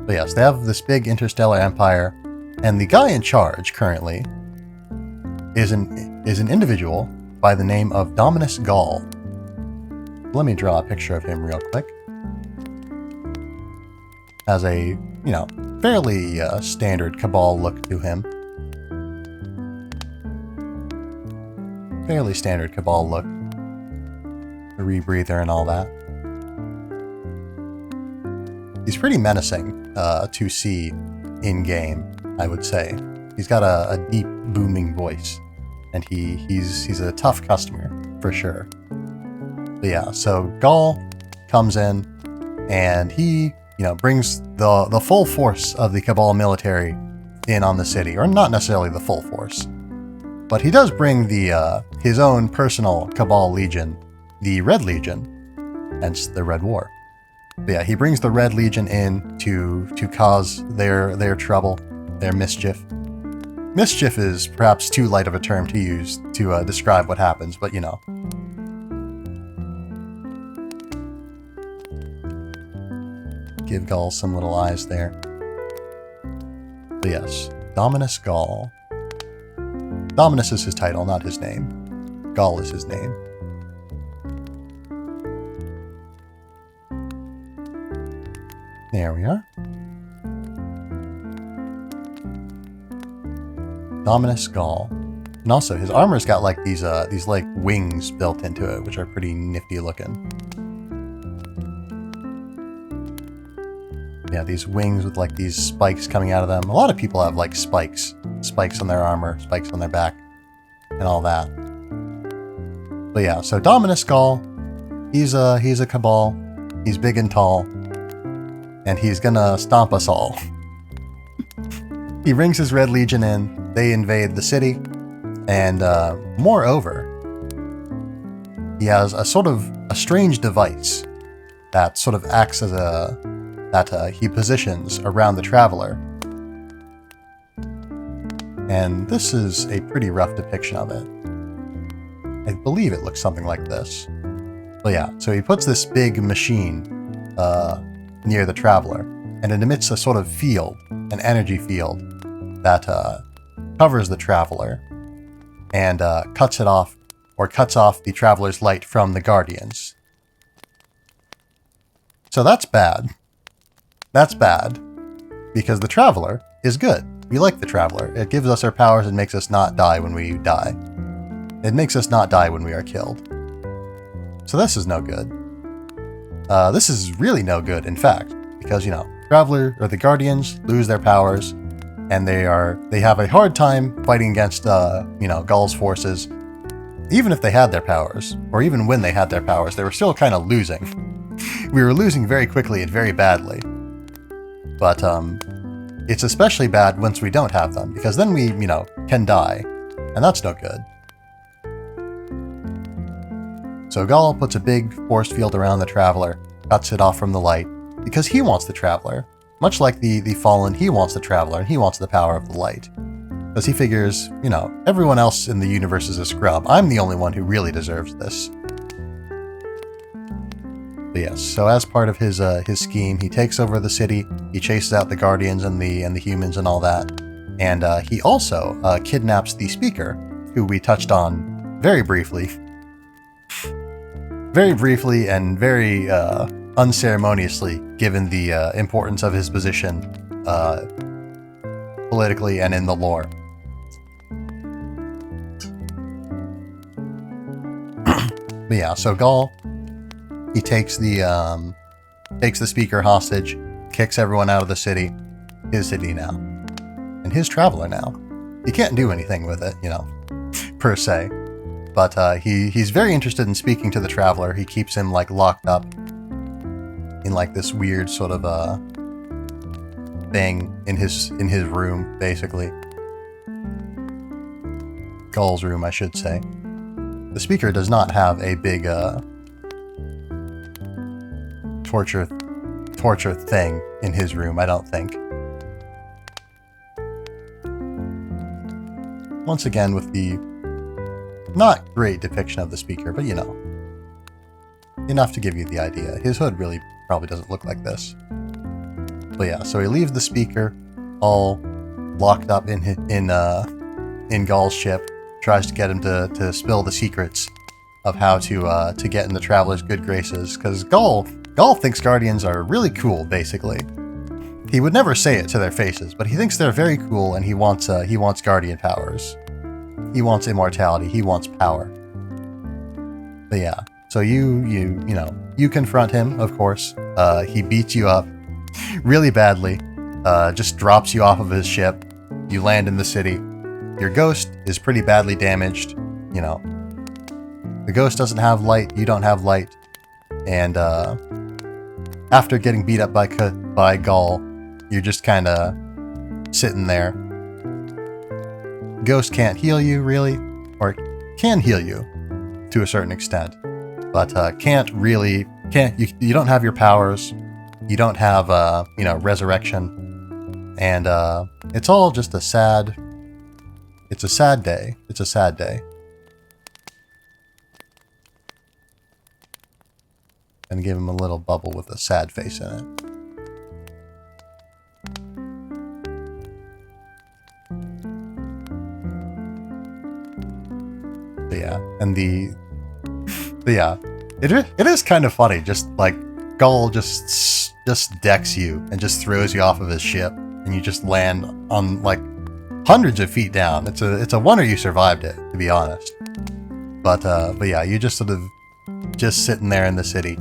But yes, they have this big interstellar empire, and the guy in charge currently is an individual by the name of Dominus Gall. Let me draw a picture of him real quick. Has a, you know, fairly standard Cabal look to him. Fairly standard Cabal look. The rebreather and all that. He's pretty menacing to see in-game, I would say. He's got a deep, booming voice. And he's a tough customer, for sure. But yeah, so Gall comes in, and he, you know, brings the full force of the Cabal military in on the city. Or not necessarily the full force. But he does bring his own personal Cabal Legion, the Red Legion, hence the Red War. But yeah, he brings the Red Legion in to cause their trouble, their mischief. Mischief is perhaps too light of a term to use to describe what happens, but you know. Give Gall some little eyes there. But yes, Dominus Gall. Dominus is his title, not his name. Gall is his name. There we are. Dominus Gall. And also, his armor's got like these like wings built into it, which are pretty nifty looking. Yeah, these wings with like these spikes coming out of them. A lot of people have like spikes on their armor, spikes on their back, and all that. But yeah, so Dominus Gall, he's a Cabal. He's big and tall, and he's gonna stomp us all. He brings his Red Legion in. They invade the city, and moreover, he has a sort of a strange device that sort of acts as that he positions around the Traveler. And this is a pretty rough depiction of it. I believe it looks something like this. But yeah, so he puts this big machine near the Traveler, and it emits a sort of field, an energy field, that covers the Traveler, and cuts it off, or cuts off the Traveler's light from the Guardians. So that's bad. That's bad, because the Traveler is good. We like the Traveler. It gives us our powers and makes us not die when we die. It makes us not die when we are killed. So this is no good. This is really no good, in fact, because, you know, Traveler, or the Guardians, lose their powers, and they have a hard time fighting against, you know, Gall's forces. Even if they had their powers, or even when they had their powers, they were still kind of losing. We were losing very quickly and very badly. But, it's especially bad once we don't have them, because then we, you know, can die, and that's no good. So Gall puts a big force field around the Traveler, cuts it off from the light, because he wants the Traveler. Much like the Fallen, he wants the Traveler, and he wants the power of the light. Because he figures, you know, everyone else in the universe is a scrub. I'm the only one who really deserves this. But yes, so as part of his scheme, he takes over the city. He chases out the Guardians and the humans and all that, and he also kidnaps the Speaker, who we touched on very briefly and very unceremoniously, given the importance of his position politically and in the lore. But yeah, so Gaul, he takes the Speaker hostage, kicks everyone out of the city, his city now, and his traveler now. He can't do anything with it, per se. But he's very interested in speaking to the traveler. He keeps him like locked up in like this weird sort of thing in his room, basically. Gaul's room, I should say. The Speaker does not have a big torture thing in his room, I don't think. Once again, with the not great depiction of the Speaker, but enough to give you the idea. His hood really probably doesn't look like this. But yeah, so he leaves the Speaker all locked up in Gaul's ship, tries to get him to spill the secrets of how to get in the Traveler's good graces, because Gaul thinks Guardians are really cool, basically. He would never say it to their faces, but he thinks they're very cool, and he wants Guardian powers. He wants immortality. He wants power. But yeah, so you confront him, of course. He beats you up really badly. Just drops you off of his ship. You land in the city. Your ghost is pretty badly damaged. The ghost doesn't have light. You don't have light. And after getting beat up by Gaul, you're just kind of sitting there. Ghost can't heal you, really, or can heal you to a certain extent, but you don't have your powers, you don't have resurrection, and it's all just a sad day. It's a sad day. And give him a little bubble with a sad face in it. It is kind of funny, just like Gaul just decks you and just throws you off of his ship, and you just land on like hundreds of feet down. It's a wonder you survived it, to be honest. But yeah, you just sort of just sitting there in the city.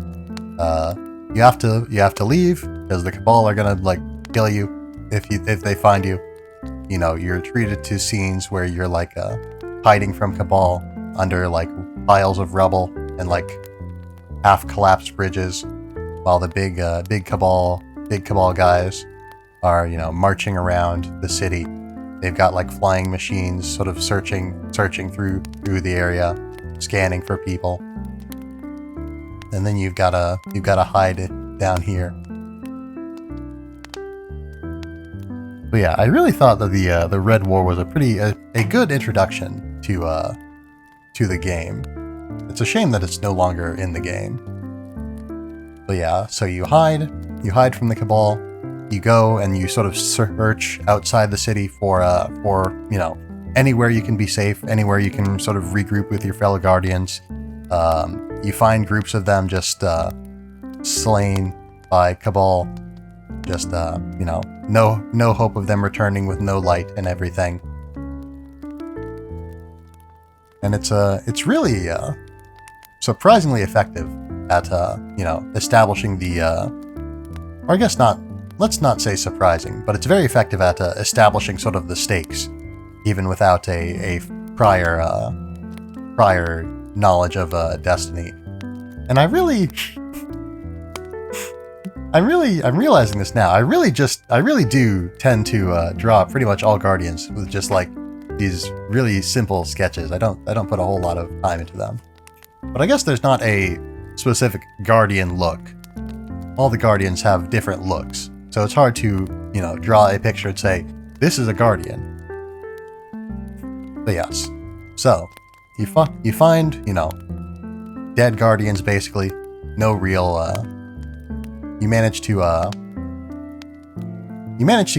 You have to leave because the Cabal are gonna like kill you if they find you. You're treated to scenes where you're like hiding from Cabal under like piles of rubble and like half collapsed bridges, while the big Cabal guys are marching around the city. They've got like flying machines, sort of searching through the area, scanning for people, and then you've gotta hide it down here. But yeah, I really thought that the Red War was a good introduction to the game. It's a shame that it's no longer in the game. But yeah, so you hide from the Cabal. You go and you sort of search outside the city for anywhere you can be safe, anywhere you can sort of regroup with your fellow Guardians. You find groups of them just slain by Cabal. Just no hope of them returning with no light and everything. And it's really surprisingly effective at establishing or I guess not. Let's not say surprising, but it's very effective at establishing sort of the stakes, even without a prior knowledge of Destiny. And I'm realizing this now. I really do tend to draw pretty much all Guardians with just like these really simple sketches. I don't put a whole lot of time into them. But I guess there's not a specific Guardian look. All the Guardians have different looks. So it's hard to, draw a picture and say, this is a Guardian. But yes. So, you find, dead Guardians basically, no real, you manage to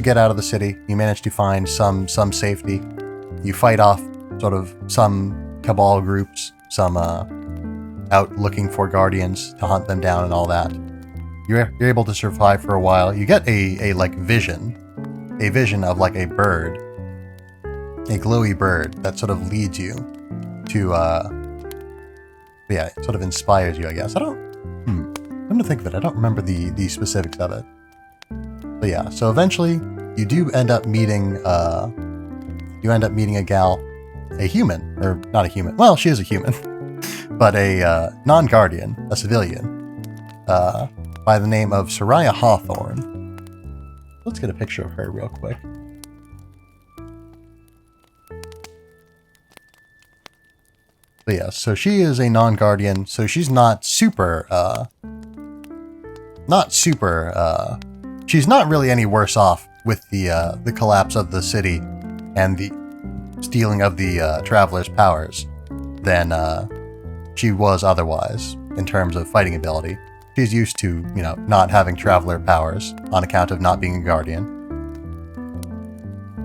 get out of the city. You manage to find some safety. You fight off sort of some cabal groups, some out looking for guardians to hunt them down and all that. You're able to survive for a while. You get a like vision of like a bird, a glowy bird that sort of leads you to yeah, it sort of inspires you, I guess. I'm gonna think of it. I don't remember the specifics of it. But yeah, so eventually you do end up meeting a gal, a human, or not a human. Well, she is a human, but a non-guardian, a civilian, by the name of Soraya Hawthorne. Let's get a picture of her real quick. But yeah, so she is a non-guardian, so she's not super, she's not really any worse off with the collapse of the city and the stealing of the Traveler's powers than she was otherwise in terms of fighting ability. She's used to, you know, not having Traveler powers on account of not being a guardian.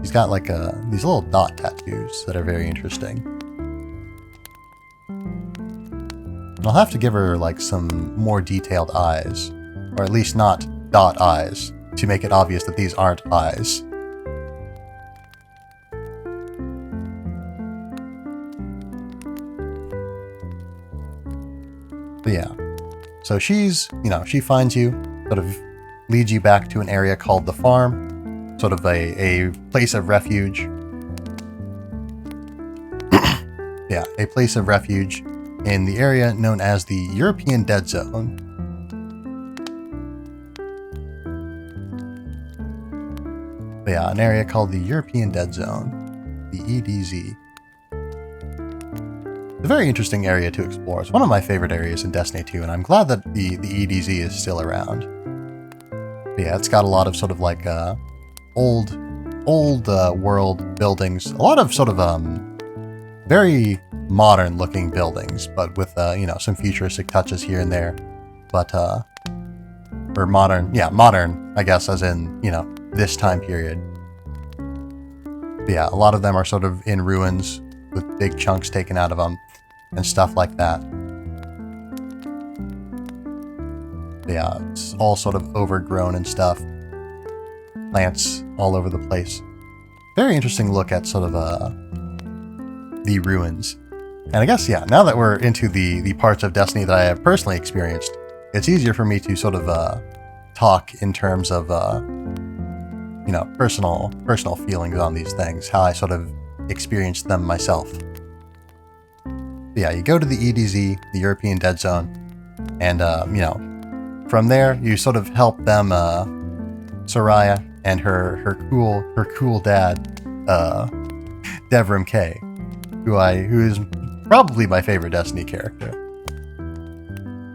She's got like these little dot tattoos that are very interesting. I'll have to give her like some more detailed eyes, or at least not dot eyes, to make it obvious that these aren't eyes. But yeah, so she's, you know, she finds you, sort of leads you back to an area called the farm, sort of a place of refuge. Yeah, a place of refuge in the area known as the European Dead Zone. But yeah, an area called the European Dead Zone, the EDZ. It's a very interesting area to explore. It's one of my favorite areas in Destiny 2, and I'm glad that the EDZ is still around. But yeah, it's got a lot of sort of like old world buildings, a lot of sort of very modern looking buildings, but with you know, some futuristic touches here and there. But or modern, yeah, modern, I guess, as in, you know, this time period. But yeah, a lot of them are sort of in ruins with big chunks taken out of them and stuff like that. But yeah, it's all sort of overgrown and stuff. Plants all over the place. Very interesting look at sort of the ruins. And I guess, yeah, now that we're into the parts of Destiny that I have personally experienced, it's easier for me to sort of talk in terms of you know, personal feelings on these things, how I sort of experienced them myself. But yeah, you go to the EDZ, the European Dead Zone, and you know, from there you sort of help them, Soraya and her cool dad, Devrim K, who is probably my favorite Destiny character.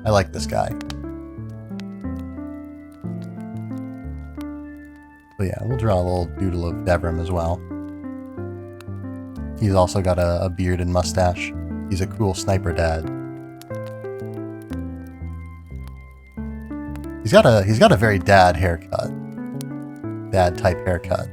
I like this guy. But yeah, we'll draw a little doodle of Devrim as well. He's also got a beard and mustache. He's a cool sniper dad. He's got a very dad haircut. Dad type haircut.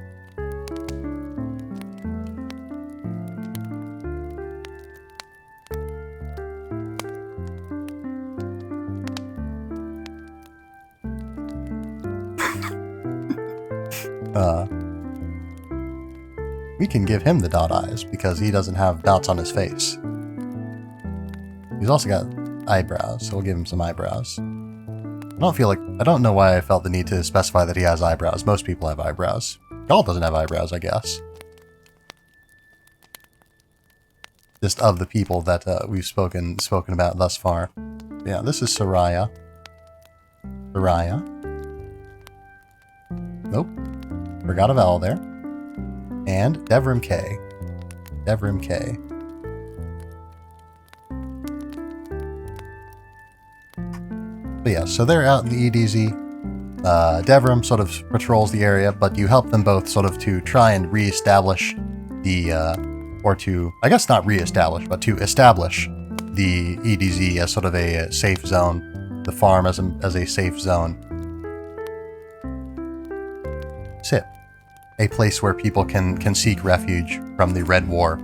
We can give him the dot eyes because he doesn't have dots on his face. He's also got eyebrows, so we'll give him some eyebrows. I don't know why I felt the need to specify that he has eyebrows. Most people have eyebrows. Gaul doesn't have eyebrows, I guess. Just of the people that we've spoken about thus far. Yeah, this is Soraya. Soraya. Nope. Forgot a vowel there. And Devrim K. Devrim K. But yeah, so they're out in the EDZ. Devrim sort of patrols the area, but you help them both sort of to try and re-establish the, or to, I guess not re-establish, but to establish the EDZ as sort of a safe zone the farm as a safe zone. SIP, a place where people can seek refuge from the Red War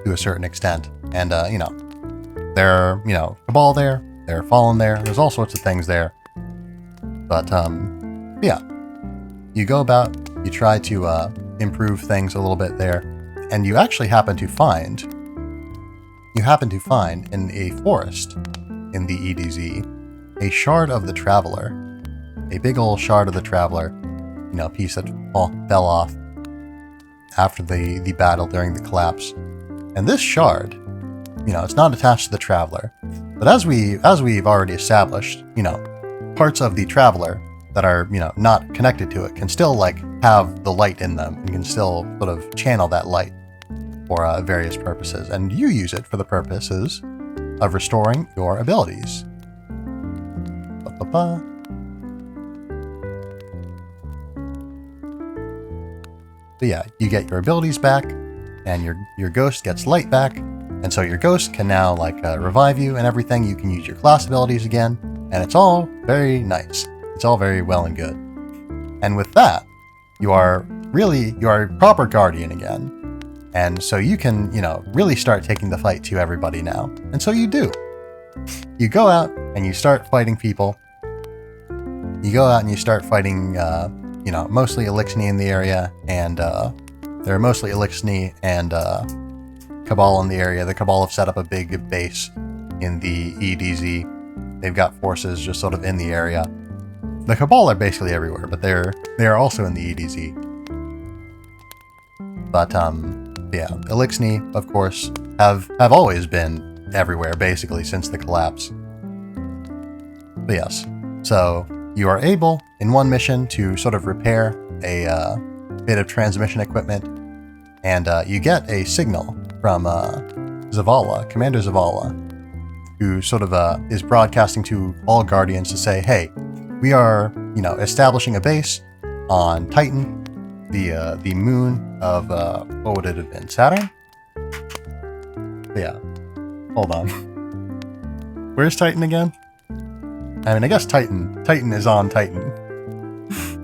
to a certain extent. And, there are, Cabal there, there are Fallen there, there's all sorts of things there. But, yeah. You go about, you try to improve things a little bit there, and you actually happen to find in a forest in the EDZ a shard of the Traveler, a big old shard of the Traveler, piece that fell off after the battle during the collapse. And this shard, it's not attached to the Traveler, but as we've already established, parts of the Traveler that are, not connected to it can still, have the light in them and can still sort of channel that light for various purposes. And you use it for the purposes of restoring your abilities. But yeah, you get your abilities back, and your ghost gets light back, and so your ghost can now, revive you and everything. You can use your class abilities again, and it's all very nice. It's all very well and good. And with that, you are a proper guardian again. And so you can, really start taking the fight to everybody now. And so you do. You go out and you start fighting people. You go out and you start fighting, mostly Elixni in the area. And there are mostly Elixni and Cabal in the area. The Cabal have set up a big base in the EDZ. They've got forces just sort of in the area. The Cabal are basically everywhere, but they are also in the EDZ. But, yeah, Elixni, of course, have always been everywhere, basically, since the collapse. But yes, so you are able, in one mission, to sort of repair a bit of transmission equipment, and you get a signal from Zavala, Commander Zavala, who sort of is broadcasting to all Guardians to say, hey, we are, establishing a base on Titan, the moon of, what would it have been, Saturn? Yeah, hold on. Where's Titan again? I mean, I guess Titan is on Titan.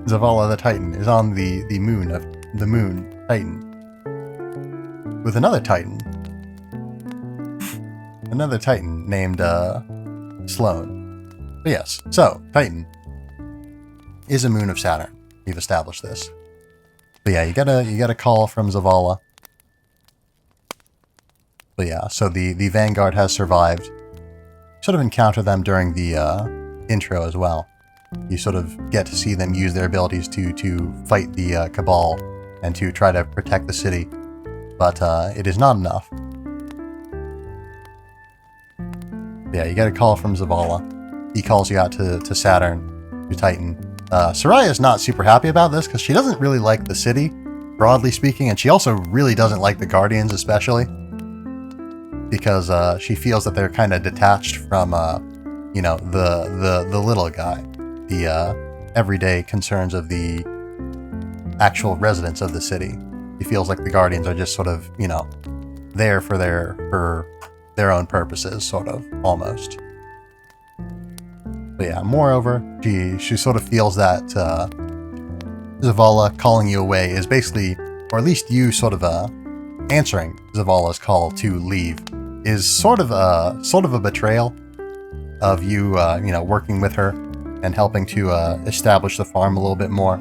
Zavala the Titan is on the moon of the moon, Titan. With another Titan named, Sloan. But yes, so, Titan is a moon of Saturn. We've established this. But yeah, you get a call from Zavala. But yeah, so the Vanguard has survived. Sort of encounter them during the intro as well. You sort of get to see them use their abilities to fight the Cabal and to try to protect the city. But it is not enough. But yeah, you get a call from Zavala. He calls you out to Saturn, to Titan. Soraya is not super happy about this because she doesn't really like the city, broadly speaking, and she also really doesn't like the Guardians especially, because she feels that they're kind of detached from, the little guy, the everyday concerns of the actual residents of the city. She feels like the Guardians are just sort of, there for their own purposes, sort of, almost. But yeah, moreover, she sort of feels that Zavala calling you away is basically, or at least you sort of answering Zavala's call to leave, is sort of a betrayal of you, working with her and helping to establish the farm a little bit more.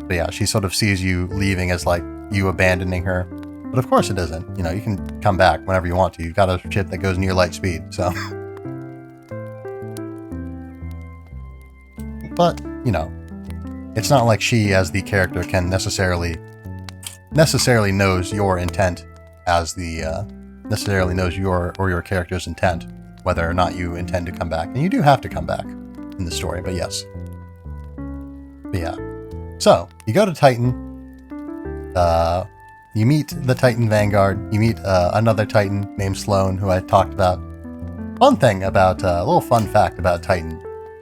But yeah, she sort of sees you leaving as you abandoning her. But of course it isn't. You can come back whenever you want to. You've got a ship that goes near light speed, so. But, it's not like she, as the character, can necessarily knows your intent as necessarily knows your character's intent, whether or not you intend to come back. And you do have to come back in the story, but yes. But yeah. So, you go to Titan, you meet the Titan Vanguard, you meet another Titan named Sloan, who I talked about. A little fun fact about Titan.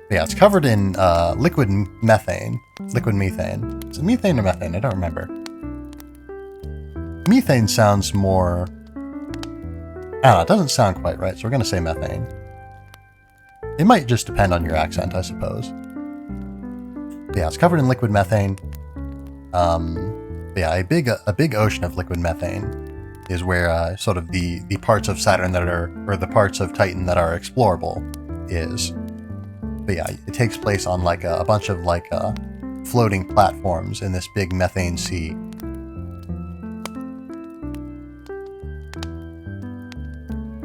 Yeah, it's covered in liquid methane. Liquid methane. Is it methane or methane? I don't remember. Methane sounds more... I don't know, it doesn't sound quite right, so we're going to say methane. It might just depend on your accent, I suppose. But yeah, it's covered in liquid methane. Yeah, a big ocean of liquid methane is where sort of the parts of Saturn that are, or the parts of Titan that are explorable is. But yeah, it takes place on like a bunch of like floating platforms in this big methane sea.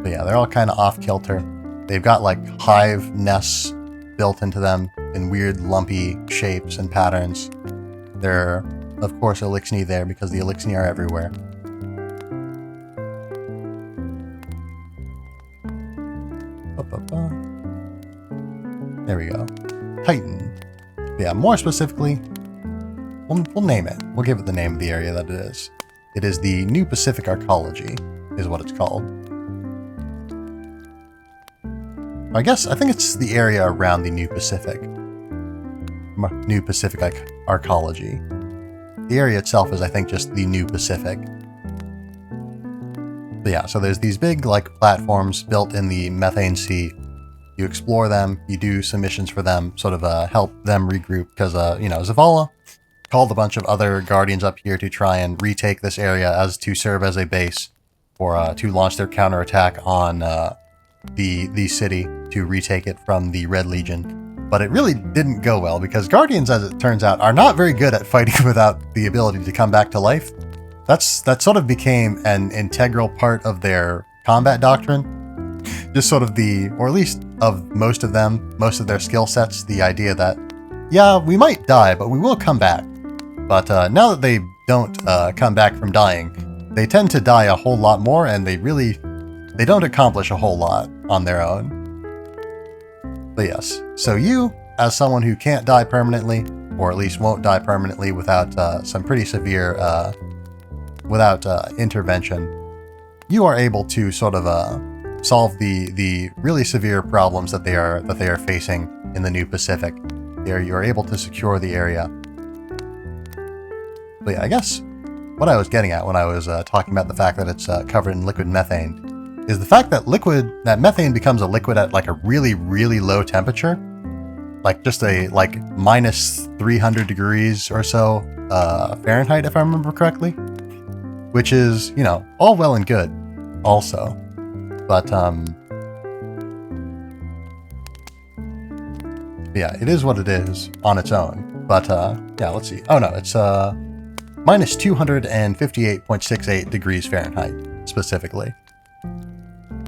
But yeah, they're all kind of off-kilter. They've got like hive nests built into them in weird lumpy shapes and patterns. There are, of course, Elixni there because the Elixni are everywhere. There we go. Titan. Yeah, more specifically, we'll name it. We'll give it the name of the area that it is. It is the New Pacific Arcology, is what it's called. I think it's the area around the New Pacific. New Pacific Arcology. The area itself is, I think, just the New Pacific. But yeah, so there's these big, like, platforms built in the methane sea. You explore them, you do some missions for them, sort of help them regroup, because, you know, Zavala called a bunch of other Guardians up here to try and retake this area as to serve as a base, or to launch their counterattack on the city to retake it from the Red Legion. But it really didn't go well, because Guardians, as it turns out, are not very good at fighting without the ability to come back to life. That sort of became an integral part of their combat doctrine. Just sort of or at least of most of their skill sets, the idea that, yeah, we might die, but we will come back. But now that they don't come back from dying, they tend to die a whole lot more, and they don't accomplish a whole lot on their own. But yes, so you, as someone who can't die permanently, or at least won't die permanently without some pretty severe, intervention, you are able to sort of solve the really severe problems that they are facing in the New Pacific. You are able to secure the area. But yeah, I guess what I was getting at when I was talking about the fact that it's covered in liquid methane is the fact that methane becomes a liquid at like a really, really low temperature, like just like minus 300 degrees or so Fahrenheit, if I remember correctly, which is, you know, all well and good also. But yeah, it is what it is on its own. But yeah, let's see. Oh no, it's minus 258.68 degrees Fahrenheit specifically.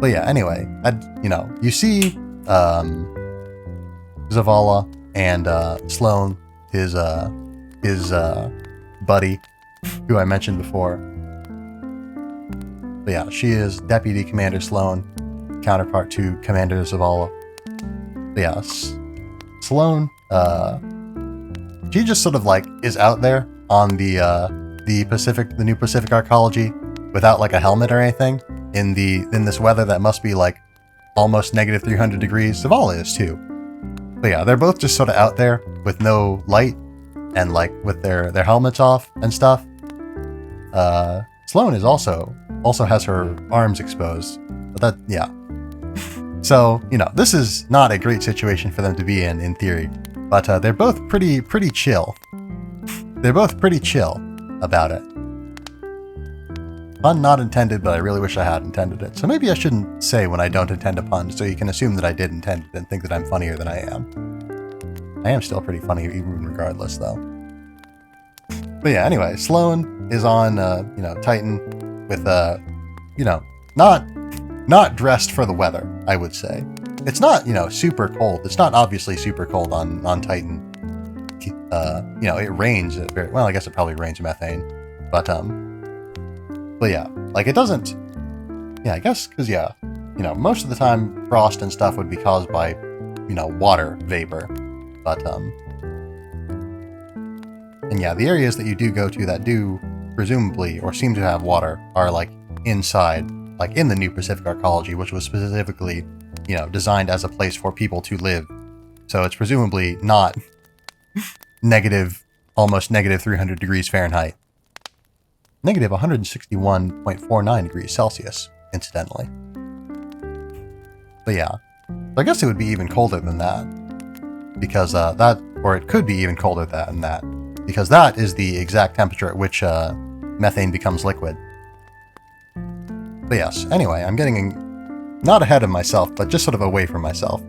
But yeah, anyway, you see Zavala and Sloan, his buddy, who I mentioned before. But yeah, she is Deputy Commander Sloan, counterpart to Commander Zavala. But yeah, Sloan, she just sort of like is out there on the New Pacific Arcology without like a helmet or anything in this weather that must be like almost negative 300 degrees. Zavala is too. But yeah, they're both just sort of out there with no light and like with their helmets off and stuff. Sloan is also has her arms exposed, but that, yeah. So, you know, this is not a great situation for them to be in theory, but they're both pretty chill. They're both pretty chill about it. Pun not intended, but I really wish I had intended it. So maybe I shouldn't say when I don't intend a pun, so you can assume that I did intend it and think that I'm funnier than I am. I am still pretty funny even regardless, though. But yeah, anyway, Sloan is on, Titan with, not dressed for the weather, I would say. It's not, super cold. It's not obviously super cold on Titan. It rains very well. I guess it probably rains methane, but yeah, like it doesn't. Yeah, I guess because most of the time frost and stuff would be caused by, water vapor, but and yeah, the areas that you do go to that do presumably or seem to have water are like inside, like in the New Pacific Arcology, which was specifically, designed as a place for people to live. So it's presumably not almost negative 300 degrees Fahrenheit. Negative 161.49 degrees Celsius, incidentally. But yeah, I guess it would be even colder than that. Because or it could be even colder than that. Because that is the exact temperature at which methane becomes liquid. But yes, anyway, I'm getting not ahead of myself, but just sort of away from myself.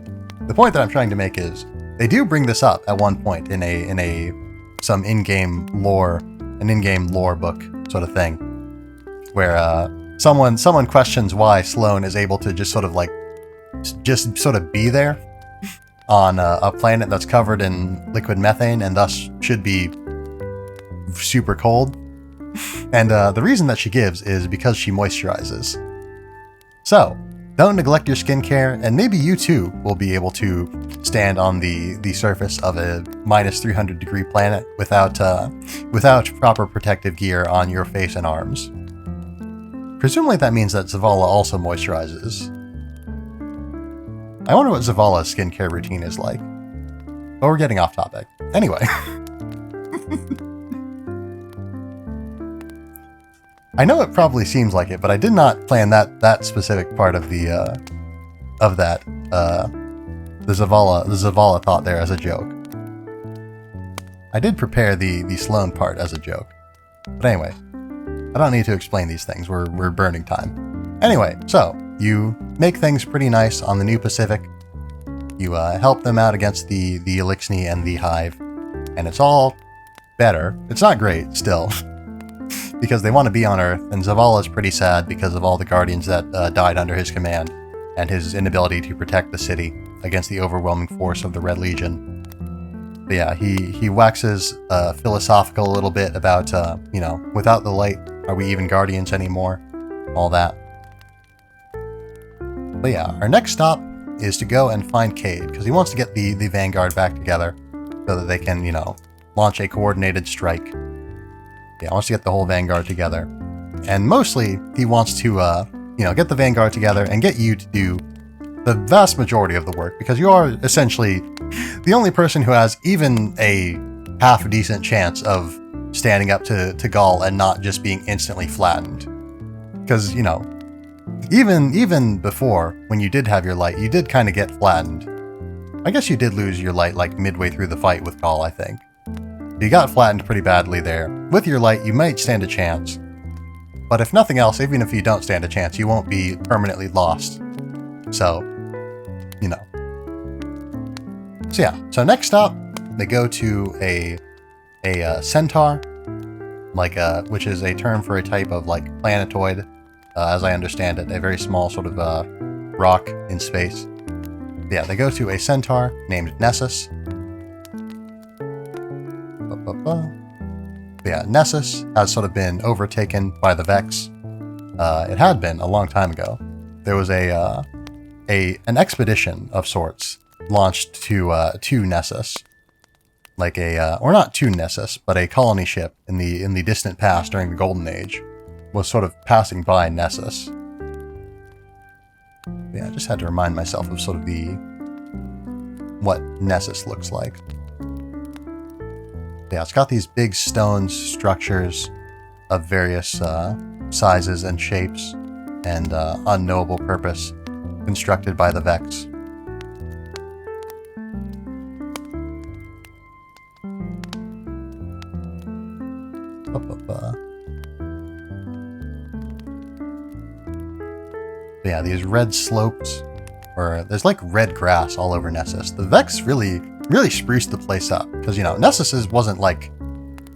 The point that I'm trying to make is, they do bring this up at one point in some in-game lore, an in-game lore book sort of thing, where someone questions why Sloane is able to just sort of be there on a planet that's covered in liquid methane and thus should be super cold. And the reason that she gives is because she moisturizes. So, don't neglect your skincare, and maybe you too will be able to stand on the surface of a minus 300 degree planet without proper protective gear on your face and arms. Presumably that means that Zavala also moisturizes. I wonder what Zavala's skincare routine is like. But we're getting off topic. Anyway. I know it probably seems like it, but I did not plan that specific part of the Zavala thought there as a joke. I did prepare the Sloane part as a joke. But anyway, I don't need to explain these things. We're burning time. Anyway, so you make things pretty nice on the New Pacific. You help them out against the Elixni and the Hive, and it's all better. It's not great still. Because they want to be on Earth, and Zavala's pretty sad because of all the Guardians that died under his command, and his inability to protect the city against the overwhelming force of the Red Legion. But yeah, he waxes philosophical a little bit about, without the light, are we even Guardians anymore? All that. But yeah, our next stop is to go and find Cade, because he wants to get the Vanguard back together, so that they can, launch a coordinated strike. Yeah, wants to get the whole Vanguard together. And mostly, he wants to, get the Vanguard together and get you to do the vast majority of the work, because you are essentially the only person who has even a half-decent chance of standing up to Gaul and not just being instantly flattened. Because, even before, when you did have your light, you did kind of get flattened. I guess you did lose your light, like, midway through the fight with Gaul, I think. You got flattened pretty badly there. With your light, you might stand a chance. But if nothing else, even if you don't stand a chance, you won't be permanently lost. So, So yeah, so next stop, they go to a centaur, which is a term for a type of, planetoid, as I understand it, a very small sort of rock in space. But yeah, they go to a centaur named Nessus. Yeah, Nessus has sort of been overtaken by the Vex. It had been a long time ago. There was an expedition of sorts launched to Nessus, or not to Nessus, but a colony ship in the distant past during the Golden Age was sort of passing by Nessus. Yeah, I just had to remind myself of sort of what Nessus looks like. Yeah, it's got these big stone structures of various sizes and shapes and unknowable purpose constructed by the Vex. Yeah, these red slopes, or there's red grass all over Nessus. The Vex really spruced the place up, because, Nessus wasn't,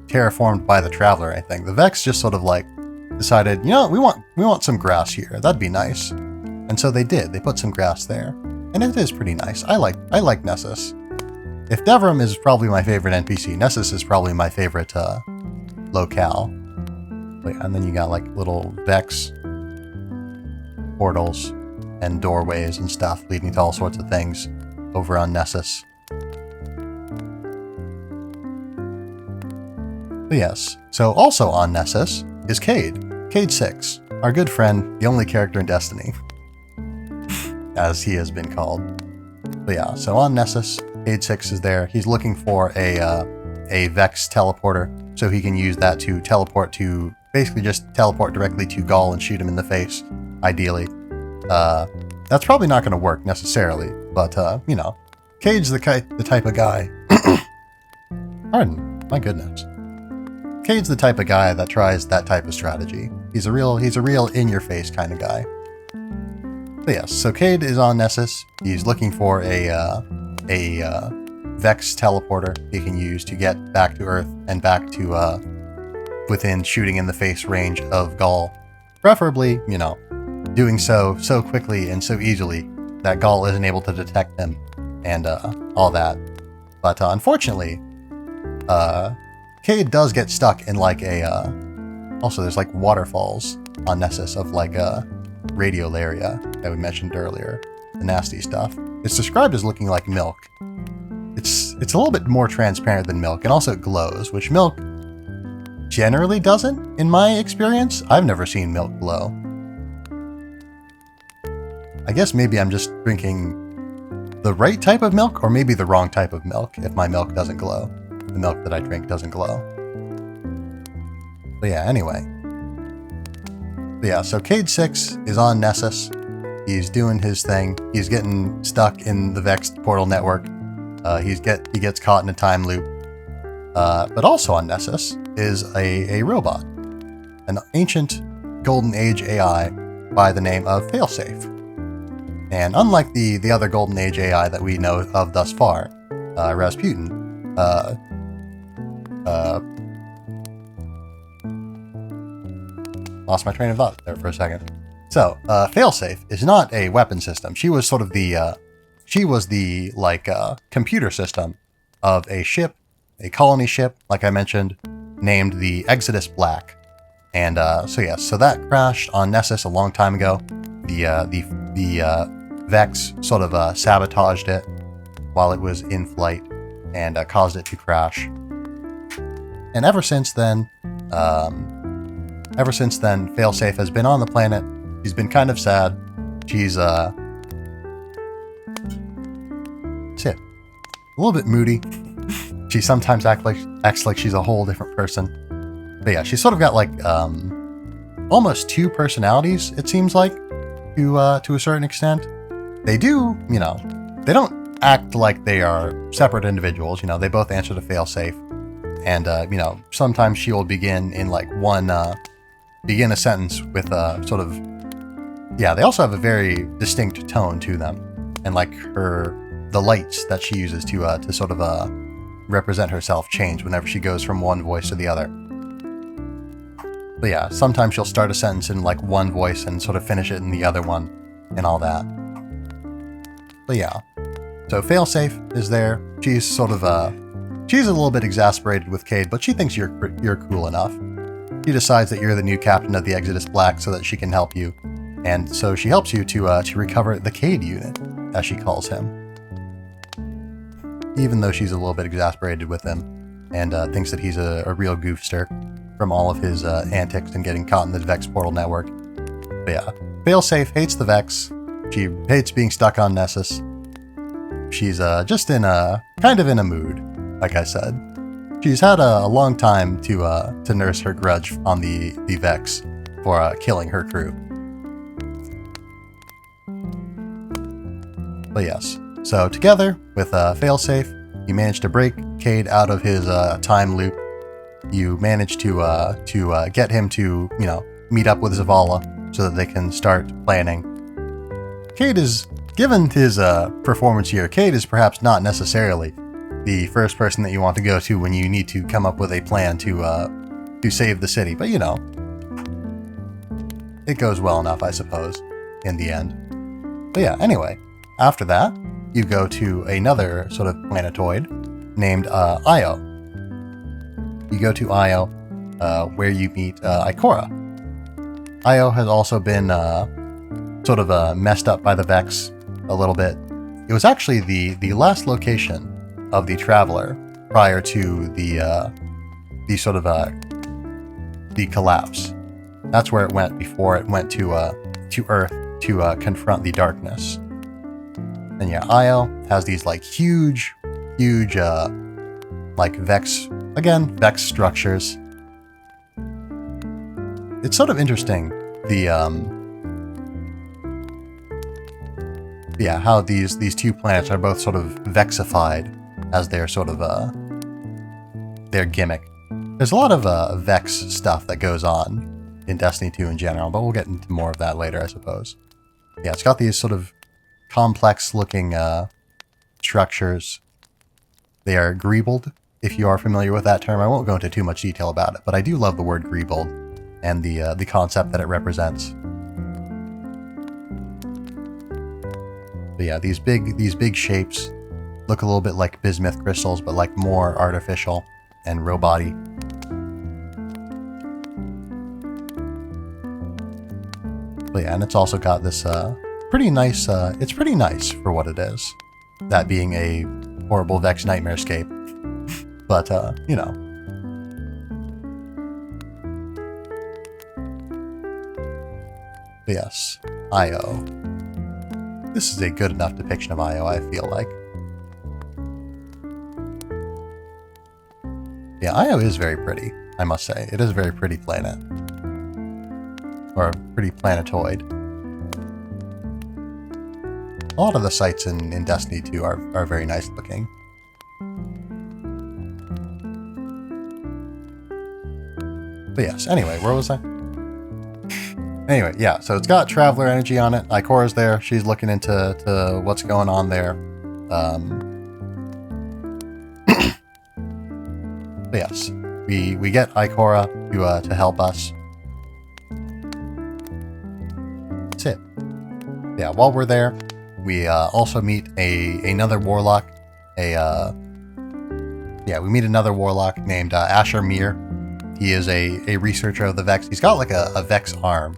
terraformed by the Traveler or anything. The Vex just sort of, decided, we want some grass here. That'd be nice. And so they did. They put some grass there. And it is pretty nice. I like Nessus. If Devrim is probably my favorite NPC, Nessus is probably my favorite, locale. And then you got, little Vex portals and doorways and stuff leading to all sorts of things over on Nessus. But yes, so also on Nessus is Cade. Cade 6, our good friend, the only character in Destiny, as he has been called. But yeah, so on Nessus, Cade 6 is there. He's looking for a Vex teleporter, so he can use that to basically just teleport directly to Gaul and shoot him in the face, ideally. That's probably not going to work necessarily, But, you know, Cade's the type of guy... Pardon, my goodness. Cade's the type of guy that tries that type of strategy. He's a real in-your-face kind of guy. But yes, so Cade is on Nessus. He's looking for a Vex teleporter he can use to get back to Earth and back to within shooting in the face range of Gaul. Preferably, you know, doing so quickly and so easily that Gaul isn't able to detect him and all that. But unfortunately, Cade does get stuck in like a... also, there's like waterfalls on Nessus of like a radiolaria that we mentioned earlier. The nasty stuff. It's described as looking like milk. It's a little bit more transparent than milk, and also it glows, which milk generally doesn't, in my experience. I've never seen milk glow. I guess maybe I'm just drinking the right type of milk, or maybe the wrong type of milk if my milk doesn't glow. The milk that I drink doesn't glow. But yeah, anyway. But yeah, so Cade 6 is on Nessus. He's doing his thing. He's getting stuck in the Vex portal network. He gets caught in a time loop. But also on Nessus is a robot. An ancient Golden Age AI by the name of Failsafe. And unlike the other Golden Age AI that we know of thus far, Rasputin, lost my train of thought there for a second. So, Failsafe is not a weapon system. She was sort of the, computer system of a ship, a colony ship, like I mentioned, named the Exodus Black. And, so that crashed on Nessus a long time ago. The Vex sort of, sabotaged it while it was in flight and, caused it to crash. And ever since then, Failsafe has been on the planet. She's been kind of sad. She's, a little bit moody. She sometimes acts like she's a whole different person. But yeah, she's sort of got like, almost two personalities, it seems like, to a certain extent. They do, you know, they don't act like they are separate individuals. You know, they both answer to Failsafe. And, you know, sometimes she will begin in like begin a sentence with sort of, yeah, they also have a very distinct tone to them. And like the lights that she uses to sort of represent herself change whenever she goes from one voice to the other. But yeah, sometimes she'll start a sentence in like one voice and sort of finish it in the other one and all that. But yeah, so Failsafe is there. She's sort of she's a little bit exasperated with Cade, but she thinks you're cool enough. She decides that you're the new captain of the Exodus Black so that she can help you. And so she helps you to recover the Cade unit, as she calls him. Even though she's a little bit exasperated with him and thinks that he's a real goofster from all of his antics and getting caught in the Vex portal network. But yeah, Failsafe hates the Vex. She hates being stuck on Nessus. She's just kind of in a mood, like I said. She's had a long time to nurse her grudge on the Vex for killing her crew. But yes, so together with Failsafe, you manage to break Cade out of his time loop. You manage to get him to, you know, meet up with Zavala so that they can start planning. Cade is, given his performance here, Cade is perhaps not necessarily the first person that you want to go to when you need to come up with a plan to save the city, but you know, it goes well enough, I suppose, in the end. But yeah, anyway, after that, you go to another sort of planetoid named Io. You go to Io, where you meet Ikora. Io has also been sort of messed up by the Vex a little bit. It was actually the last location of the Traveler prior to the sort of the collapse. That's where it went before it went to Earth to confront the darkness. And yeah, Io has these like huge like Vex structures. It's sort of interesting, Yeah, how these two planets are both sort of vexified as their sort of their gimmick. There's a lot of Vex stuff that goes on in Destiny 2 in general, but we'll get into more of that later, I suppose. Yeah, it's got these sort of complex-looking structures. They are greebled, if you are familiar with that term. I won't go into too much detail about it, but I do love the word greebled and the concept that it represents. But yeah, these big shapes look a little bit like bismuth crystals, but like more artificial and robot-y. But yeah, and it's also got this pretty nice, it's pretty nice for what it is. That being a horrible Vex nightmarescape. But, you know. But yes, Io. This is a good enough depiction of Io, I feel like. Yeah, Io is very pretty, I must say. It is a very pretty planet. Or a pretty planetoid. A lot of the sites in Destiny 2 are very nice looking. But yes, anyway, where was I? Anyway, yeah, so it's got Traveler energy on it. Ikora's there. She's looking into what's going on there. But yes, we get Ikora to help us. That's it. Yeah, while we're there, we also meet another warlock. We meet another warlock named Asher Mir. He is a researcher of the Vex. He's got like a Vex arm.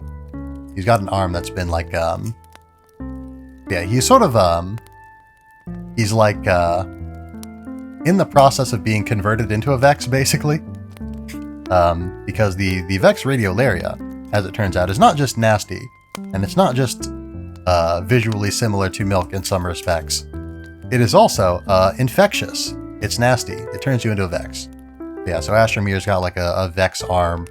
He's got an arm that's been like, he's sort of, he's like, in the process of being converted into a Vex, basically. Because the Vex radiolaria, as it turns out, is not just nasty, and it's not just visually similar to milk in some respects. It is also infectious. It's nasty. It turns you into a Vex. Yeah, so Asher Mir's got like a Vex arm.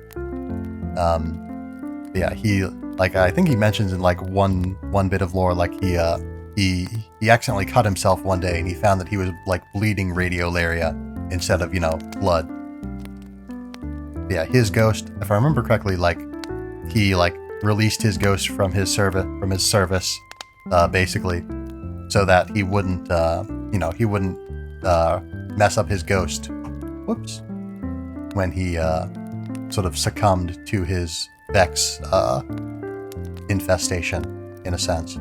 He, like, I think he mentions in like one bit of lore, like he accidentally cut himself one day and he found that he was like bleeding radiolaria instead of, blood. Yeah, his ghost, if I remember correctly, like he like released his ghost from his service, basically, so that he wouldn't mess up his ghost. Whoops. When he sort of succumbed to his Vex infestation, in a sense.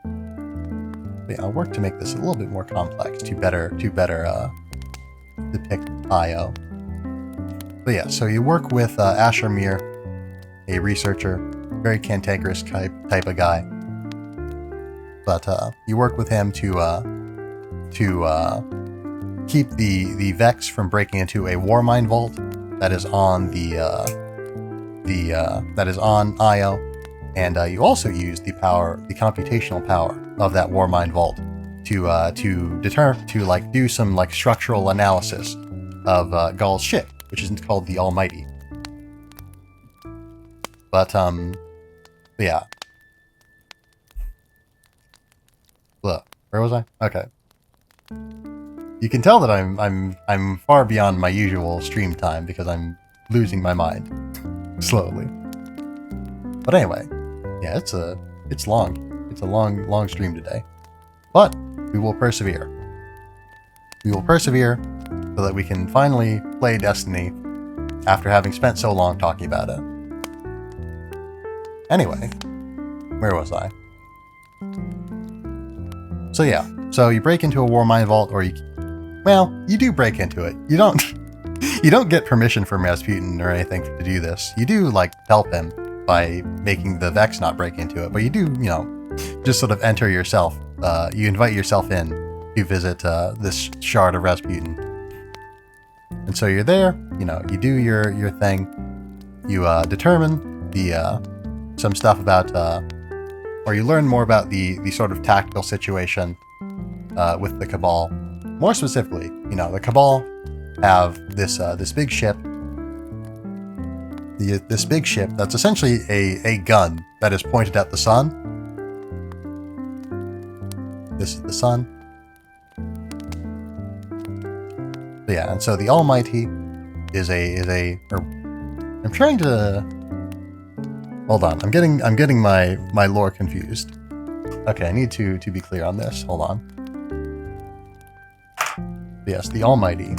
But yeah, I'll work to make this a little bit more complex to better depict Io. But yeah, so you work with Asher Mir, a researcher, very cantankerous type of guy. But you work with him to keep the Vex from breaking into a Warmind vault that is on that is on Io, and you also use the computational power of that Warmind vault to do some structural analysis of Ghaul's ship, which is called the Almighty. But yeah. Look, where was I? Okay. You can tell that I'm far beyond my usual stream time because I'm losing my mind slowly. But anyway, yeah, it's long. It's a long stream today. But we will persevere. We will persevere so that we can finally play Destiny after having spent so long talking about it. Anyway, where was I? So yeah, so you break into a Warmind vault, or you do break into it. You don't get permission from Rasputin or anything to do this. You do help him by making the Vex not break into it, but you do, just sort of enter yourself. You invite yourself in to visit this shard of Rasputin. And so you're there, you do your thing. You determine some stuff about, or you learn more about the sort of tactical situation with the Cabal. More specifically, the Cabal have this big ship. This big ship that's essentially a gun that is pointed at the sun. This is the sun. So yeah, and so the Almighty is I'm trying to, hold on, I'm getting my lore confused. Okay, I need to be clear on this. Hold on. Yes, the Almighty.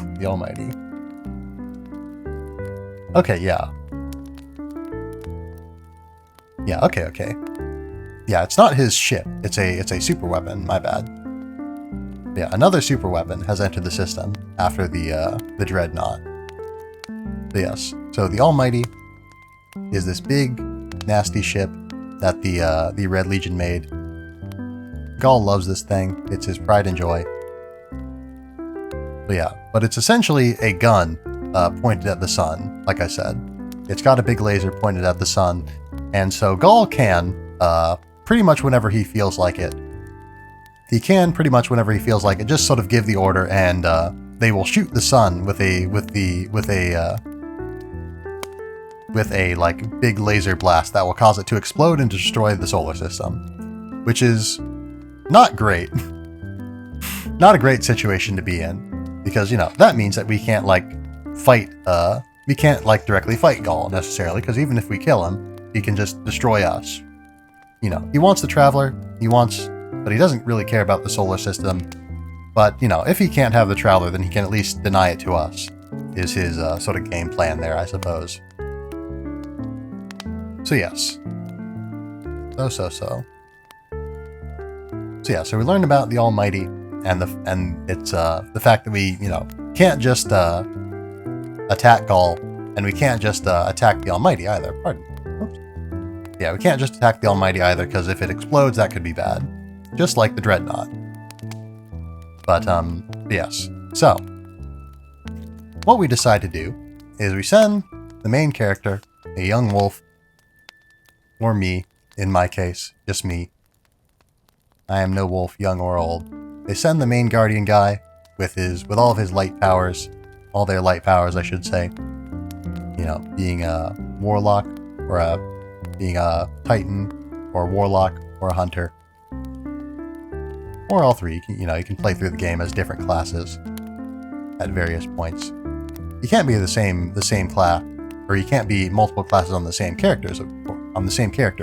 Okay, yeah. Yeah, okay. Yeah, it's not his ship. It's a super weapon, my bad. Yeah, another super weapon has entered the system after the Dreadnought. So yes, so the Almighty is this big, nasty ship that the Red Legion made. Gaul loves this thing. It's his pride and joy. So yeah, but it's essentially a gun pointed at the sun, like I said. It's got a big laser pointed at the sun, and so Gaul can, pretty much whenever he feels like it, just sort of give the order, and they will shoot the sun with a like big laser blast that will cause it to explode and destroy the solar system, which is not great. Not a great situation to be in, because that means that we can't fight. We can't directly fight Gaul necessarily, because even if we kill him, he can just destroy us. He wants the Traveler. But he doesn't really care about the solar system. But if he can't have the Traveler, then he can at least deny it to us. Is his sort of game plan there, I suppose. So yes. So yeah, so we learned about the Almighty and it's the fact that we, can't just attack Gaul, and we can't just attack the Almighty either. Pardon. Oops. Yeah, we can't just attack the Almighty either, because if it explodes, that could be bad. Just like the Dreadnought. But yes. So what we decide to do is we send the main character, a young wolf, or me, in my case, just me. I am no wolf, young or old. They send the main guardian guy with all of his light powers, all their light powers, I should say. Being a warlock, or being a titan, or a warlock, or a hunter, or all three. You can play through the game as different classes at various points. You can't be the same class, or you can't be multiple classes on the same character,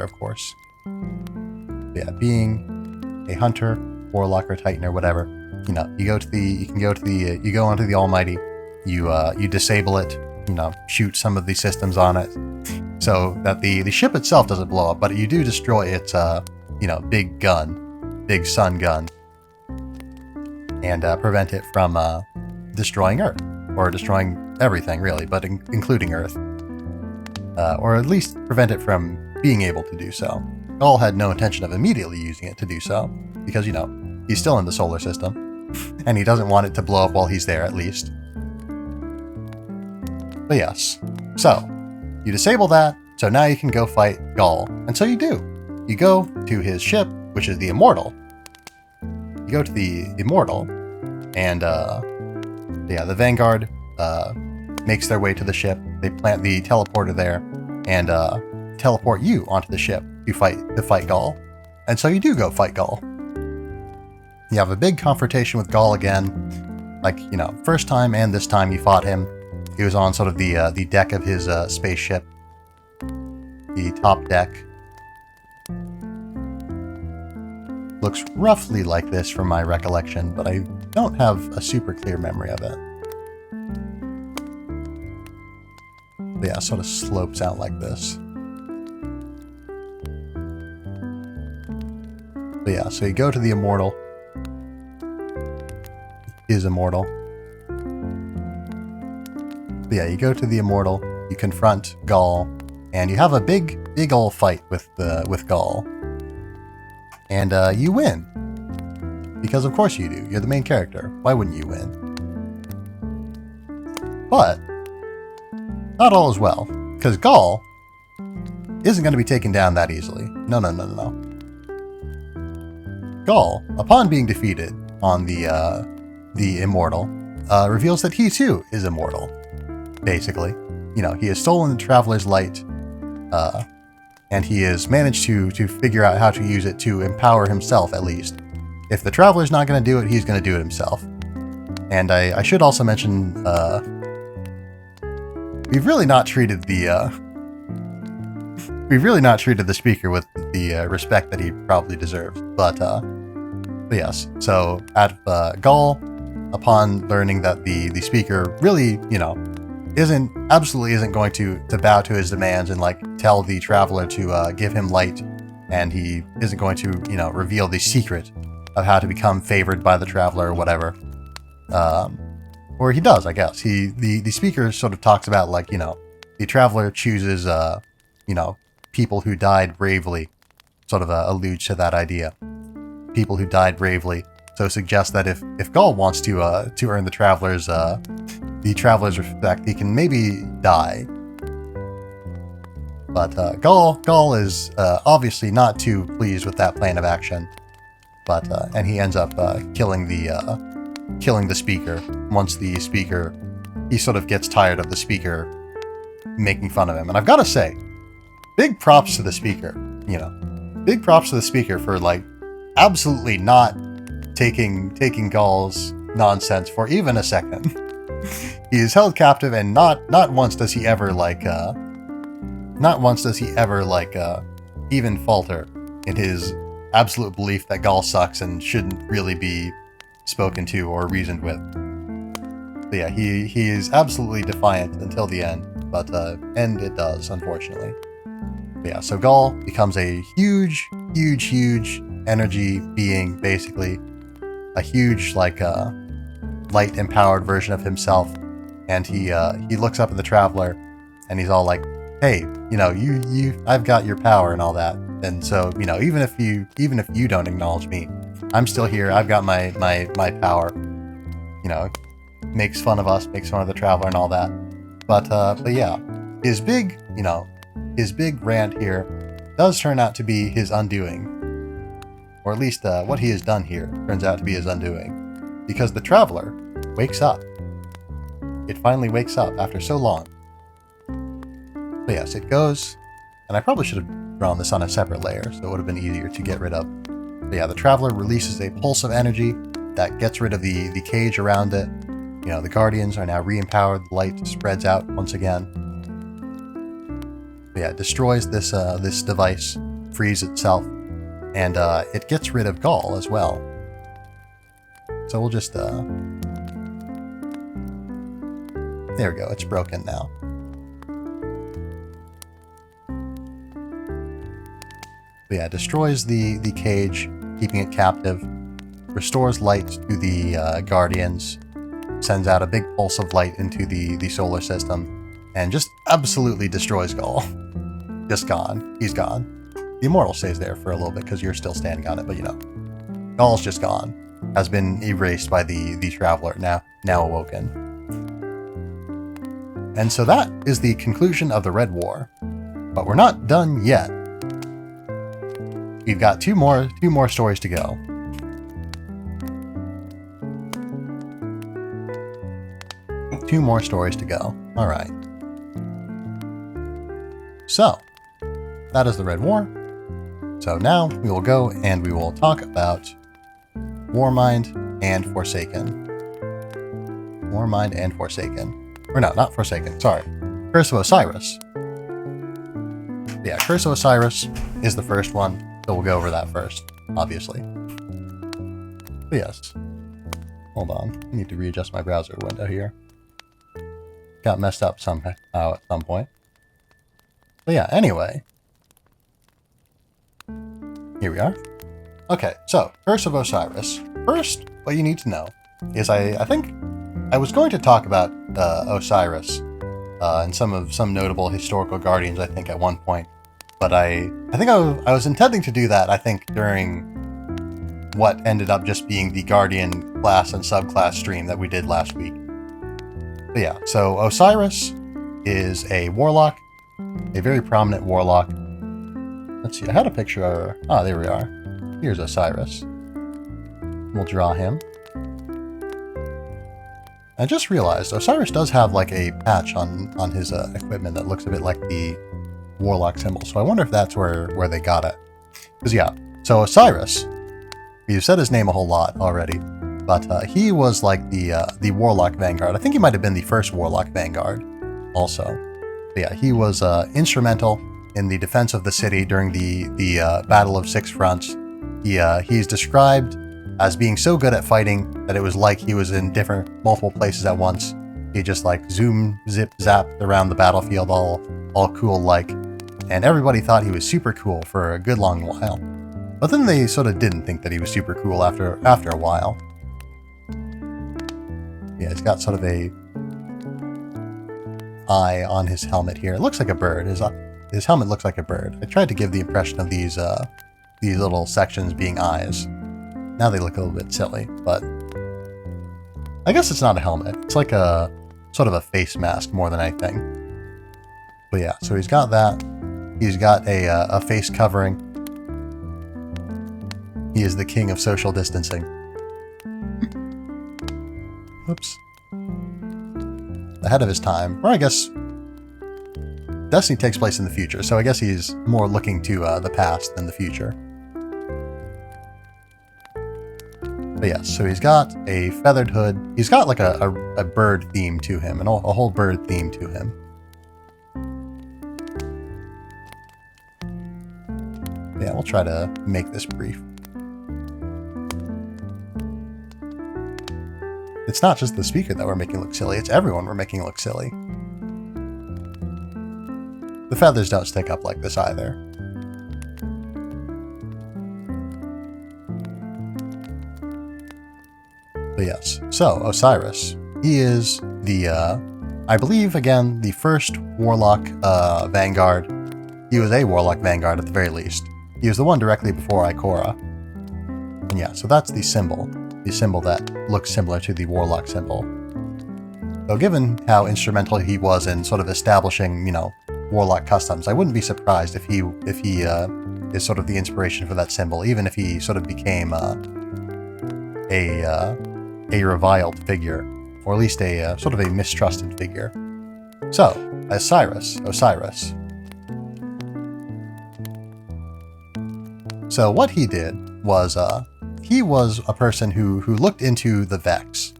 of course. But yeah, being a hunter, warlock, or titan, or whatever, you go onto the Almighty, you disable it, shoot some of the systems on it, so that the ship itself doesn't blow up, but you do destroy its big sun gun, and prevent it from destroying Earth, or destroying everything really, but including Earth, or at least prevent it from being able to do so. Gaul had no intention of immediately using it to do so, because he's still in the solar system, and he doesn't want it to blow up while he's there, at least. But yes, so you disable that, so now you can go fight Gaul, and so you do. You go to his ship, which is the Immortal. You go to the Immortal, and the Vanguard makes their way to the ship. They plant the teleporter there, and teleport you onto the ship to fight Gaul. And so you do go fight Gaul. You have a big confrontation with Gaul again. First time and this time you fought him. He was on sort of the deck of his spaceship. The top deck. Looks roughly like this from my recollection, but I don't have a super clear memory of it. But yeah, it sort of slopes out like this. But yeah, so you go to the Immortal. He is immortal. But yeah, you go to the Immortal, you confront Gaul, and you have a big ol' fight with Gaul. And you win. Because of course you do. You're the main character. Why wouldn't you win? But not all is well, because Gaul isn't going to be taken down that easily. No. Gaul, upon being defeated on the Immortal, reveals that he too is immortal. Basically, he has stolen the Traveler's light, and he has managed to figure out how to use it to empower himself, at least. if the Traveler's not going to do it, he's going to do it himself. And I should also mention, we've really not treated the speaker with the respect that he probably deserves. But yes, so Gaul, upon learning that the speaker really, absolutely isn't going to bow to his demands and like tell the Traveler to give him light, and he isn't going to, reveal the secret of how to become favored by the Traveler or whatever. Or he does, I guess. The speaker sort of talks about like, the Traveler chooses, people who died bravely, sort of alludes to that idea. People who died bravely. So suggests that if Gaul wants to earn the Traveler's respect, he can maybe die. But Gaul is obviously not too pleased with that plan of action. But and he ends up killing the speaker. Once the speaker, he sort of gets tired of the speaker making fun of him. And I've got to say, big props to the speaker. Big props to the speaker for like absolutely not taking Gaul's nonsense for even a second. He is held captive, and not once does he ever even falter in his absolute belief that Gaul sucks and shouldn't really be spoken to or reasoned with. But yeah, he is absolutely defiant until the end, but end it does, unfortunately. But yeah, so Gaul becomes a huge energy being, basically a huge light empowered version of himself, and he looks up at the Traveler, and he's all like, "Hey, I've got your power and all that, and so even if you don't acknowledge me, I'm still here. I've got my power." Makes fun of us, makes fun of the Traveler and all that. But yeah, his big rant here does turn out to be his undoing. Or at least what he has done here turns out to be his undoing. Because the Traveler wakes up. It finally wakes up after so long. But yes, it goes, and I probably should have drawn this on a separate layer, so it would have been easier to get rid of. But yeah, the Traveler releases a pulse of energy that gets rid of the cage around it. The Guardians are now re-empowered, the light spreads out once again. But yeah, it destroys this device, frees itself, and it gets rid of Gaul as well. So we'll just there we go, it's broken now. But yeah, destroys the cage, keeping it captive, restores light to the Guardians, sends out a big pulse of light into the solar system, and just absolutely destroys Gaul. Just gone. He's gone. The Immortal stays there for a little bit because you're still standing on it, but Gaul's just gone. Has been erased by the Traveler, now awoken. And so that is the conclusion of the Red War. But we're not done yet. We've got two more stories to go. Two more stories to go. All right. So, that is the Red War. So now we will go and we will talk about Warmind and Forsaken. Warmind and Forsaken. Or no, not Forsaken. Sorry. Curse of Osiris. Yeah, Curse of Osiris is the first one, so we'll go over that first, obviously. But yes. Hold on. I need to readjust my browser window here. Got messed up somehow at some point. But yeah, anyway. Here we are. Okay, so, Curse of Osiris. First, what you need to know is I think I was going to talk about Osiris and some notable historical guardians, I think, at one point. But I think I was intending to do that, I think, during what ended up just being the Guardian class and subclass stream that we did last week. But yeah, so Osiris is a warlock, a very prominent warlock. Let's see, I had a picture of her. Ah, there we are. Here's Osiris. We'll draw him. I just realized Osiris does have like a patch on his equipment that looks a bit like the warlock symbol, so I wonder if that's where they got it. Because yeah, so Osiris We've said his name a whole lot already, but he was like the Warlock Vanguard. I think he might have been the first Warlock Vanguard also. But yeah, he was instrumental in the defense of the city during the Battle of Six Fronts. He's described as being so good at fighting that it was like he was in multiple places at once. He just like zoom, zip, zap around the battlefield all cool like, and everybody thought he was super cool for a good long while. But then they sort of didn't think that he was super cool after a while. Yeah, he's got sort of a eye on his helmet here. It looks like a bird. His helmet looks like a bird. I tried to give the impression of these little sections being eyes. Now they look a little bit silly, but I guess it's not a helmet. It's like a sort of a face mask more than anything. But yeah, so he's got that. He's got a face covering. He is the king of social distancing. Whoops. Ahead of his time. Or I guess Destiny takes place in the future, so I guess he's more looking to the past than the future. But yes, so he's got a feathered hood. He's got like a bird theme to him, and a whole bird theme to him. Yeah, we'll try to make this brief. It's not just the speaker that we're making look silly, it's everyone we're making look silly. The feathers don't stick up like this either. But yes, so Osiris. He is the, I believe, again, the first Warlock Vanguard. He was a Warlock Vanguard at the very least. He was the one directly before Ikora. And yeah, so that's the symbol that looks similar to the Warlock symbol. So given how instrumental he was in sort of establishing, Warlock customs, I wouldn't be surprised if he is sort of the inspiration for that symbol, even if he sort of became a reviled figure, or at least a sort of a mistrusted figure. So, Osiris. So what he did was, he was a person who looked into the Vex,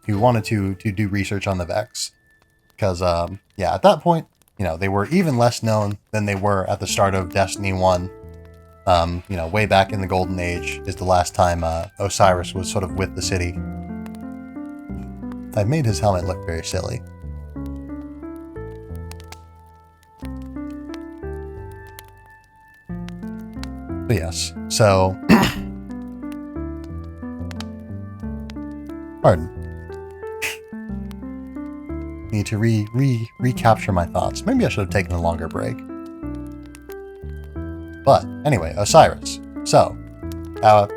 who wanted to do research on the Vex, because yeah, at that point, they were even less known than they were at the start of Destiny 1. Way back in the Golden Age is the last time Osiris was sort of with the city. I've made his helmet look very silly. But yes, so... Pardon. Need to recapture my thoughts. Maybe I should have taken a longer break. But anyway, Osiris. So,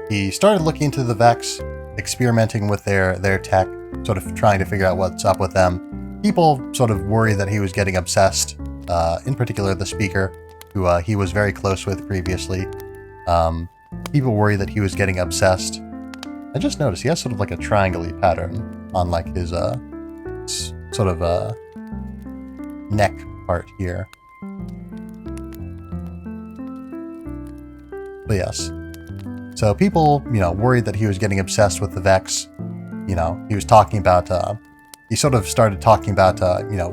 he started looking into the Vex, experimenting with their tech, sort of trying to figure out what's up with them. People sort of worried that he was getting obsessed, in particular the Speaker, who he was very close with previously. People worried that he was getting obsessed. I just noticed he has sort of like a triangle-y pattern on like his sort of neck part here. But yes. So people, worried that he was getting obsessed with the Vex. He was talking about, he sort of started talking about,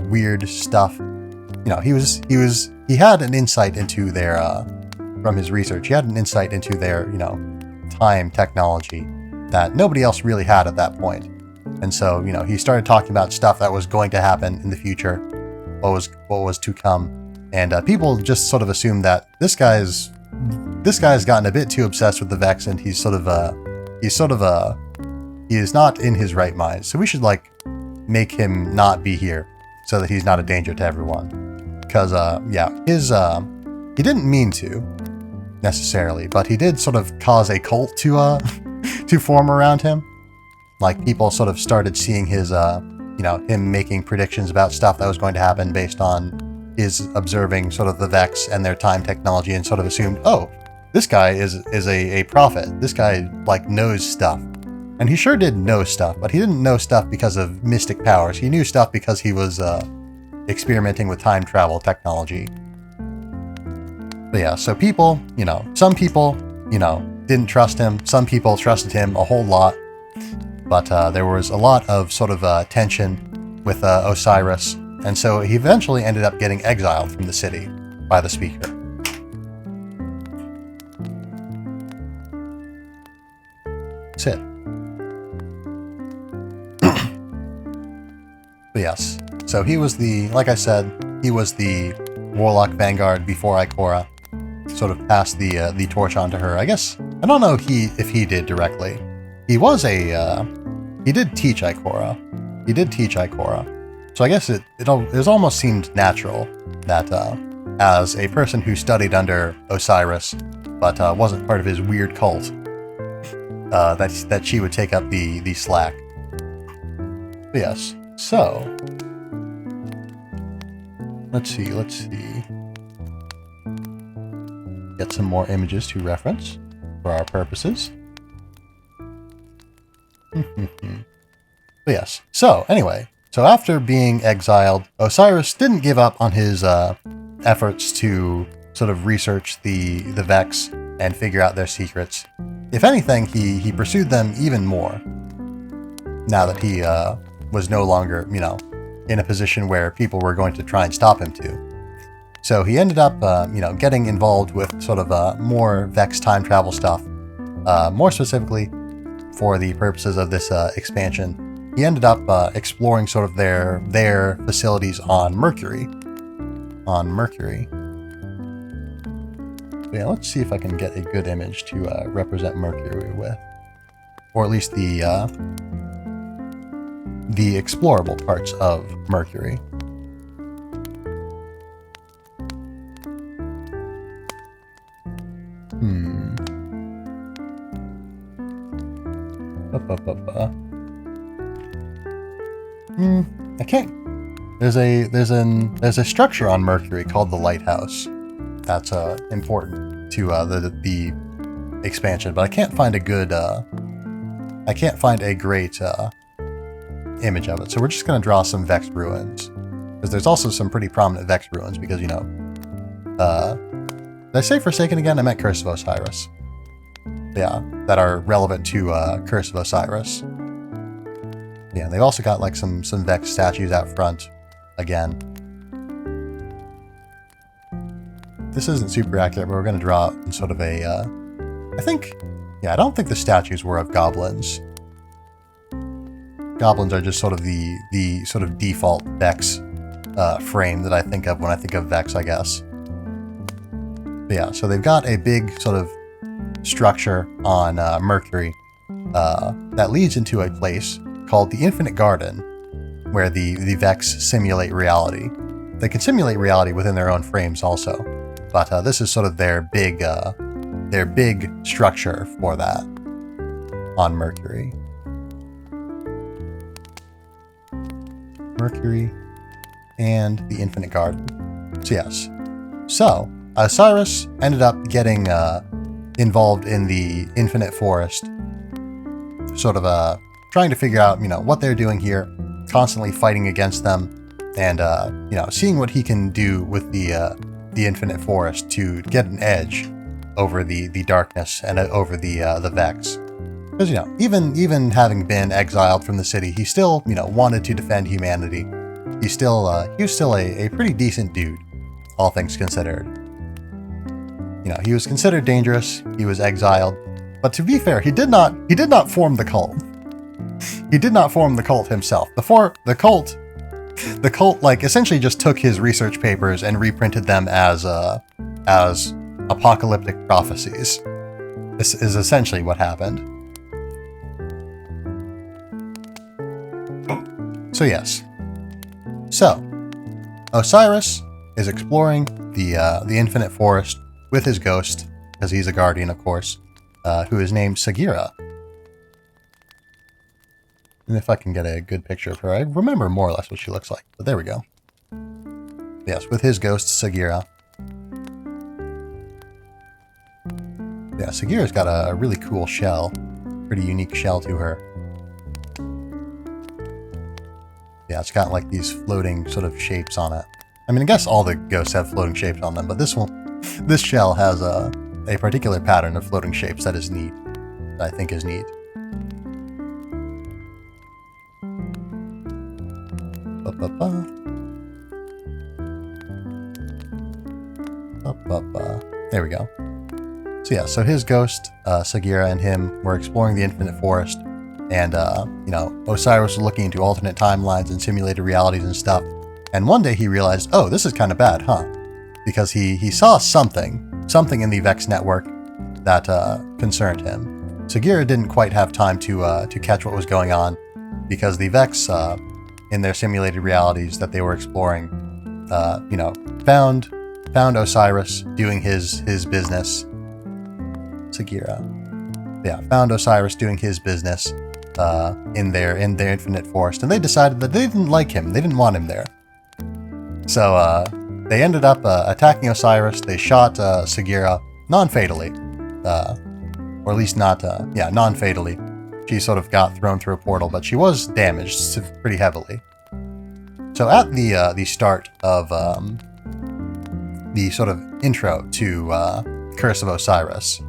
weird stuff. He had an insight into their, from his research, he had an insight into their, time technology that nobody else really had at that point. And so, he started talking about stuff that was going to happen in the future, what was to come. And people just sort of assumed that this guy's gotten a bit too obsessed with the Vex, and he is not in his right mind. So we should make him not be here so that he's not a danger to everyone. Because he didn't mean to necessarily, but he did sort of cause a cult to to form around him. Like people sort of started seeing his him making predictions about stuff that was going to happen based on his observing sort of the Vex and their time technology, and sort of assumed, oh, this guy is a prophet. This guy knows stuff. And he sure did know stuff, but he didn't know stuff because of mystic powers. He knew stuff because he was experimenting with time travel technology. But yeah, so people, some people, didn't trust him. Some people trusted him a whole lot. But there was a lot of sort of tension with Osiris. And so he eventually ended up getting exiled from the city by the Speaker. That's it. But yes, so he was like I said, he was the Warlock Vanguard before Ikora. Sort of passed the torch on to her. I guess, I don't know if he did directly. He was he did teach Ikora. So I guess it almost seemed natural that as a person who studied under Osiris, but wasn't part of his weird cult, that she would take up the slack. But yes, so let's see. Get some more images to reference for our purposes. But yes, so anyway, so after being exiled, Osiris didn't give up on his efforts to sort of research the Vex and figure out their secrets. If anything, he pursued them even more, now that he was no longer, in a position where people were going to try and stop him too. So he ended up, getting involved with sort of more Vex time travel stuff. More specifically, for the purposes of this expansion, he ended up exploring sort of their facilities on Mercury. Yeah, let's see if I can get a good image to represent Mercury with, or at least the explorable parts of Mercury. I can't. There's a structure on Mercury called the Lighthouse. That's important to the expansion, but I can't find a good. I can't find a great image of it. So we're just gonna draw some Vex ruins, because there's also some pretty prominent Vex ruins. Because did I say Forsaken again? I meant Curse of Osiris. Yeah, that are relevant to Curse of Osiris. Yeah, they've also got like some Vex statues out front again. This isn't super accurate, but we're going to draw in sort of a, I don't think the statues were of goblins. Goblins are just sort of the sort of default Vex frame that I think of when I think of Vex, I guess. But yeah, so they've got a big sort of structure on Mercury that leads into a place called the Infinite Garden, where the Vex simulate reality. They can simulate reality within their own frames also, but this is sort of their big structure for that on Mercury. Mercury and the Infinite Garden. So yes, so Osiris ended up getting involved in the Infinite Forest, sort of trying to figure out, what they're doing here, constantly fighting against them, and seeing what he can do with the Infinite Forest to get an edge over the darkness and over the Vex. Because even having been exiled from the city, he still wanted to defend humanity. He was still a pretty decent dude, all things considered. He was considered dangerous. He was exiled, but to be fair, he did not form the cult. He did not form the cult himself. The cult like essentially just took his research papers and reprinted them as apocalyptic prophecies. This is essentially what happened. So yes. So Osiris is exploring the Infinite Forest with his ghost, because he's a guardian, of course, who is named Sagira. And if I can get a good picture of her, I remember more or less what she looks like. But there we go. Yes, with his ghost, Sagira. Yeah, Sagira's got a really cool shell. Pretty unique shell to her. Yeah, it's got like these floating sort of shapes on it. I mean, I guess all the ghosts have floating shapes on them, but this shell has a particular pattern of floating shapes that is neat. That I think is neat. There we go. So yeah, so his ghost, Sagira, and him were exploring the Infinite Forest, and you know, Osiris was looking into alternate timelines and simulated realities and stuff. And one day he realized, oh, this is kind of bad, huh? Because he saw something in the Vex network that concerned him. Sagira didn't quite have time to catch what was going on, because the Vex, in their simulated realities that they were exploring, you know, found Osiris doing his business. Sagira, yeah, found Osiris doing his business in their Infinite Forest, and they decided that they didn't like him. They didn't want him there. So they ended up attacking Osiris. They shot Sagira non-fatally, or at least not, yeah, non-fatally. She sort of got thrown through a portal, but she was damaged pretty heavily. So at the start of the sort of intro to Curse of Osiris,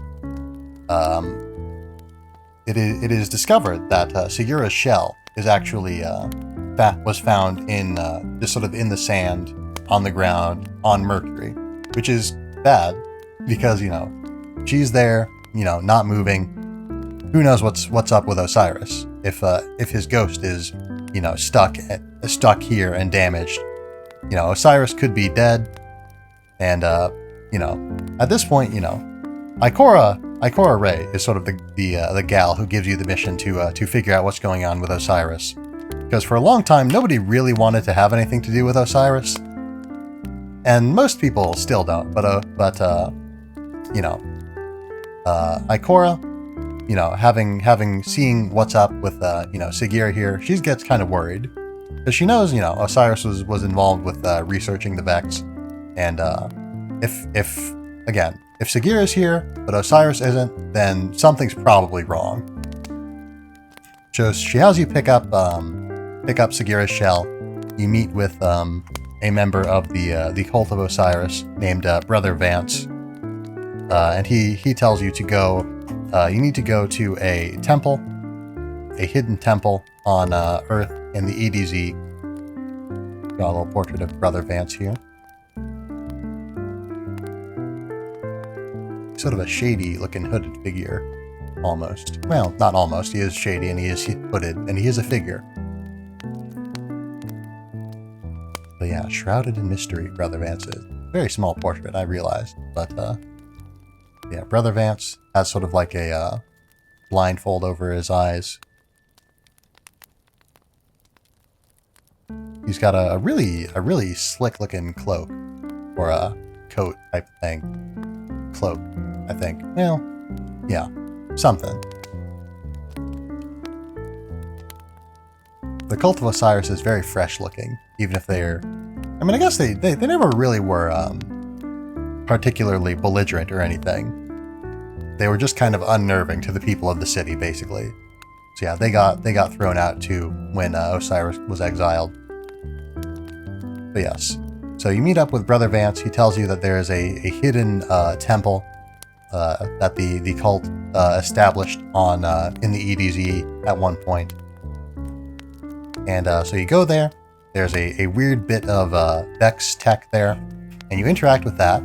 it is discovered that Sagira's shell is actually was found in just sort of in the sand, on the ground, on Mercury, which is bad because, you know, she's there, you know, not moving. Who knows what's up with Osiris if his ghost is, you know, stuck here and damaged. You know, Osiris could be dead, and you know, at this point, you know, Ikora Ray is sort of the gal who gives you the mission to figure out what's going on with Osiris, because for a long time nobody really wanted to have anything to do with Osiris, and most people still don't. But you know, Ikora, you know, seeing what's up with you know, Sagira here, she gets kind of worried because she knows, you know, Osiris was involved with researching the Vex, and if Sagira is here but Osiris isn't, then something's probably wrong. So she has you pick up Sagira's shell. You meet with a member of the cult of Osiris named Brother Vance, and he tells you to go. You need to go to a temple, a hidden temple on Earth in the EDZ. Got a little portrait of Brother Vance here. Sort of a shady-looking hooded figure, almost. Well, not almost. He is shady and he is hooded, and he is a figure. But yeah, shrouded in mystery, Brother Vance is. Very small portrait, I realized, but yeah, Brother Vance has sort of like a blindfold over his eyes. He's got a really slick-looking cloak, or a coat type thing. Cloak, I think. Well, yeah, something. The Cult of Osiris is very fresh-looking, even if they're... I mean, I guess they never really were particularly belligerent or anything. They were just kind of unnerving to the people of the city, basically. So yeah, they got thrown out too when Osiris was exiled. But yes, so you meet up with Brother Vance. He tells you that there is a hidden temple that the cult established on in the EDZ at one point. And so you go there. There's a weird bit of Vex tech there, and you interact with that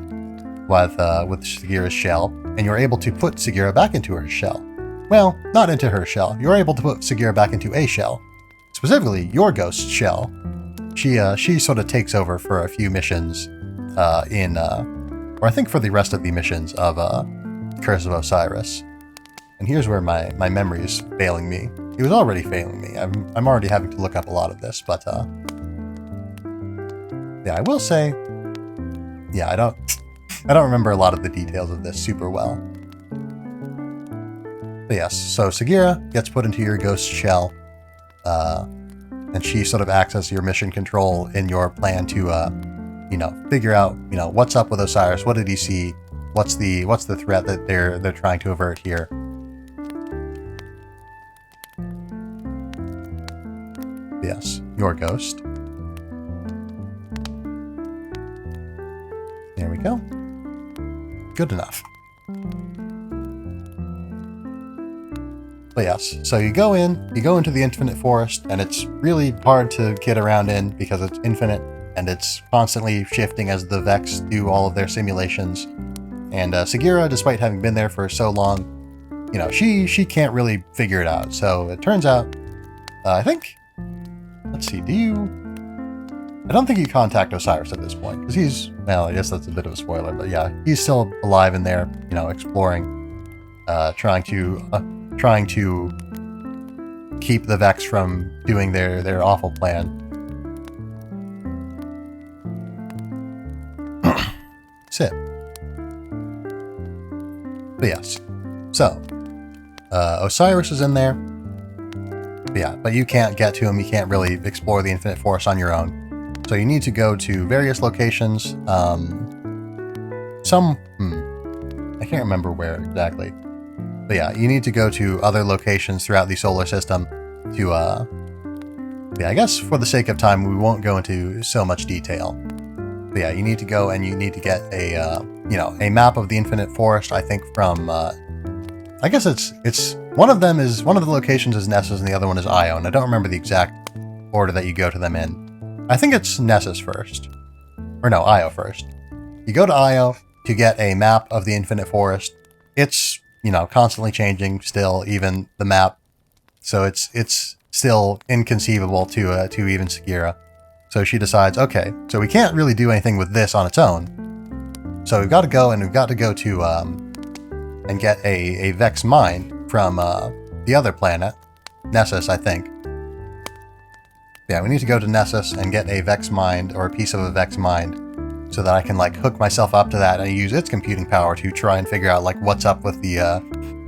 with Sagira's shell, and you're able to put Sagira back into her shell. Well, not into her shell. You're able to put Sagira back into a shell, specifically your ghost shell. She sort of takes over for a few missions or I think for the rest of the missions of Curse of Osiris. And here's where my memory is failing me. It was already failing me. I'm already having to look up a lot of this, but yeah, I will say, yeah, I don't remember a lot of the details of this super well. But yes, so Sagira gets put into your ghost shell, and she sort of acts as your mission control in your plan to, you know, figure out, you know, what's up with Osiris. What did he see? What's the threat that they're trying to avert here? Yes, your ghost. There we go. Good enough. But yes, so you go into the infinite forest, and it's really hard to get around in because it's infinite, and it's constantly shifting as the Vex do all of their simulations. And Sagira, despite having been there for so long, you know, she can't really figure it out. So it turns out, I think, let's see, I don't think you contact Osiris at this point, because he's, well, I guess that's a bit of a spoiler, but yeah, he's still alive in there, you know, exploring, trying to keep the Vex from doing their awful plan. Sit. But yes, so Osiris is in there. But yeah, but you can't get to him. You can't really explore the infinite forest on your own. So you need to go to various locations. I can't remember where exactly. But yeah, you need to go to other locations throughout the solar system to, yeah, I guess for the sake of time, we won't go into so much detail. But yeah, you need to go and you need to get a, you know, a map of the infinite forest, I think from, I guess it's, one of the locations is Nessus and the other one is Io, and I don't remember the exact order that you go to them in. I think it's Nessus first. Or no, Io first. You go to Io to get a map of the infinite forest. It's, you know, constantly changing still, even the map. So it's still inconceivable to even Sagira. So she decides, okay, so we can't really do anything with this on its own. So we've got to go to and get a Vex mind from the other planet, Nessus, I think. Yeah, we need to go to Nessus and get a Vex mind, or a piece of a Vex mind, so that I can like hook myself up to that and use its computing power to try and figure out like what's up with the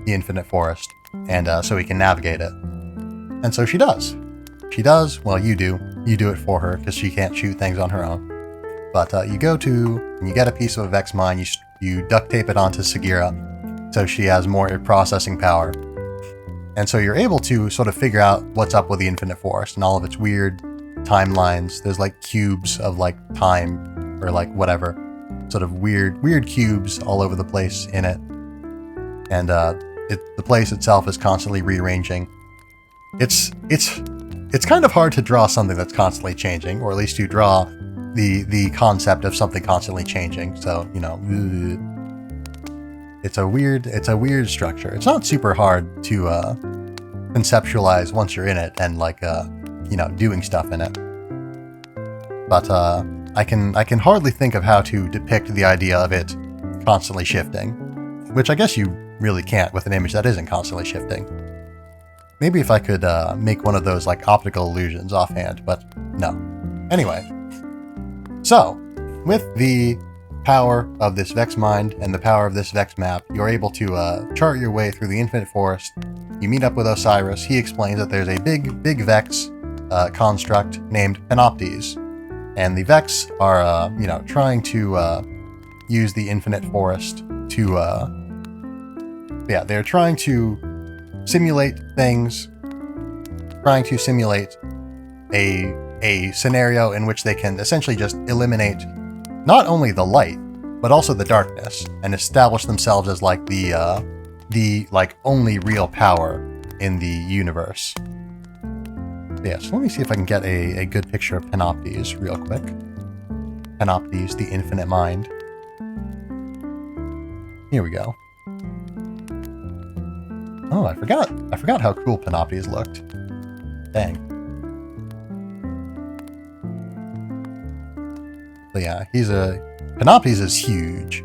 infinite forest, and so we can navigate it. And so she does. She does. Well, you do it for her because she can't shoot things on her own. But you go to and you get a piece of a Vex mind. You duct tape it onto Sagira, so she has more processing power. And so you're able to sort of figure out what's up with the infinite forest and all of its weird timelines. There's like cubes of like time or like whatever, sort of weird cubes all over the place in it. And the place itself is constantly rearranging. It's kind of hard to draw something that's constantly changing, or at least to draw the concept of something constantly changing. So, you know, it's a weird structure. It's not super hard to conceptualize once you're in it and like you know, doing stuff in it. But I can hardly think of how to depict the idea of it constantly shifting, which I guess you really can't with an image that isn't constantly shifting. Maybe if I could make one of those like optical illusions offhand, but no. Anyway, so with the power of this Vex mind and the power of this Vex map, you're able to chart your way through the infinite forest. You meet up with Osiris. He explains that there's a big Vex construct named Panoptes, and the Vex are you know, trying to use the infinite forest to yeah, they're trying to simulate things, trying to simulate a scenario in which they can essentially just eliminate not only the light, but also the darkness, and establish themselves as like the like only real power in the universe. Yeah, so let me see if I can get a good picture of Panoptes real quick. Panoptes, the infinite mind. Here we go. Oh, I forgot how cool Panoptes looked. Dang. But yeah, Panoptes is huge.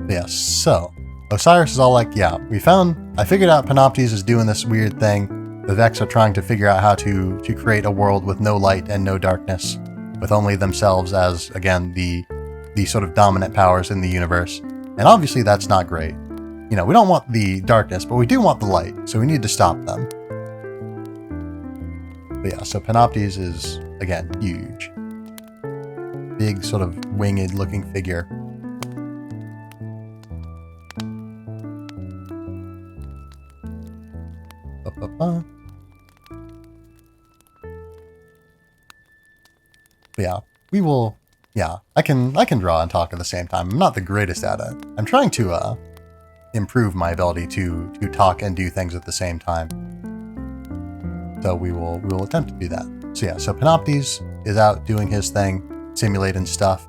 Yeah, so Osiris is all like, yeah, I figured out Panoptes is doing this weird thing. The Vex are trying to figure out how to create a world with no light and no darkness, with only themselves as, again, the sort of dominant powers in the universe. And obviously that's not great. You know, we don't want the darkness, but we do want the light, so we need to stop them. But yeah, so Panoptes is, again, huge. Big, sort of winged looking figure. But yeah, we will yeah, I can draw and talk at the same time. I'm not the greatest at it. I'm trying to improve my ability to talk and do things at the same time. So we will attempt to do that. So yeah, so Panoptes is out doing his thing, simulating stuff,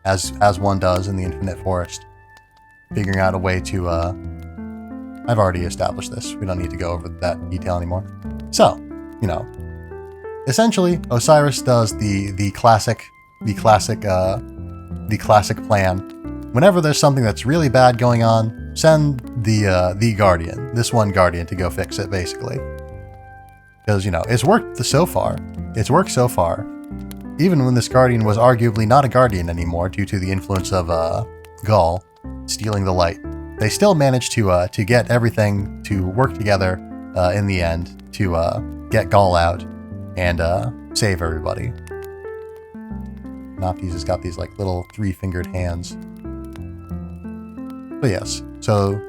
as one does in the Infinite Forest, figuring out a way to. I've already established this. We don't need to go over that detail anymore. So, you know, essentially, Osiris does the classic plan. Whenever there's something that's really bad going on, send the Guardian, this one Guardian, to go fix it, basically. Because, you know, it's worked so far. It's worked so far. Even when this Guardian was arguably not a Guardian anymore due to the influence of Gaul stealing the light, they still managed to get everything to work together in the end to get Gaul out and save everybody. Panoptes has got these like little 3-fingered hands. But yes, so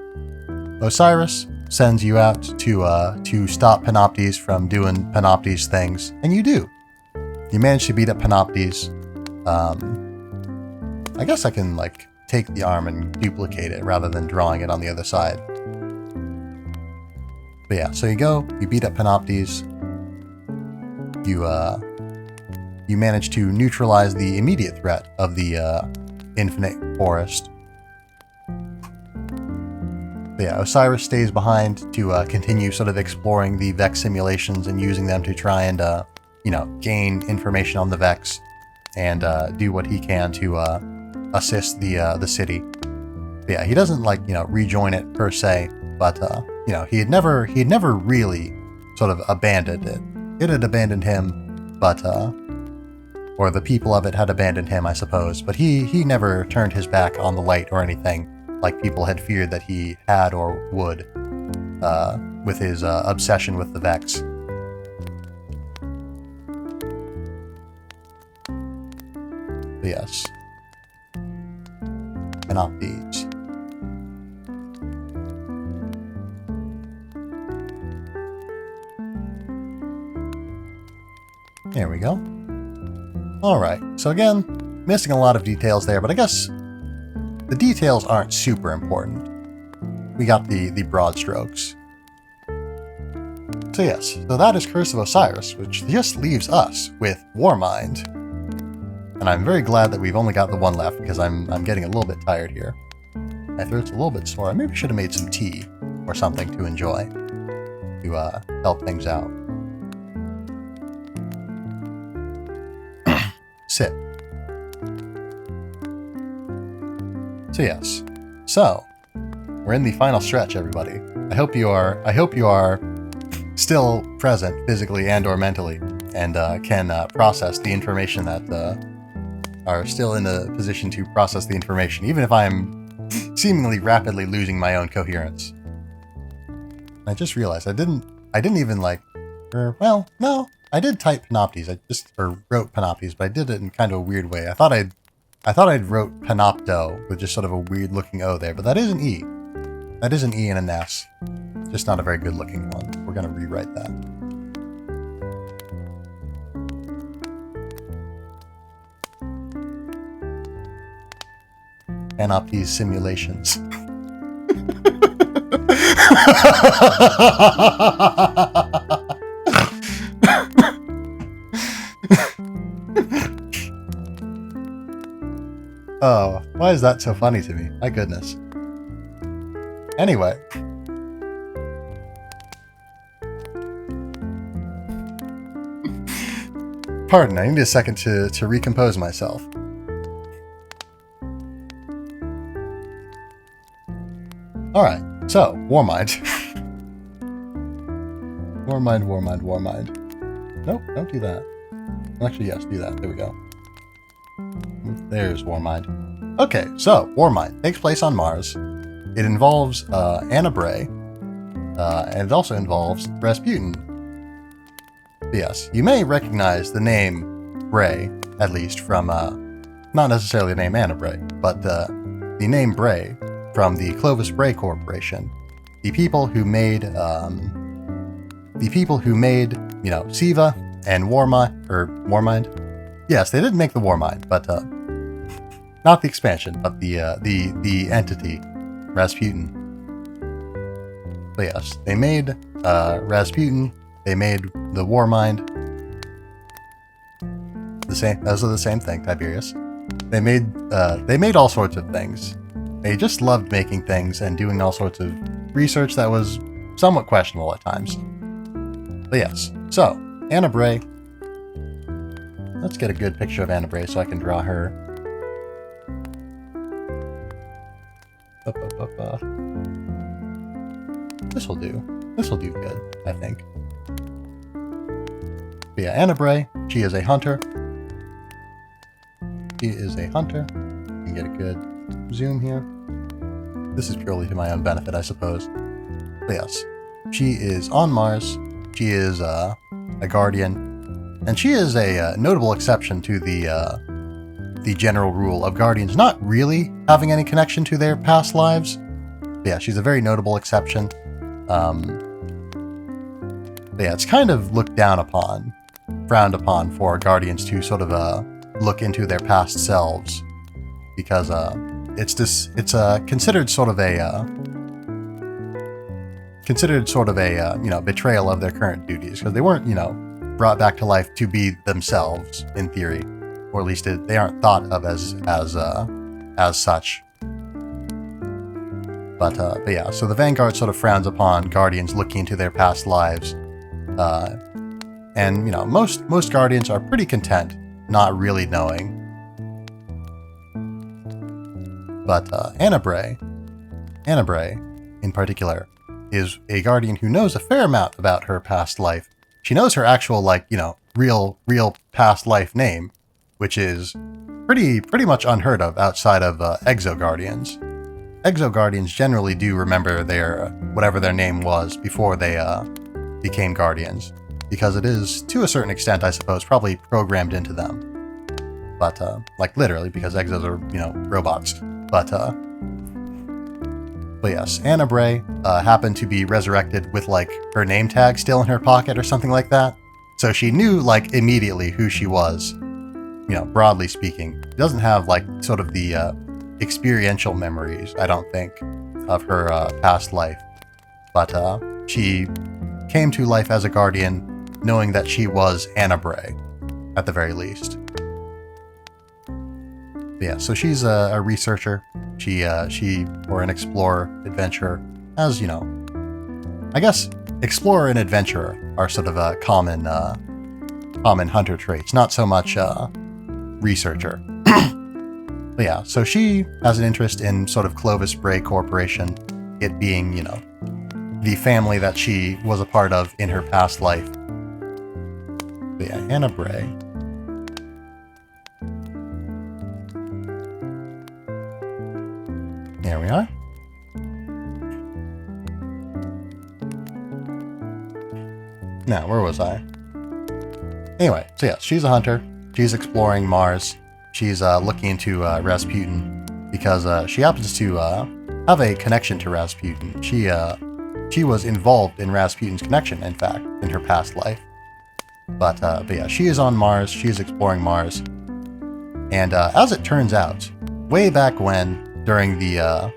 Osiris sends you out to stop Panoptes from doing Panoptes things, and you do. You manage to beat up Panoptes. I guess I can like take the arm and duplicate it rather than drawing it on the other side. But yeah, so you beat up Panoptes. You manage to neutralize the immediate threat of the Infinite Forest. But yeah, Osiris stays behind to continue sort of exploring the Vex simulations and using them to try and, you know, gain information on the Vex and do what he can to assist the city. But yeah, he doesn't like, you know, rejoin it per se, but you know, he had never really sort of abandoned it. It had abandoned him, but or the people of it had abandoned him, I suppose. But he never turned his back on the light or anything, like people had feared that he had or would, with his obsession with the Vex. But yes. Panoptes. There we go. Alright, so again, missing a lot of details there, but I guess the details aren't super important. We got the broad strokes. So yes, so that is Curse of Osiris, which just leaves us with Warmind. And I'm very glad that we've only got the one left, because I'm getting a little bit tired here. My throat's a little bit sore. I maybe should have made some tea or something to enjoy to help things out. Sit. So yes. So we're in the final stretch, everybody. I hope you are still present physically and or mentally and can process the information that are still in a position to process the information, even if I'm seemingly rapidly losing my own coherence. I just realized I didn't even like, well, no, I did type Panoptes. I just wrote Panoptes, but I did it in kind of a weird way. I thought I'd wrote Panopto with just sort of a weird looking O there, but that is an E. That is an E and an S. Just not a very good looking one. We're gonna rewrite that. Panoptes simulations. Oh, why is that so funny to me? My goodness. Anyway. Pardon, I need a second to recompose myself. Alright, so, Warmind. Warmind. Nope, don't do that. Actually, yes, do that. There we go. There's Warmind. Okay, so, Warmind takes place on Mars. It involves Anna Bray, and it also involves Rasputin. But yes, you may recognize the name Bray, at least from, not necessarily the name Anna Bray, but the name Bray from the Clovis Bray Corporation. The people who made, you know, Siva and Warmind. Yes, they did make the Warmind, but not the expansion, but the entity, Rasputin. But yes, they made Rasputin. They made the Warmind. Those are the same thing, Tiberious. They made all sorts of things. They just loved making things and doing all sorts of research that was somewhat questionable at times. But yes, so Anna Bray. Let's get a good picture of Anna Bray so I can draw her. This will do. This will do good, I think. But yeah, Anna Bray, she is a hunter. She is a hunter. You can get a good zoom here. This is purely to my own benefit, I suppose. But yes, she is on Mars. She is a guardian, and she is a notable exception to the general rule of guardians not really having any connection to their past lives. But yeah, she's a very notable exception. But yeah, it's kind of looked down upon, frowned upon for guardians to sort of look into their past selves, because it's considered sort of a betrayal of their current duties, because they weren't brought back to life to be themselves in theory, or at least they aren't thought of as such. But yeah, so the Vanguard sort of frowns upon guardians looking into their past lives, and most guardians are pretty content not really knowing. But Anna Bray in particular is a guardian who knows a fair amount about her past life. She knows her actual real past life name, which is pretty much unheard of outside of Exo Guardians. Exo Guardians generally do remember whatever their name was before they became Guardians, because it is, to a certain extent, I suppose, probably programmed into them. But, literally, because Exos are, robots. But yes, Anna Bray happened to be resurrected with, her name tag still in her pocket or something like that. So she knew, immediately who she was, broadly speaking. She doesn't have, sort of the experiential memories, I don't think, of her past life. But she came to life as a guardian knowing that she was Anna Bray, at the very least. But yeah, so she's a researcher. She or an explorer, adventurer, as I guess explorer and adventurer are sort of a common hunter traits, not so much researcher. But yeah, so she has an interest in sort of Clovis Bray Corporation, it being, the family that she was a part of in her past life. But yeah, Anna Bray. There we are. Now, where was I? Anyway, so yeah, she's a hunter. She's exploring Mars. She's looking into Rasputin because she happens to have a connection to Rasputin. She was involved in Rasputin's connection, in fact, in her past life. But yeah, she is on Mars. She is exploring Mars. And as it turns out, way back when, during the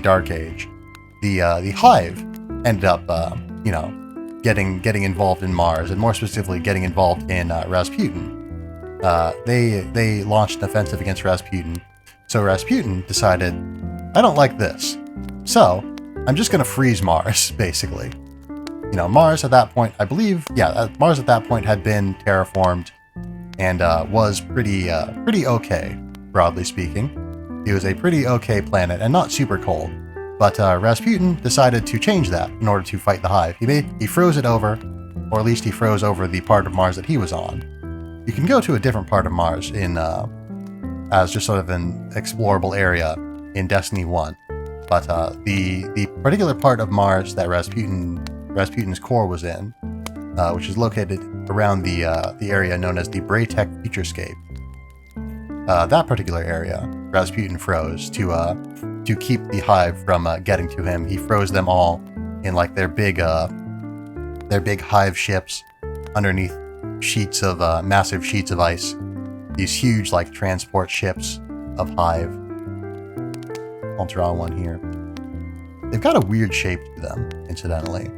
Dark Age, the Hive ended up getting involved in Mars, and more specifically getting involved in Rasputin. They launched an offensive against Rasputin. So Rasputin decided, I don't like this, so I'm just going to freeze Mars, basically. Mars at that point, I believe, Mars at that point had been terraformed and was pretty okay, broadly speaking. It was a pretty okay planet and not super cold. But Rasputin decided to change that in order to fight the Hive. He froze it over, or at least he froze over the part of Mars that he was on. You can go to a different part of Mars as just sort of an explorable area in Destiny 1. But the particular part of Mars that Rasputin's core was in, which is located around the area known as the Braytech Futurescape. That particular area, Rasputin froze to keep the Hive from getting to him. He froze them all in their big Hive ships underneath massive sheets of ice. These huge transport ships of Hive. I'll draw one here. They've got a weird shape to them, incidentally.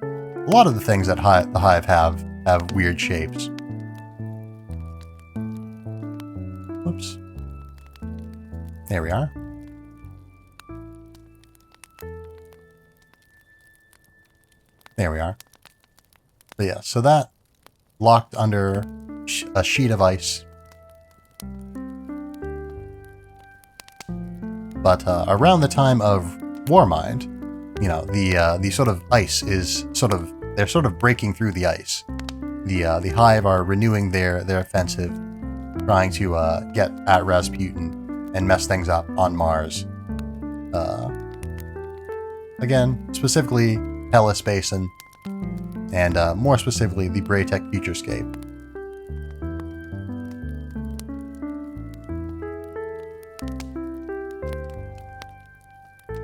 A lot of the things that the Hive have weird shapes. Whoops. There we are. There we are. But yeah, so that locked under a sheet of ice. But around the time of Warmind, you know, the sort of ice is they're sort of breaking through the ice. The Hive are renewing their offensive, trying to get at Rasputin and mess things up on Mars. Again, specifically Hellas Basin, and more specifically the Braytech Futurescape.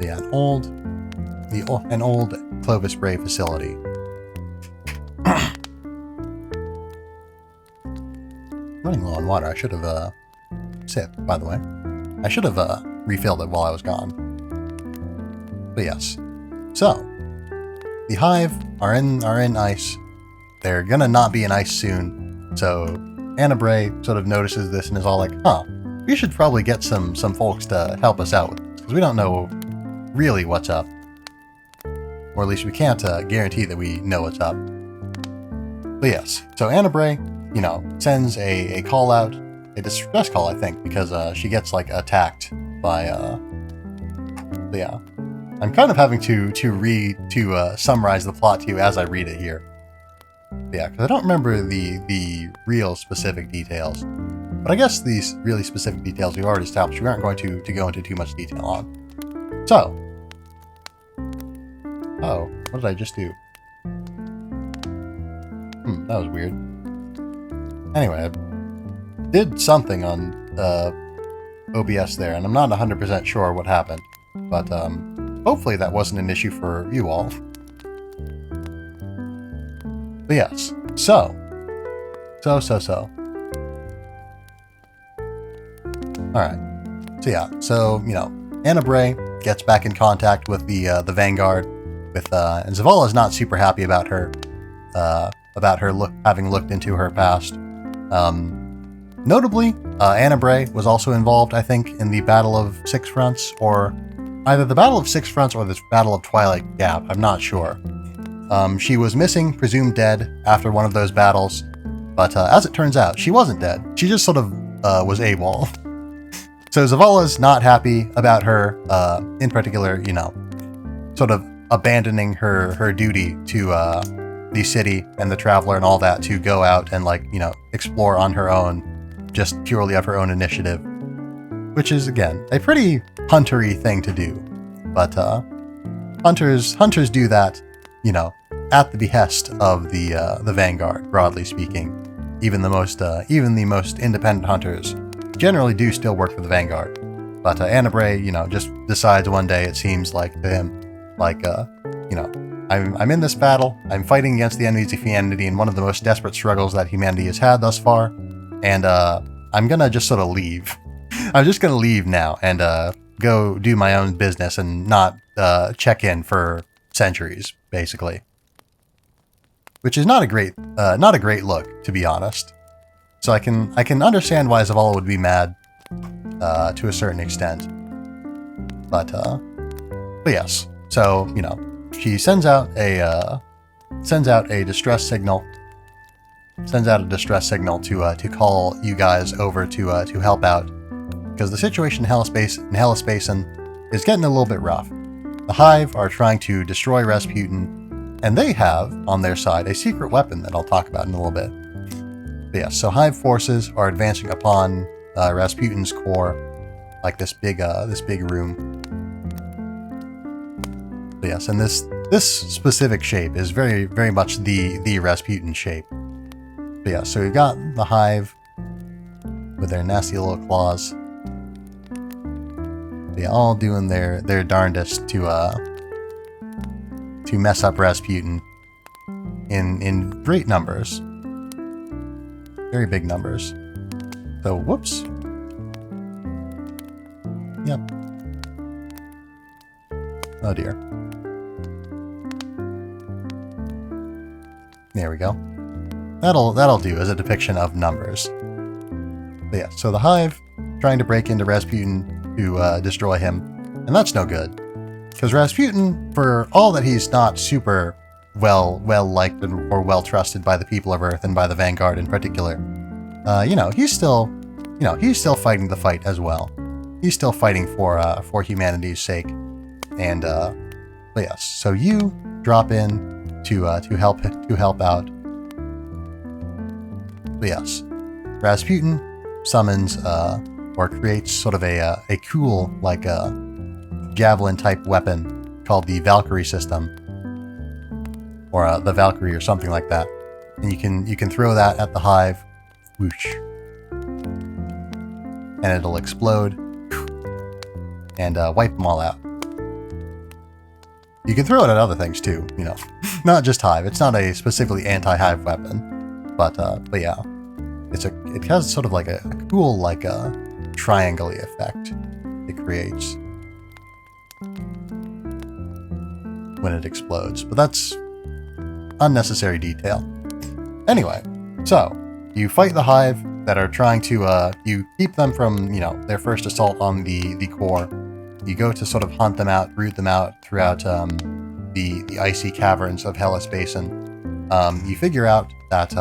Yeah, an old Clovis Bray facility. Running low on water. I should have sipped, by the way. I should have refilled it while I was gone. But yes. So, the Hive are in ice. They're gonna not be in ice soon. So Anna Bray sort of notices this and is all like, huh, we should probably get some folks to help us out with this, because we don't know really what's up. Or at least we can't guarantee that we know what's up. But yes, so Anna Bray, you know, sends a call out, a distress call, I think, because she gets, like, attacked by, yeah. I'm kind of having to summarize the plot to you as I read it here. Yeah, because I don't remember the real specific details. But I guess these really specific details we've already established we aren't going to go into too much detail on. So. Oh, what did I just do? That was weird. Anyway, I did something on OBS there, and I'm not 100% sure what happened. But hopefully that wasn't an issue for you all. But yes, so. Alright. So yeah, so, you know, Anna Bray gets back in contact with the Vanguard, and Zavala's not super happy about her having looked into her past. Notably, Anna Bray was also involved, I think, in the Battle of Six Fronts, or either the Battle of Six Fronts or the Battle of Twilight Gap, I'm not sure. She was missing, presumed dead, after one of those battles, but as it turns out, she wasn't dead. She just sort of was AWOL. So Zavala's not happy about her, in particular, you know, sort of abandoning her duty to the city and the Traveler and all that to go out and, like, you know, explore on her own, just purely of her own initiative. Which is, again, a pretty hunter-y thing to do. But hunters do that, you know, at the behest of the Vanguard, broadly speaking. Even the most independent hunters generally do still work for the Vanguard. But Anna Bray, you know, just decides one day, it seems like to him, like, you know, I'm in this battle, I'm fighting against the enemies of humanity in one of the most desperate struggles that humanity has had thus far, and I'm gonna just sort of leave. I'm just gonna leave now and go do my own business and not check in for centuries, basically. Which is not a great look, to be honest. So I can understand why Zavala would be mad to a certain extent. But yes. So, you know, she sends out a distress signal. Sends out a distress signal to call you guys over to help out, because the situation in Hellas Basin is getting a little bit rough. The Hive are trying to destroy Rasputin, and they have on their side a secret weapon that I'll talk about in a little bit. But yeah, so Hive forces are advancing upon Rasputin's core, like this big room. But yes, and this specific shape is very, very much the Rasputin shape. But yeah, so we've got the Hive with their nasty little claws. They all doing their darndest to mess up Rasputin in great numbers. Very big numbers. So, whoops. Yep. Oh dear. There we go. That'll do as a depiction of numbers. But yeah, so the Hive trying to break into Rasputin to destroy him, and that's no good. Because Rasputin, for all that he's not super well liked or well trusted by the people of Earth and by the Vanguard in particular, he's still fighting the fight as well. He's still fighting for humanity's sake. And but yes, so you drop in to help out. But yes, Rasputin summons or creates sort of a cool javelin type weapon called the Valkyrie system, or the Valkyrie or something like that, and you can throw that at the Hive, whoosh, and it'll explode and wipe them all out. You can throw it at other things too, not just Hive. It's not a specifically anti-Hive weapon, but yeah, it has sort of like a cool triangle-y effect it creates when it explodes, but that's unnecessary detail. Anyway, so you fight the Hive that are trying to you keep them from their first assault on the core. You go to sort of hunt them out, root them out throughout the icy caverns of Hellas Basin. You figure out that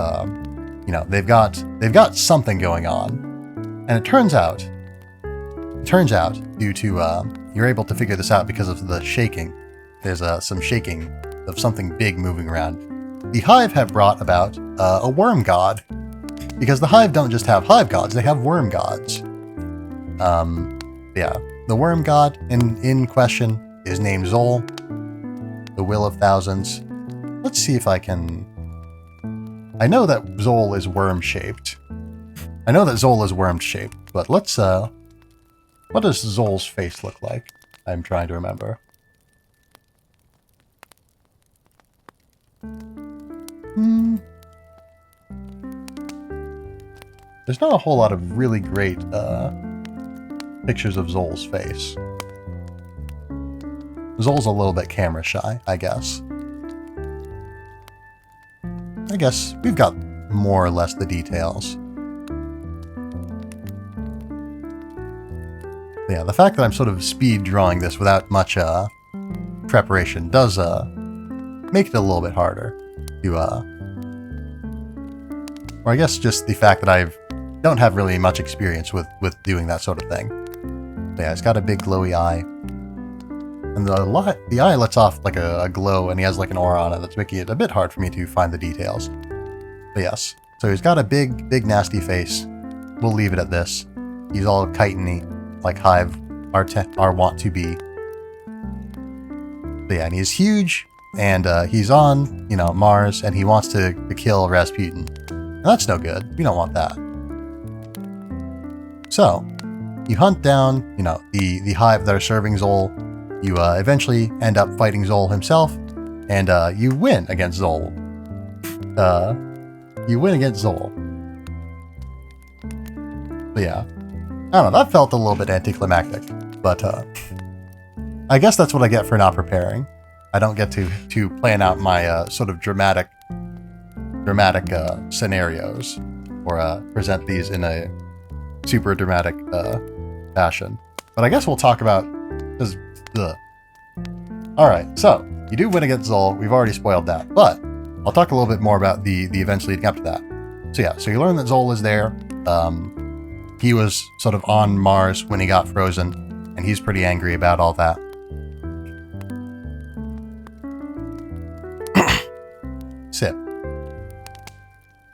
they've got something going on, and it turns out due to you're able to figure this out because of the shaking. There's some shaking of something big moving around. The Hive have brought about a worm god, because the Hive don't just have Hive gods; they have worm gods. Yeah. The worm god in question is named Zol, the Will of Thousands. Let's see if I can... I know that Zol is worm-shaped. But let's... what does Zol's face look like? I'm trying to remember. There's not a whole lot of really great... pictures of Zol's face. Zol's a little bit camera shy, I guess. I guess we've got more or less the details. But yeah, the fact that I'm sort of speed drawing this without much preparation does make it a little bit harder to or I guess just the fact that I don't have really much experience with doing that sort of thing. But yeah, it's got a big glowy eye. And the eye lets off like a glow, and he has like an aura on it that's making it a bit hard for me to find the details. But yes, so he's got a big nasty face. We'll leave it at this. He's all chitin-y, like Hive are wont to be. But yeah, and he's huge, and he's on, Mars, and he wants to kill Rasputin. And that's no good. We don't want that. So, you hunt down, the Hive that are serving Zol. You eventually end up fighting Zol himself, and you win against Zol. But yeah, I don't know, that felt a little bit anticlimactic, but I guess that's what I get for not preparing. I don't get to plan out my sort of dramatic scenarios, or present these in a super dramatic fashion. But I guess we'll talk about... Alright, so, you do win against Zol. We've already spoiled that. But, I'll talk a little bit more about the events leading up to that. So yeah, so you learn that Zol is there. He was sort of on Mars when he got frozen, and he's pretty angry about all that. Sip.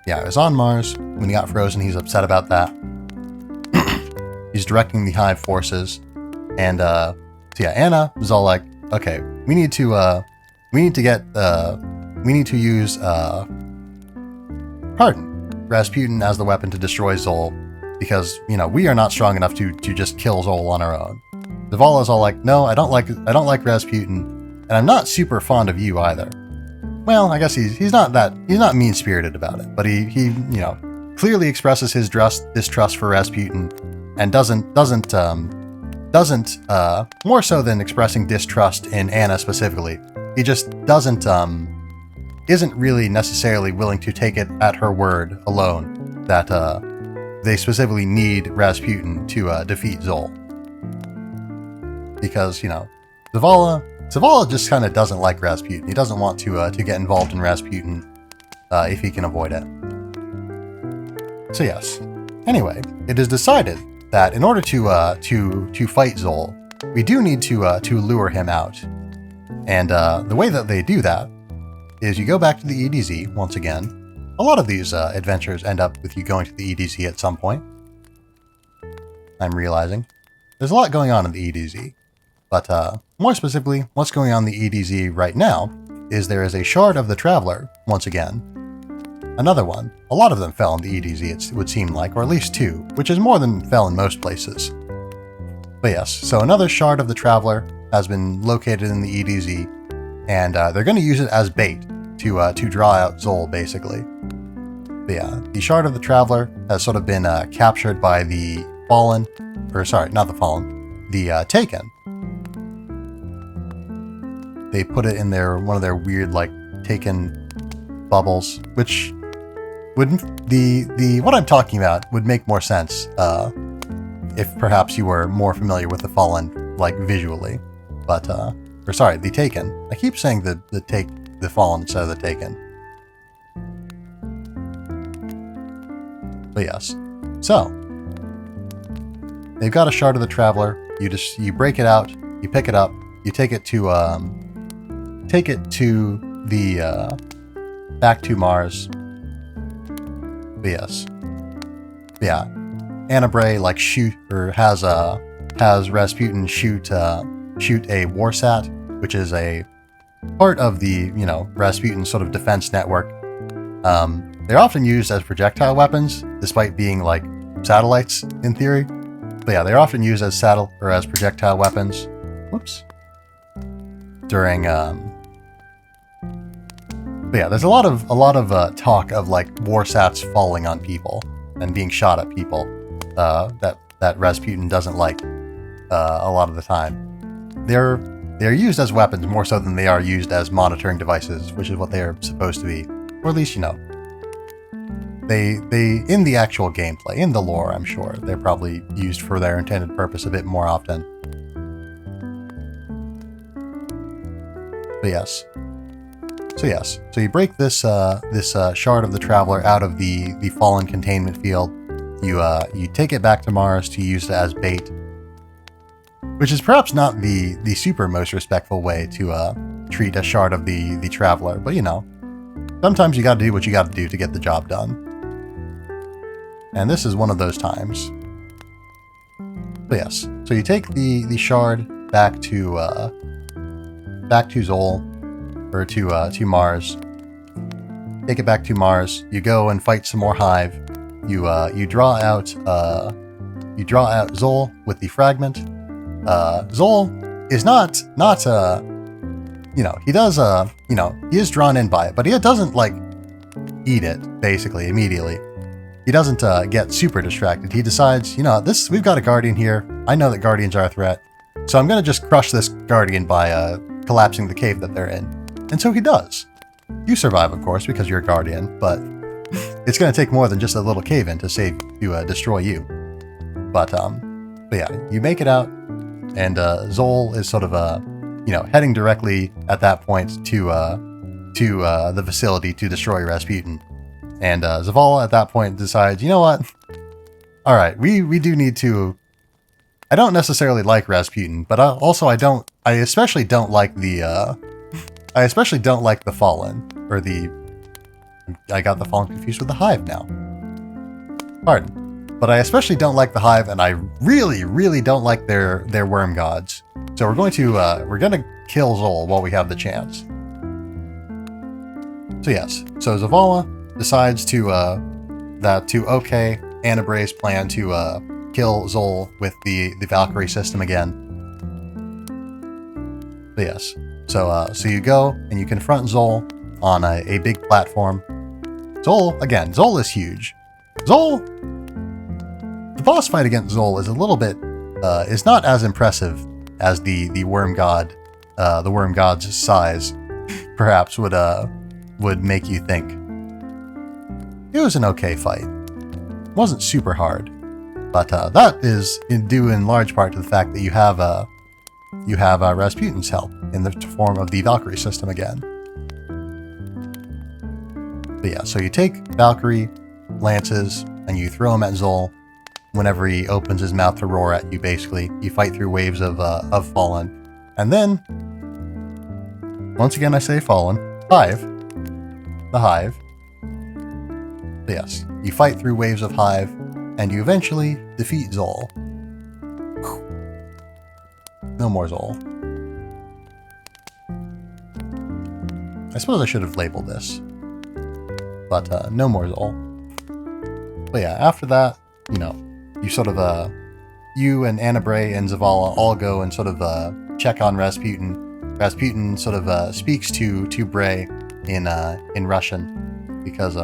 Yeah, he was on Mars when he got frozen. He's upset about that. He's directing the Hive forces, and so yeah, Anna was all like, "Okay, we need to use Rasputin as the weapon to destroy Zol, because we are not strong enough to just kill Zol on our own." Zavala's all like, "No, I don't like Rasputin, and I'm not super fond of you either." Well, I guess he's not mean-spirited about it, but he clearly expresses his distrust for Rasputin, and doesn't doesn't, more so than expressing distrust in Anna specifically, he just doesn't, isn't really necessarily willing to take it at her word alone that they specifically need Rasputin to defeat Zol. Because, you know, Zavala just kind of doesn't like Rasputin. He doesn't want to get involved in Rasputin if he can avoid it. So yes. Anyway, it is decided that in order to fight Zol, we do need to lure him out. And the way that they do that is you go back to the EDZ once again. A lot of these adventures end up with you going to the EDZ at some point. I'm realizing. There's a lot going on in the EDZ. But more specifically, what's going on in the EDZ right now is there is a shard of the Traveler, once again. Another one. A lot of them fell in the EDZ, it would seem like, or at least two, which is more than fell in most places. But yes, so another shard of the Traveler has been located in the EDZ, and they're going to use it as bait to draw out Zol, basically. But yeah, the shard of the Traveler has sort of been captured by the Fallen, or sorry, not the Fallen, the Taken. They put it in one of their weird, like, Taken bubbles, which would what I'm talking about would make more sense if perhaps you were more familiar with the Fallen, like, visually. But or sorry, the Taken. I keep saying the Fallen instead of the Taken. But yes, so they've got a shard of the Traveler. You break it out, you pick it up, you take it to the back to Mars. But yes, yeah, Anna Bray like has Rasputin shoot a Warsat, which is a part of the Rasputin sort of defense network. They're often used as projectile weapons, despite being like satellites in theory. But yeah, they're often used as projectile weapons. Whoops. During but yeah, there's a lot of talk of like Warsats falling on people and being shot at people that Rasputin doesn't like a lot of the time. They're used as weapons more so than they are used as monitoring devices, which is what they are supposed to be, or at least they in the actual gameplay, in the lore, I'm sure they're probably used for their intended purpose a bit more often. But yes. So you break this shard of the Traveler out of the Fallen containment field. You take it back to Mars to use it as bait, which is perhaps not the super most respectful way to treat a shard of the Traveler. But sometimes you got to do what you got to do to get the job done, and this is one of those times. But yes, so you take the shard back to Zol. Or to Mars. Take it back to Mars. You go and fight some more Hive. You draw out Zol with the fragment. Zol is not he does he is drawn in by it, but he doesn't like eat it basically immediately. He doesn't get super distracted. He decides, we've got a Guardian here. I know that Guardians are a threat, so I'm gonna just crush this Guardian by collapsing the cave that they're in. And so he does. You survive, of course, because you're a Guardian, but it's going to take more than just a little cave-in to destroy you. But yeah, you make it out, and Zol is sort of heading directly at that point to the facility to destroy Rasputin. And Zavala at that point decides, you know what? All right, we do need to. I don't necessarily like Rasputin, but I especially don't like the Fallen, or I got the Fallen confused with the Hive now. Pardon. But I especially don't like the Hive, and I really, really don't like their worm gods. So we're going to kill Zol while we have the chance. So yes, so Zavala decides to okay Anna Bray's plan to kill Zol with the Valkyrie system again. But yes. So you go and you confront Zol on a big platform. Zol is huge. The boss fight against Zol is a little bit is not as impressive as the worm god, the worm god's size, perhaps would make you think. It was an okay fight. It wasn't super hard, but that is due in large part to the fact that you have Rasputin's help in the form of the Valkyrie system again. But yeah, so you take Valkyrie lances and you throw them at Zol. Whenever he opens his mouth to roar at you, basically, you fight through waves of Fallen. And then, once again I say Fallen, the Hive. But yes, you fight through waves of Hive, and you eventually defeat Zol. No more Zol. I suppose I should have labeled this. But no more Zol. But yeah, after that, you know, you sort of, you and Anna Bray and Zavala all go and sort of check on Rasputin. Rasputin sort of speaks to Bray in Russian because,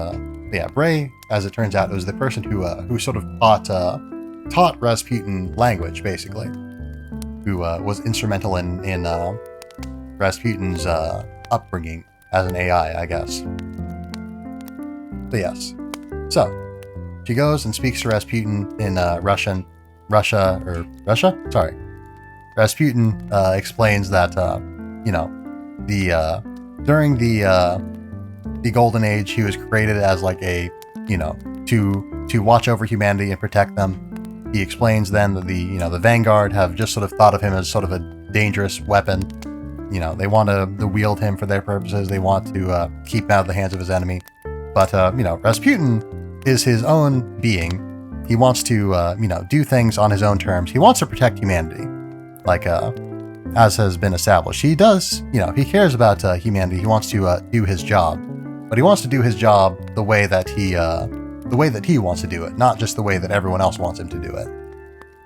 yeah, Bray, as it turns out, was the person who sort of taught Rasputin language, basically, who was instrumental in Rasputin's upbringing as an AI, I guess. But yes, so she goes and speaks to Rasputin in Russia. Sorry. Rasputin explains that you know, during the Golden Age, he was created as like a, you know, to watch over humanity and protect them. He explains then that the Vanguard have just sort of thought of him as sort of a dangerous weapon. You know, they want to wield him for their purposes. They want to keep him out of the hands of his enemy. But you know, Rasputin is his own being. He wants to you know, do things on his own terms. He wants to protect humanity, like as has been established. He does, you know, he cares about humanity. He wants to do his job, but he wants to do his job the way that he wants to do it, not just the way that everyone else wants him to do it.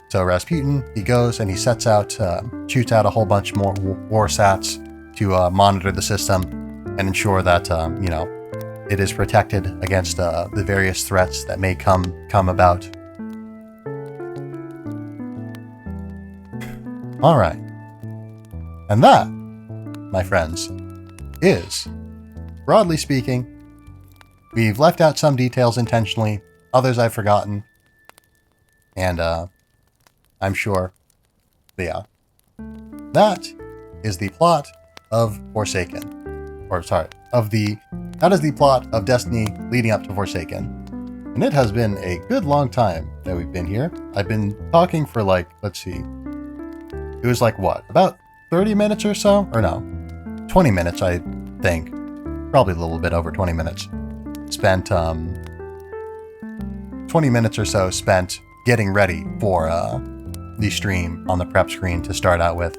So Rasputin, he goes and he sets out, shoots out a whole bunch more war sats to monitor the system and ensure that you know, it is protected against the various threats that may come about. All right, and that, my friends, is, broadly speaking, we've left out some details intentionally, others I've forgotten, and I'm sure, but yeah, that is the plot of Forsaken, or sorry, that is the plot of Destiny leading up to Forsaken. And it has been a good long time that we've been here. I've been talking for like, let's see, it was like what, about 30 minutes or so? Or no, 20 minutes, I think. Probably a little bit over 20 minutes. Spent, 20 minutes or so spent getting ready for the stream on the prep screen to start out with.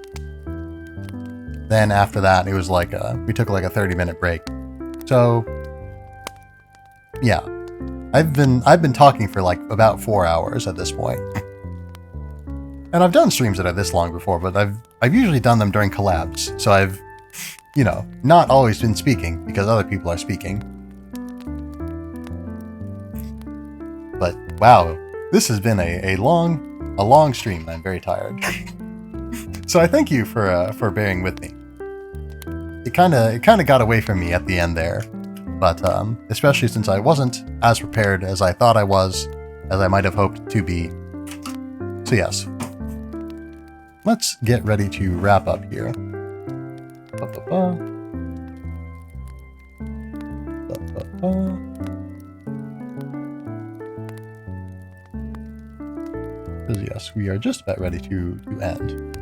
Then after that, it was like, we took like a 30-minute break. So, yeah, I've been talking for like about 4 hours at this point. And I've done streams that are this long before, but I've usually done them during collabs. So I've, you know, not always been speaking because other people are speaking. But wow, this has been a long stream. I'm very tired. So I thank you for bearing with me. It kind of got away from me at the end there, but especially since I wasn't as prepared as I thought I was, as I might have hoped to be. So yes, let's get ready to wrap up here. Because yes, we are just about ready to end.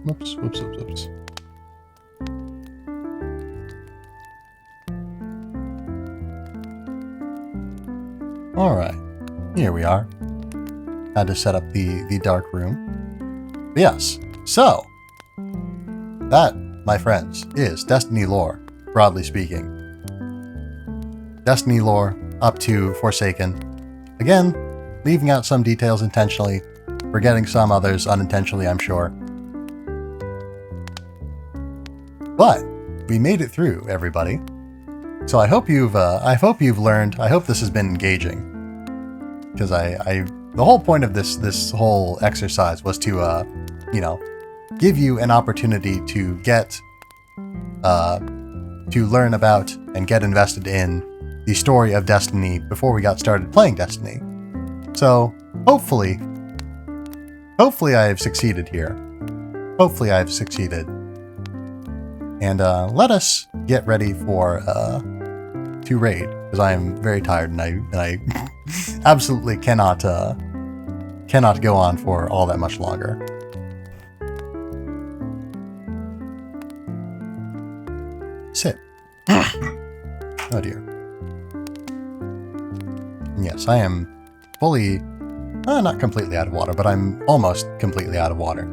Whoops. Alright, here we are. Had to set up the dark room. But yes, so that, my friends, is Destiny lore, broadly speaking. Destiny lore up to Forsaken. Again, leaving out some details intentionally, forgetting some others unintentionally, I'm sure. But we made it through, everybody. So I hope you've learned. I hope this has been engaging, because the whole point of this whole exercise was to you know, give you an opportunity to get to learn about and get invested in the story of Destiny before we got started playing Destiny. So hopefully I have succeeded here. Hopefully I have succeeded. And let us get ready for to raid, because I am very tired and I absolutely cannot go on for all that much longer. Sit. Oh dear. Yes, I am fully, not completely out of water, but I'm almost completely out of water.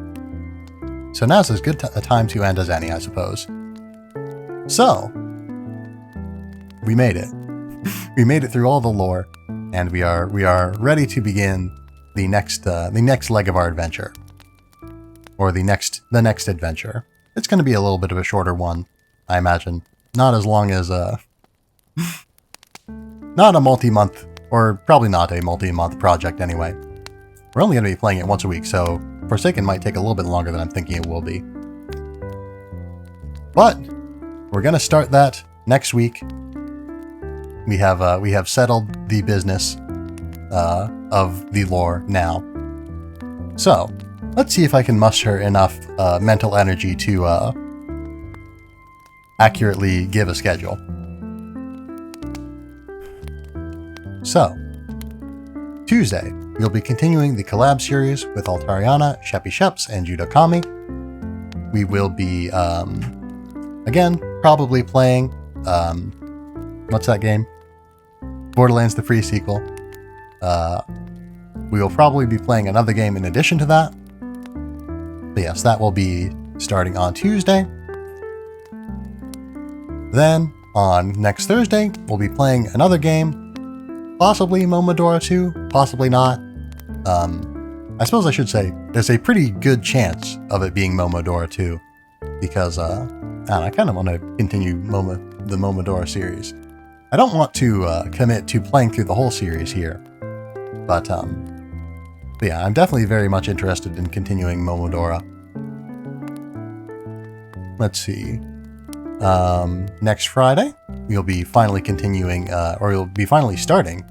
So now's as good a time to end as any, I suppose. So, we made it. We made it through all the lore, and we are ready to begin the next leg of our adventure, or the next adventure. It's going to be a little bit of a shorter one, I imagine. Not as long as not a multi-month, or probably not a multi-month project anyway. We're only going to be playing it once a week, so Forsaken might take a little bit longer than I'm thinking it will be. But we're going to start that next week. We have settled the business of the lore now. So let's see if I can muster enough mental energy to accurately give a schedule. So, Tuesday, we'll be continuing the collab series with Altariana, Sheppy Sheps, and Judah Kami. We will be, again, probably playing, what's that game? Borderlands the free sequel. We will probably be playing another game in addition to that. But yes, that will be starting on Tuesday. Then, on next Thursday, we'll be playing another game. Possibly Momodora 2, possibly not. I suppose I should say, there's a pretty good chance of it being Momodora 2. Because, I kind of want to continue the Momodora series. I don't want to commit to playing through the whole series here. But yeah, I'm definitely very much interested in continuing Momodora. Let's see. Next Friday, we'll be finally continuing, or we'll be finally starting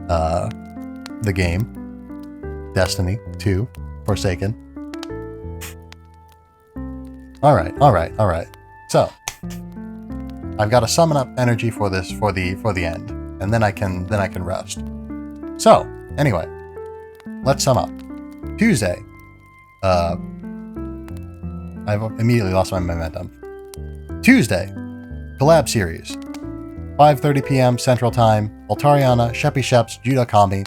the game, Destiny 2, Forsaken. Alright. So, I've got to summon up energy for this, for the end, and then I can rest. So, anyway, let's sum up. Tuesday, I've immediately lost my momentum. Tuesday, collab series, 5:30 p.m. Central Time, Altariana, Sheppy Sheps, Judah Kami,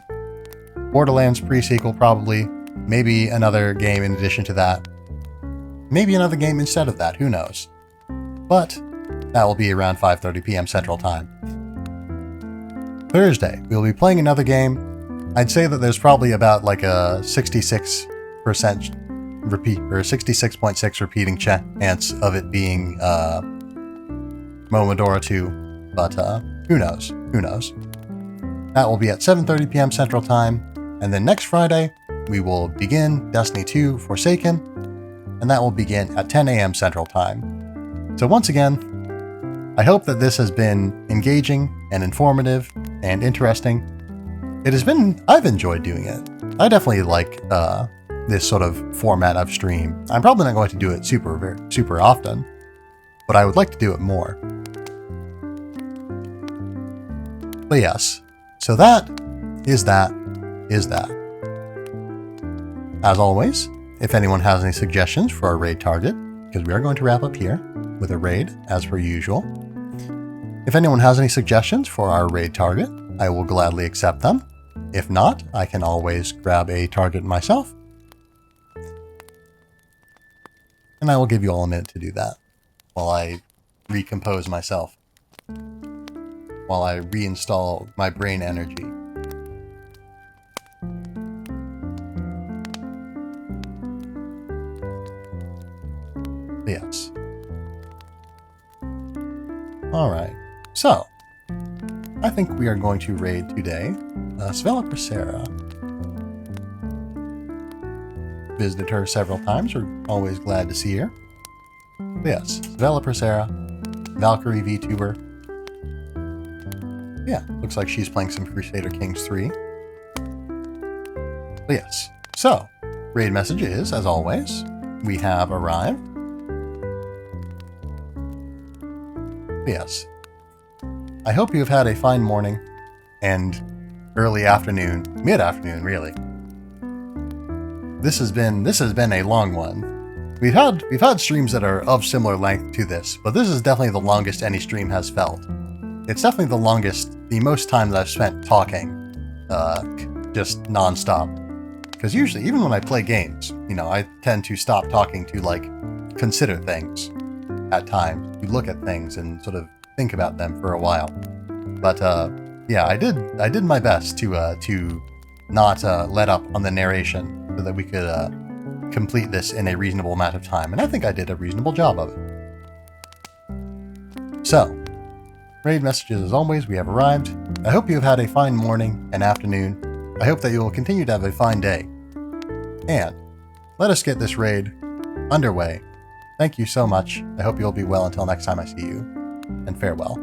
Borderlands pre-sequel probably, maybe another game in addition to that, maybe another game instead of that, who knows. But that will be around 5:30 p.m. Central Time. Thursday, we'll be playing another game. I'd say that there's probably about like a 66% repeat, or 66.6 repeating chance of it being Momodora 2, but who knows? That will be at 7:30 p.m. Central Time, and then next Friday we will begin Destiny 2 Forsaken, and that will begin at 10 a.m. Central Time. So once again, I hope that this has been engaging and informative and interesting. I've enjoyed doing it. I definitely like this sort of format of stream. I'm probably not going to do it super often, but I would like to do it more. But yes, so that is that. As always, if anyone has any suggestions for our raid target, because we are going to wrap up here with a raid as per usual. If anyone has any suggestions for our raid target, I will gladly accept them. If not, I can always grab a target myself. And I will give you all a minute to do that while I recompose myself. While I reinstall my brain energy. Yes. Alright. So, I think we are going to raid today Svella Prisera. Visited her several times. We're always glad to see her. But yes, Svella Prisera, Valkyrie VTuber. Yeah, looks like she's playing some Crusader Kings 3. But yes, so, raid message is, as always, we have arrived. But yes, I hope you have had a fine morning and early afternoon, mid-afternoon, really. This has been a long one. We've had streams that are of similar length to this, but this is definitely the longest any stream has felt. It's definitely the most time that I've spent talking, just non-stop. Because usually, even when I play games, I tend to stop talking to, consider things at times, to look at things and sort of think about them for a while. But, yeah, I did my best to not let up on the narration so that we could complete this in a reasonable amount of time, and I think I did a reasonable job of it. So, raid messages as always, we have arrived. I hope you have had a fine morning and afternoon. I hope that you will continue to have a fine day. And let us get this raid underway. Thank you so much. I hope you'll be well until next time I see you, and farewell.